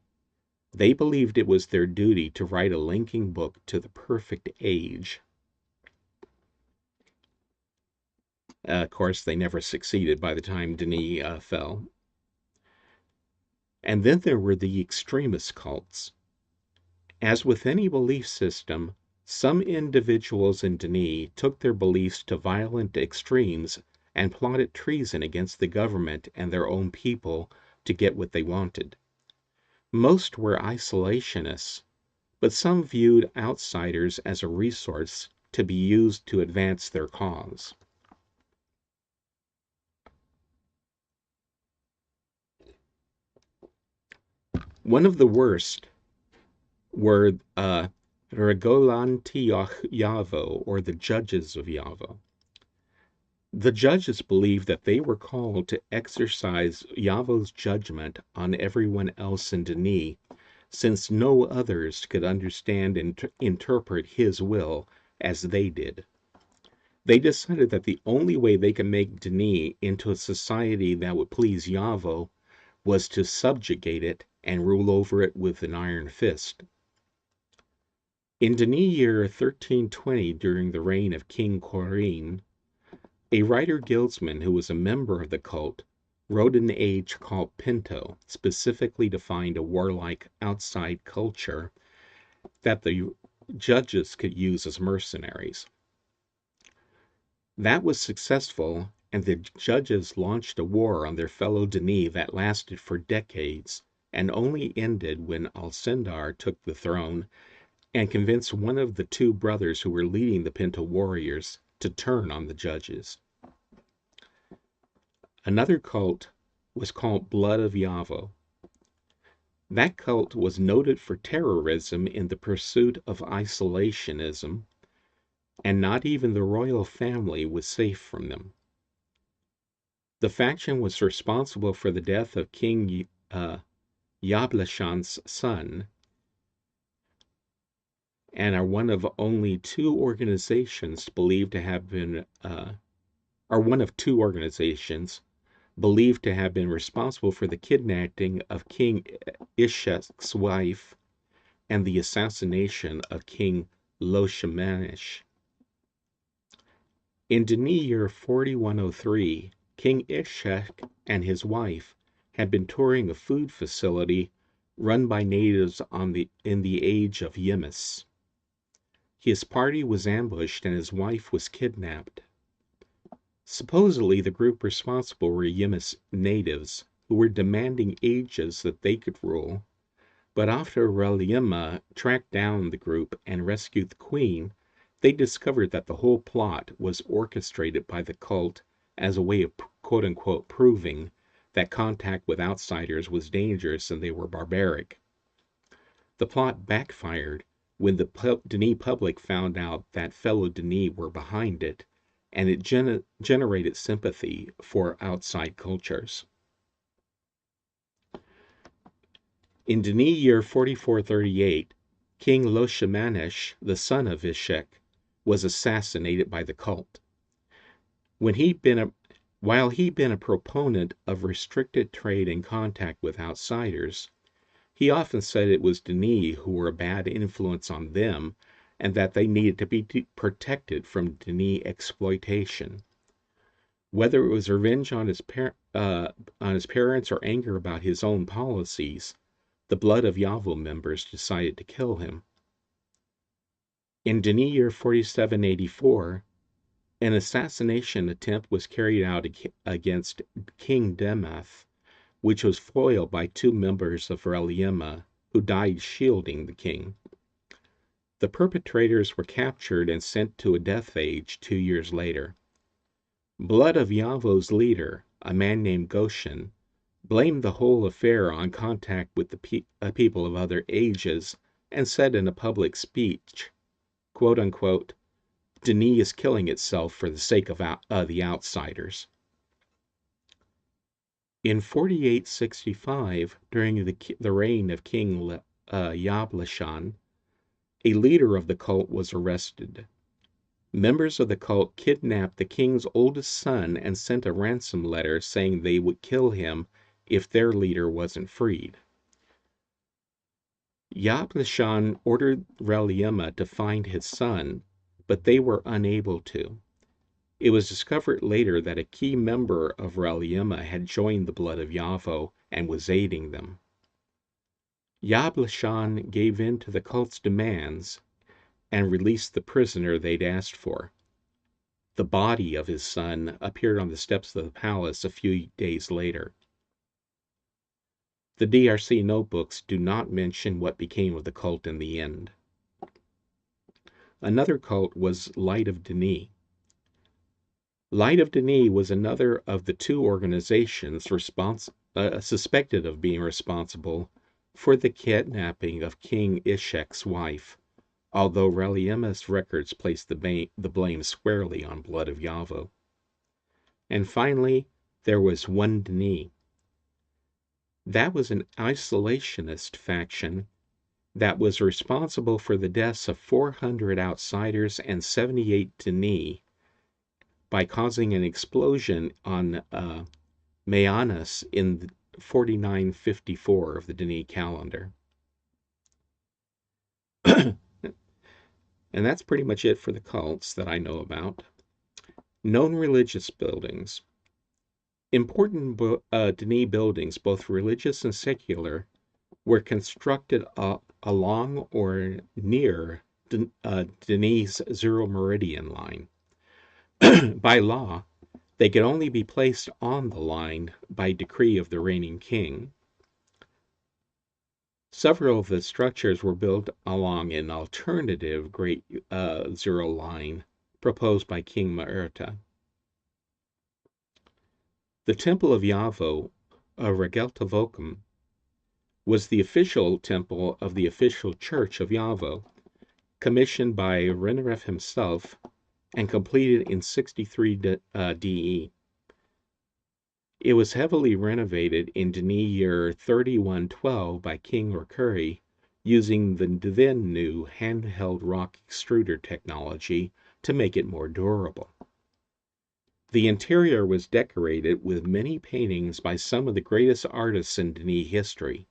They believed it was their duty to write a linking book to the perfect age. Of course, they never succeeded by the time Denis fell. And then there were the extremist cults. As with any belief system, some individuals in Denis took their beliefs to violent extremes and plotted treason against the government and their own people to get what they wanted. Most were isolationists, but some viewed outsiders as a resource to be used to advance their cause. One of the worst were Regolanti Yavo, or the judges of Yavo. The judges believed that they were called to exercise Yavo's judgment on everyone else in Denis, since no others could understand and interpret his will as they did. They decided that the only way they could make Denis into a society that would please Yavo was to subjugate it and rule over it with an iron fist. In Denis year 1320, during the reign of King Corin, a writer guildsman who was a member of the cult wrote an age called Pinto, specifically to find a warlike outside culture that the judges could use as mercenaries. That was successful, and the judges launched a war on their fellow Denis that lasted for decades and only ended when Alcindar took the throne and convinced one of the 2 brothers who were leading the Pinto warriors to turn on the judges. Another cult was called Blood of Yavo. That cult was noted for terrorism in the pursuit of isolationism, and not even the royal family was safe from them. The faction was responsible for the death of King Yablashan's son, and are one of only 2 organizations believed to have been, are one of 2 organizations believed to have been responsible for the kidnapping of King Ishak's wife and the assassination of King Loshamanesh. In Denis year 4103, King Ishak and his wife had been touring a food facility run by natives in the age of Yemis. His party was ambushed and his wife was kidnapped. Supposedly, the group responsible were Yemis natives who were demanding ages that they could rule, But after Aureliema tracked down the group and rescued the queen, they discovered that the whole plot was orchestrated by the cult as a way of quote-unquote proving that contact with outsiders was dangerous and they were barbaric. The plot backfired when the Denis public found out that fellow Denis were behind it, and it generated sympathy for outside cultures. In Denis year 4438, King Loshamanesh, the son of Ishek, was assassinated by the cult. While he'd been a proponent of restricted trade and contact with outsiders, he often said it was Denis who were a bad influence on them and that they needed to be protected from Denis exploitation. Whether it was revenge on his parents or anger about his own policies, the Blood of Yavo members decided to kill him. In Denis year 4784, an assassination attempt was carried out against King Demath, which was foiled by two members of Aureliema, who died shielding the king. The perpetrators were captured and sent to a death age 2 years later. Blood of Yavo's leader, a man named Goshen, blamed the whole affair on contact with the people of other ages and said in a public speech, quote unquote, Denis is killing itself for the sake of the outsiders. In 4865, during the reign of King Yablashan, a leader of the cult was arrested. Members of the cult kidnapped the king's oldest son and sent a ransom letter saying they would kill him if their leader wasn't freed. Yablashan ordered Aureliema to find his son, but they were unable to. It was discovered later that a key member of Aureliema had joined the Blood of Yavo and was aiding them. Yablashan gave in to the cult's demands and released the prisoner they'd asked for. The body of his son appeared on the steps of the palace a few days later. The DRC notebooks do not mention what became of the cult in the end. Another cult was Light of Denis. Light of Denis was another of the two organizations suspected of being responsible for the kidnapping of King Ishek's wife, although Aureliema's records place the blame squarely on Blood of Yavo. And finally, there was One Denis. That was an isolationist faction that was responsible for the deaths of 400 outsiders and 78 Denis by causing an explosion on Mayanas in 4954 of the Denis calendar. And that's pretty much it for the cults that I know about. Known religious buildings. Important Denis buildings, both religious and secular, were constructed along or near Denis' zero meridian line. By law, they could only be placed on the line by decree of the reigning king. Several of the structures were built along an alternative Great Zero line proposed by King Maerta. The Temple of Yavo, Regeltavokum, was the official temple of the official church of Yavo, commissioned by Renref himself and completed in 63 DE. It was heavily renovated in Denis year 3112 by King Recurry using the then new handheld rock extruder technology to make it more durable. The interior was decorated with many paintings by some of the greatest artists in Denis history.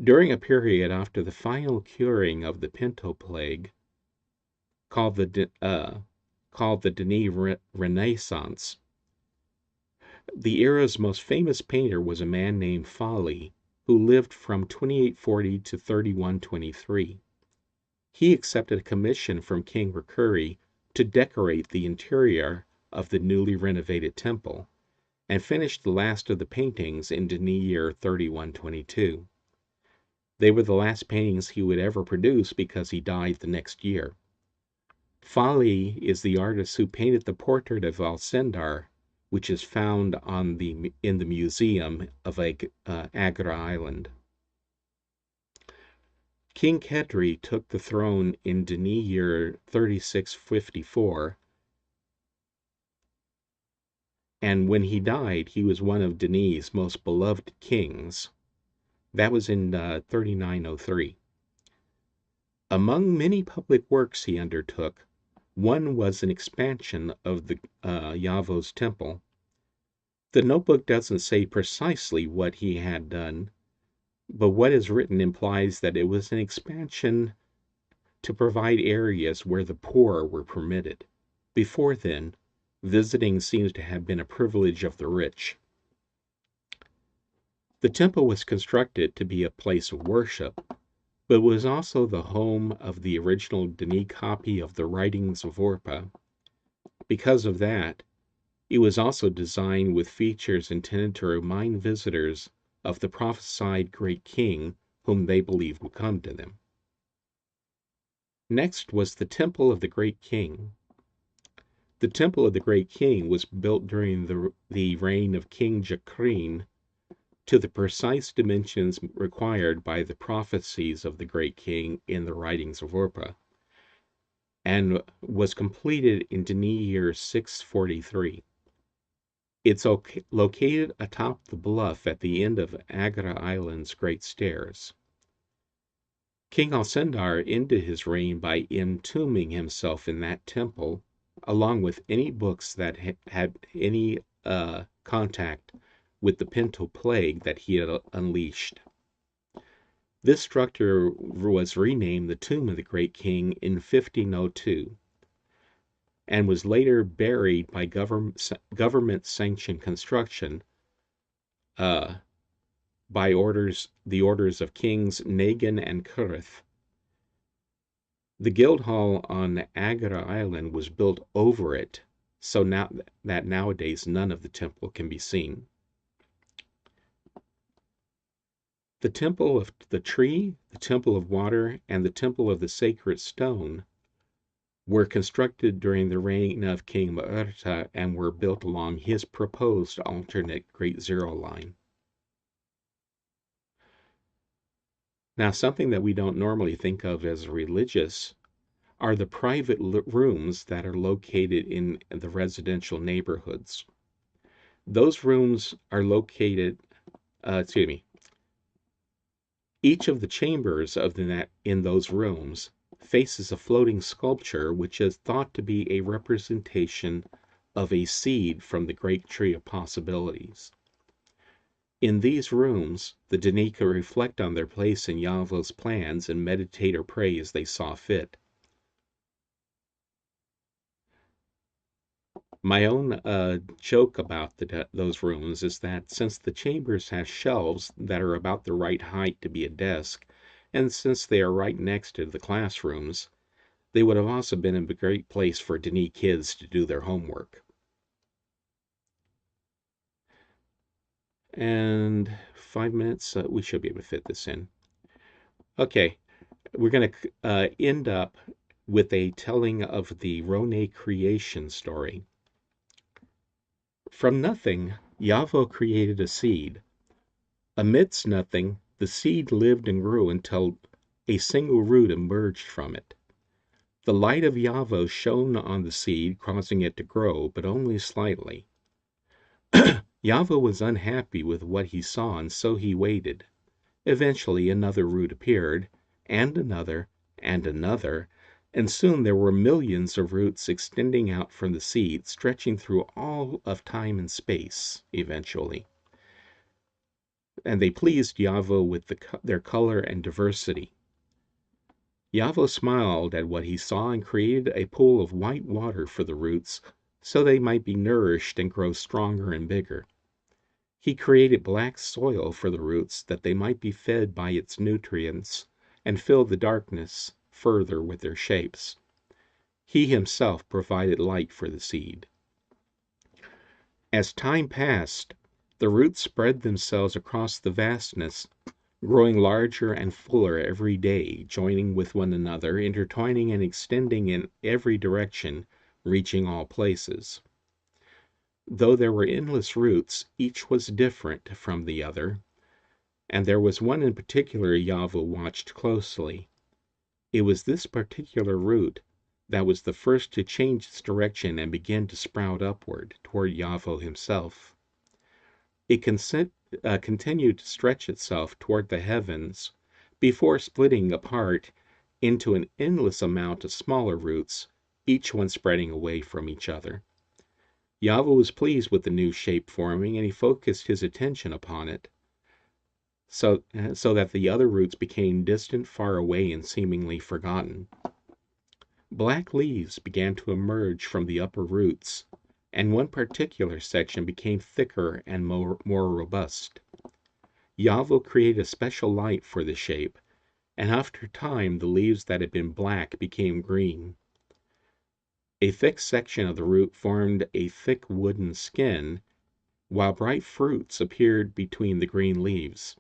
During a period after the final curing of the Pinto plague, called the Denis Renaissance, the era's most famous painter was a man named Fali, who lived from 2840 to 3123. He accepted a commission from King Recurry to decorate the interior of the newly renovated temple, and finished the last of the paintings in Denis year 3122. They were the last paintings he would ever produce because he died the next year. Fali is the artist who painted the portrait of Alcindar, which is found in the museum of Agra Island. King Khedri took the throne in Dini year 3654, and when he died, he was one of Dini's most beloved kings. That was in 3903. Among many public works he undertook, one was an expansion of the Yavo's temple. The notebook doesn't say precisely what he had done, but what is written implies that it was an expansion to provide areas where the poor were permitted. Before then, visiting seems to have been a privilege of the rich. The temple was constructed to be a place of worship, but was also the home of the original Dini copy of the writings of Orpa. Because of that, it was also designed with features intended to remind visitors of the prophesied great king whom they believed would come to them. Next was the Temple of the Great King. The Temple of the Great King was built during the reign of King Jakrin to the precise dimensions required by the prophecies of the Great King in the writings of Orpa, and was completed in Dini year 643. It's located atop the bluff at the end of Agra Island's Great Stairs. King Alcindar ended his reign by entombing himself in that temple, along with any books that had any contact with the Pinto plague that he had unleashed. This structure was renamed the Tomb of the Great King in 1502, and was later buried by government-sanctioned construction by the orders of Kings Nagin and Kurith. The Guildhall on Agra Island was built over it, so now that nowadays none of the temple can be seen. The Temple of the Tree, the Temple of Water, and the Temple of the Sacred Stone were constructed during the reign of King Mu'urta and were built along his proposed alternate Great Zero line. Now, something that we don't normally think of as religious are the private rooms that are located in the residential neighborhoods. Those rooms are located, each of the chambers in those rooms faces a floating sculpture which is thought to be a representation of a seed from the great tree of possibilities. In these rooms, the Danica reflect on their place in Yavo's plans and meditate or pray as they saw fit. My own joke about those rooms is that since the chambers have shelves that are about the right height to be a desk, and since they are right next to the classrooms, they would have also been a great place for Dini kids to do their homework. And 5 minutes, we should be able to fit this in. Okay, we're going to end up with a telling of the Rone creation story. From nothing, Yavo created a seed. Amidst nothing, the seed lived and grew until a single root emerged from it. The light of Yavo shone on the seed, causing it to grow, but only slightly. Yavo was unhappy with what he saw, and so he waited. Eventually another root appeared, and another, and soon there were millions of roots extending out from the seed, stretching through all of time and space, eventually. And they pleased Yavo with their color and diversity. Yavo smiled at what he saw and created a pool of white water for the roots, so they might be nourished and grow stronger and bigger. He created black soil for the roots that they might be fed by its nutrients and fill the darkness further with their shapes. He himself provided light for the seed. As time passed, the roots spread themselves across the vastness, growing larger and fuller every day, joining with one another, intertwining and extending in every direction, reaching all places. Though there were endless roots, each was different from the other, and there was one in particular Yavo watched closely. It was this particular root that was the first to change its direction and begin to sprout upward toward Yavo himself. It continued to stretch itself toward the heavens before splitting apart into an endless amount of smaller roots, each one spreading away from each other. Yavo was pleased with the new shape forming, and he focused his attention upon it, so that the other roots became distant, far away, and seemingly forgotten. Black leaves began to emerge from the upper roots, and one particular section became thicker and more robust. Yavo created a special light for the shape, and after time the leaves that had been black became green. A thick section of the root formed a thick wooden skin, while bright fruits appeared between the green leaves.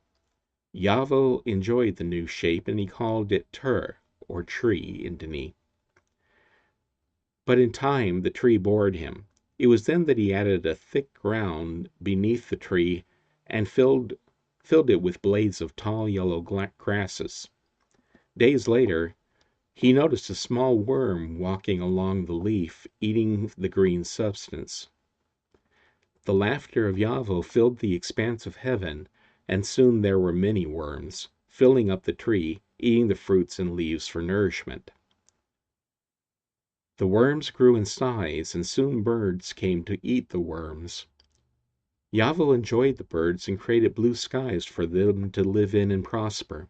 Yavo enjoyed the new shape, and he called it Tur, or tree, in Dini. But in time the tree bored him. It was then that he added a thick ground beneath the tree and filled it with blades of tall yellow grasses. Days later, he noticed a small worm walking along the leaf, eating the green substance. The laughter of Yavo filled the expanse of heaven, and soon there were many worms, filling up the tree, eating the fruits and leaves for nourishment. The worms grew in size, and soon birds came to eat the worms. Yavo enjoyed the birds and created blue skies for them to live in and prosper.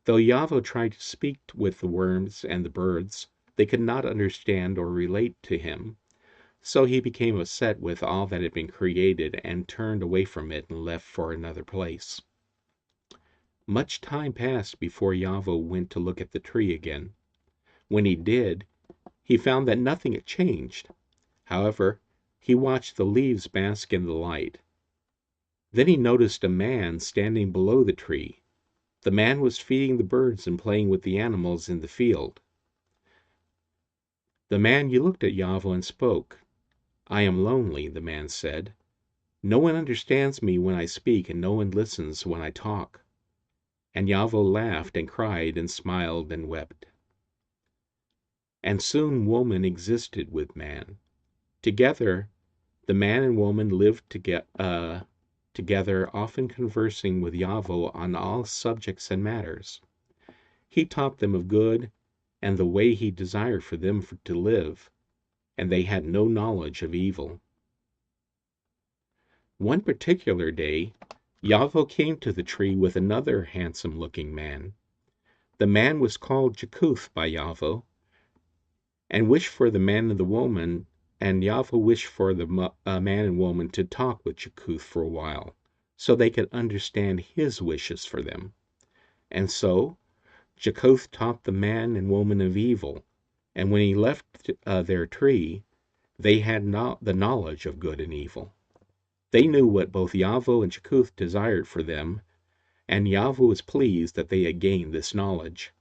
Though Yavo tried to speak with the worms and the birds, they could not understand or relate to him, so he became upset with all that had been created and turned away from it and left for another place. Much time passed before Yavo went to look at the tree again. When he did, he found that nothing had changed. However, he watched the leaves bask in the light. Then he noticed a man standing below the tree. The man was feeding the birds and playing with the animals in the field. The man looked at Yavo and spoke. "I am lonely," the man said. "No one understands me when I speak, and no one listens when I talk." And Yavo laughed and cried and smiled and wept. And soon woman existed with man. Together, the man and woman lived together, often conversing with Yavo on all subjects and matters. He taught them of good and the way he desired for them to live, and they had no knowledge of evil. One particular day, Yavo came to the tree with another handsome-looking man. The man was called Jakuth by Yavo, and wished for the man and the woman, and Yavo wished for the man and woman to talk with Jakuth for a while, so they could understand his wishes for them. And so, Jakuth taught the man and woman of evil, and when he left their tree, they had the knowledge of good and evil. They knew what both Yavo and Jakuth desired for them, and Yavo was pleased that they had gained this knowledge.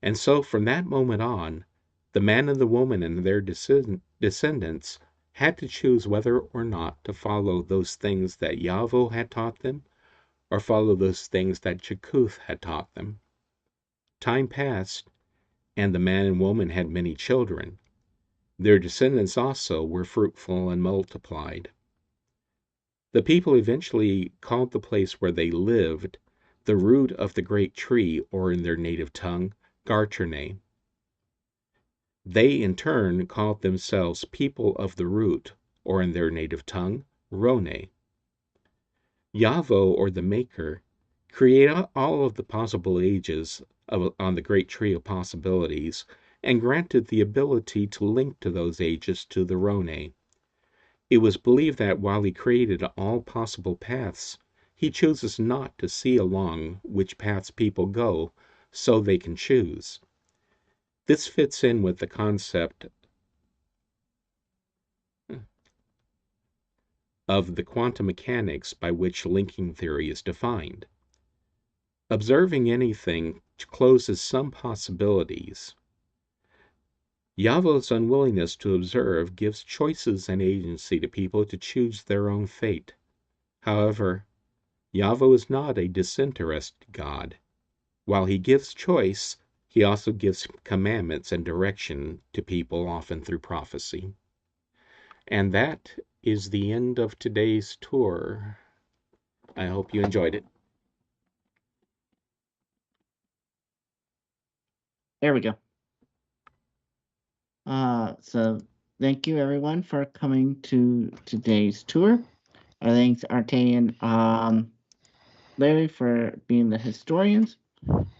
And so from that moment on, the man and the woman and their descendants had to choose whether or not to follow those things that Yavo had taught them, or follow those things that Jakuth had taught them. Time passed, and the man and woman had many children. Their descendants also were fruitful and multiplied. The people eventually called the place where they lived the root of the great tree, or in their native tongue, Garcherne. They in turn called themselves people of the root, or in their native tongue, Rone. Yavo, or the Maker, created all of the possible ages on the great tree of possibilities, and granted the ability to link to those ages to the Rone. It was believed that while he created all possible paths, he chooses not to see along which paths people go so they can choose. This fits in with the concept of the quantum mechanics by which linking theory is defined. Observing anything closes some possibilities. Yavo's unwillingness to observe gives choices and agency to people to choose their own fate. However, Yavo is not a disinterested God. While he gives choice, he also gives commandments and direction to people, often through prophecy. And that is the end of today's tour. I hope you enjoyed it. There we go. So thank you everyone for coming to today's tour. Thanks Artane and Larry for being the historians,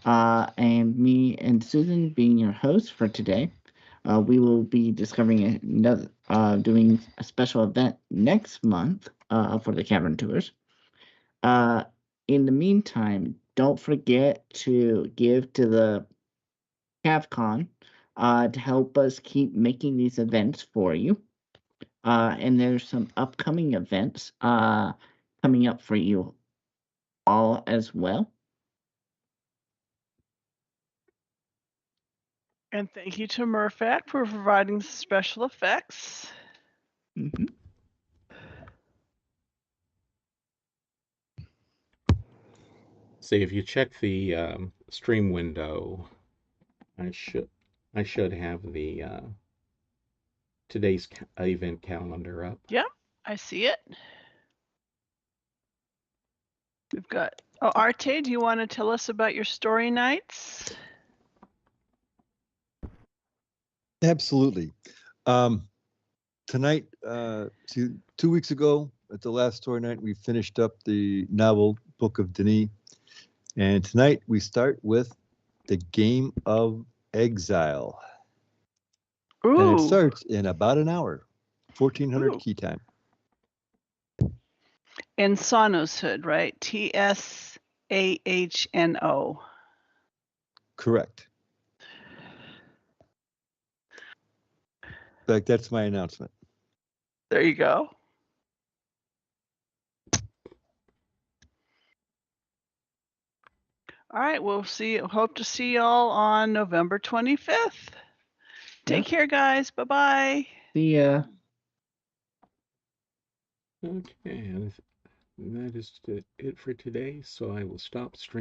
and me and Susan being your hosts for today. We will be discovering another, doing a special event next month for the Cavern tours. In the meantime, don't forget to give to the CavCon to help us keep making these events for you. And there's some upcoming events coming up for you all as well. And thank you to Murphac for providing special effects. Mm-hmm. See, if you check the stream window, I should have the today's event calendar up. Yep, I see it. We've got. Oh, Arte, do you want to tell us about your story nights? Absolutely. Tonight, 2 weeks ago, at the last story night, we finished up the novel Book of Denis. And tonight we start with the Game of Exile. Ooh. And it starts in about an hour, 1400 Ooh. key time. In Sonos Hood, right? TSAHNO. Correct. In fact, that's my announcement. There you go. All right, we'll see. Hope to see y'all on November 25th. Take care, guys. Bye-bye. See ya. Okay, and that is it for today, so I will stop streaming.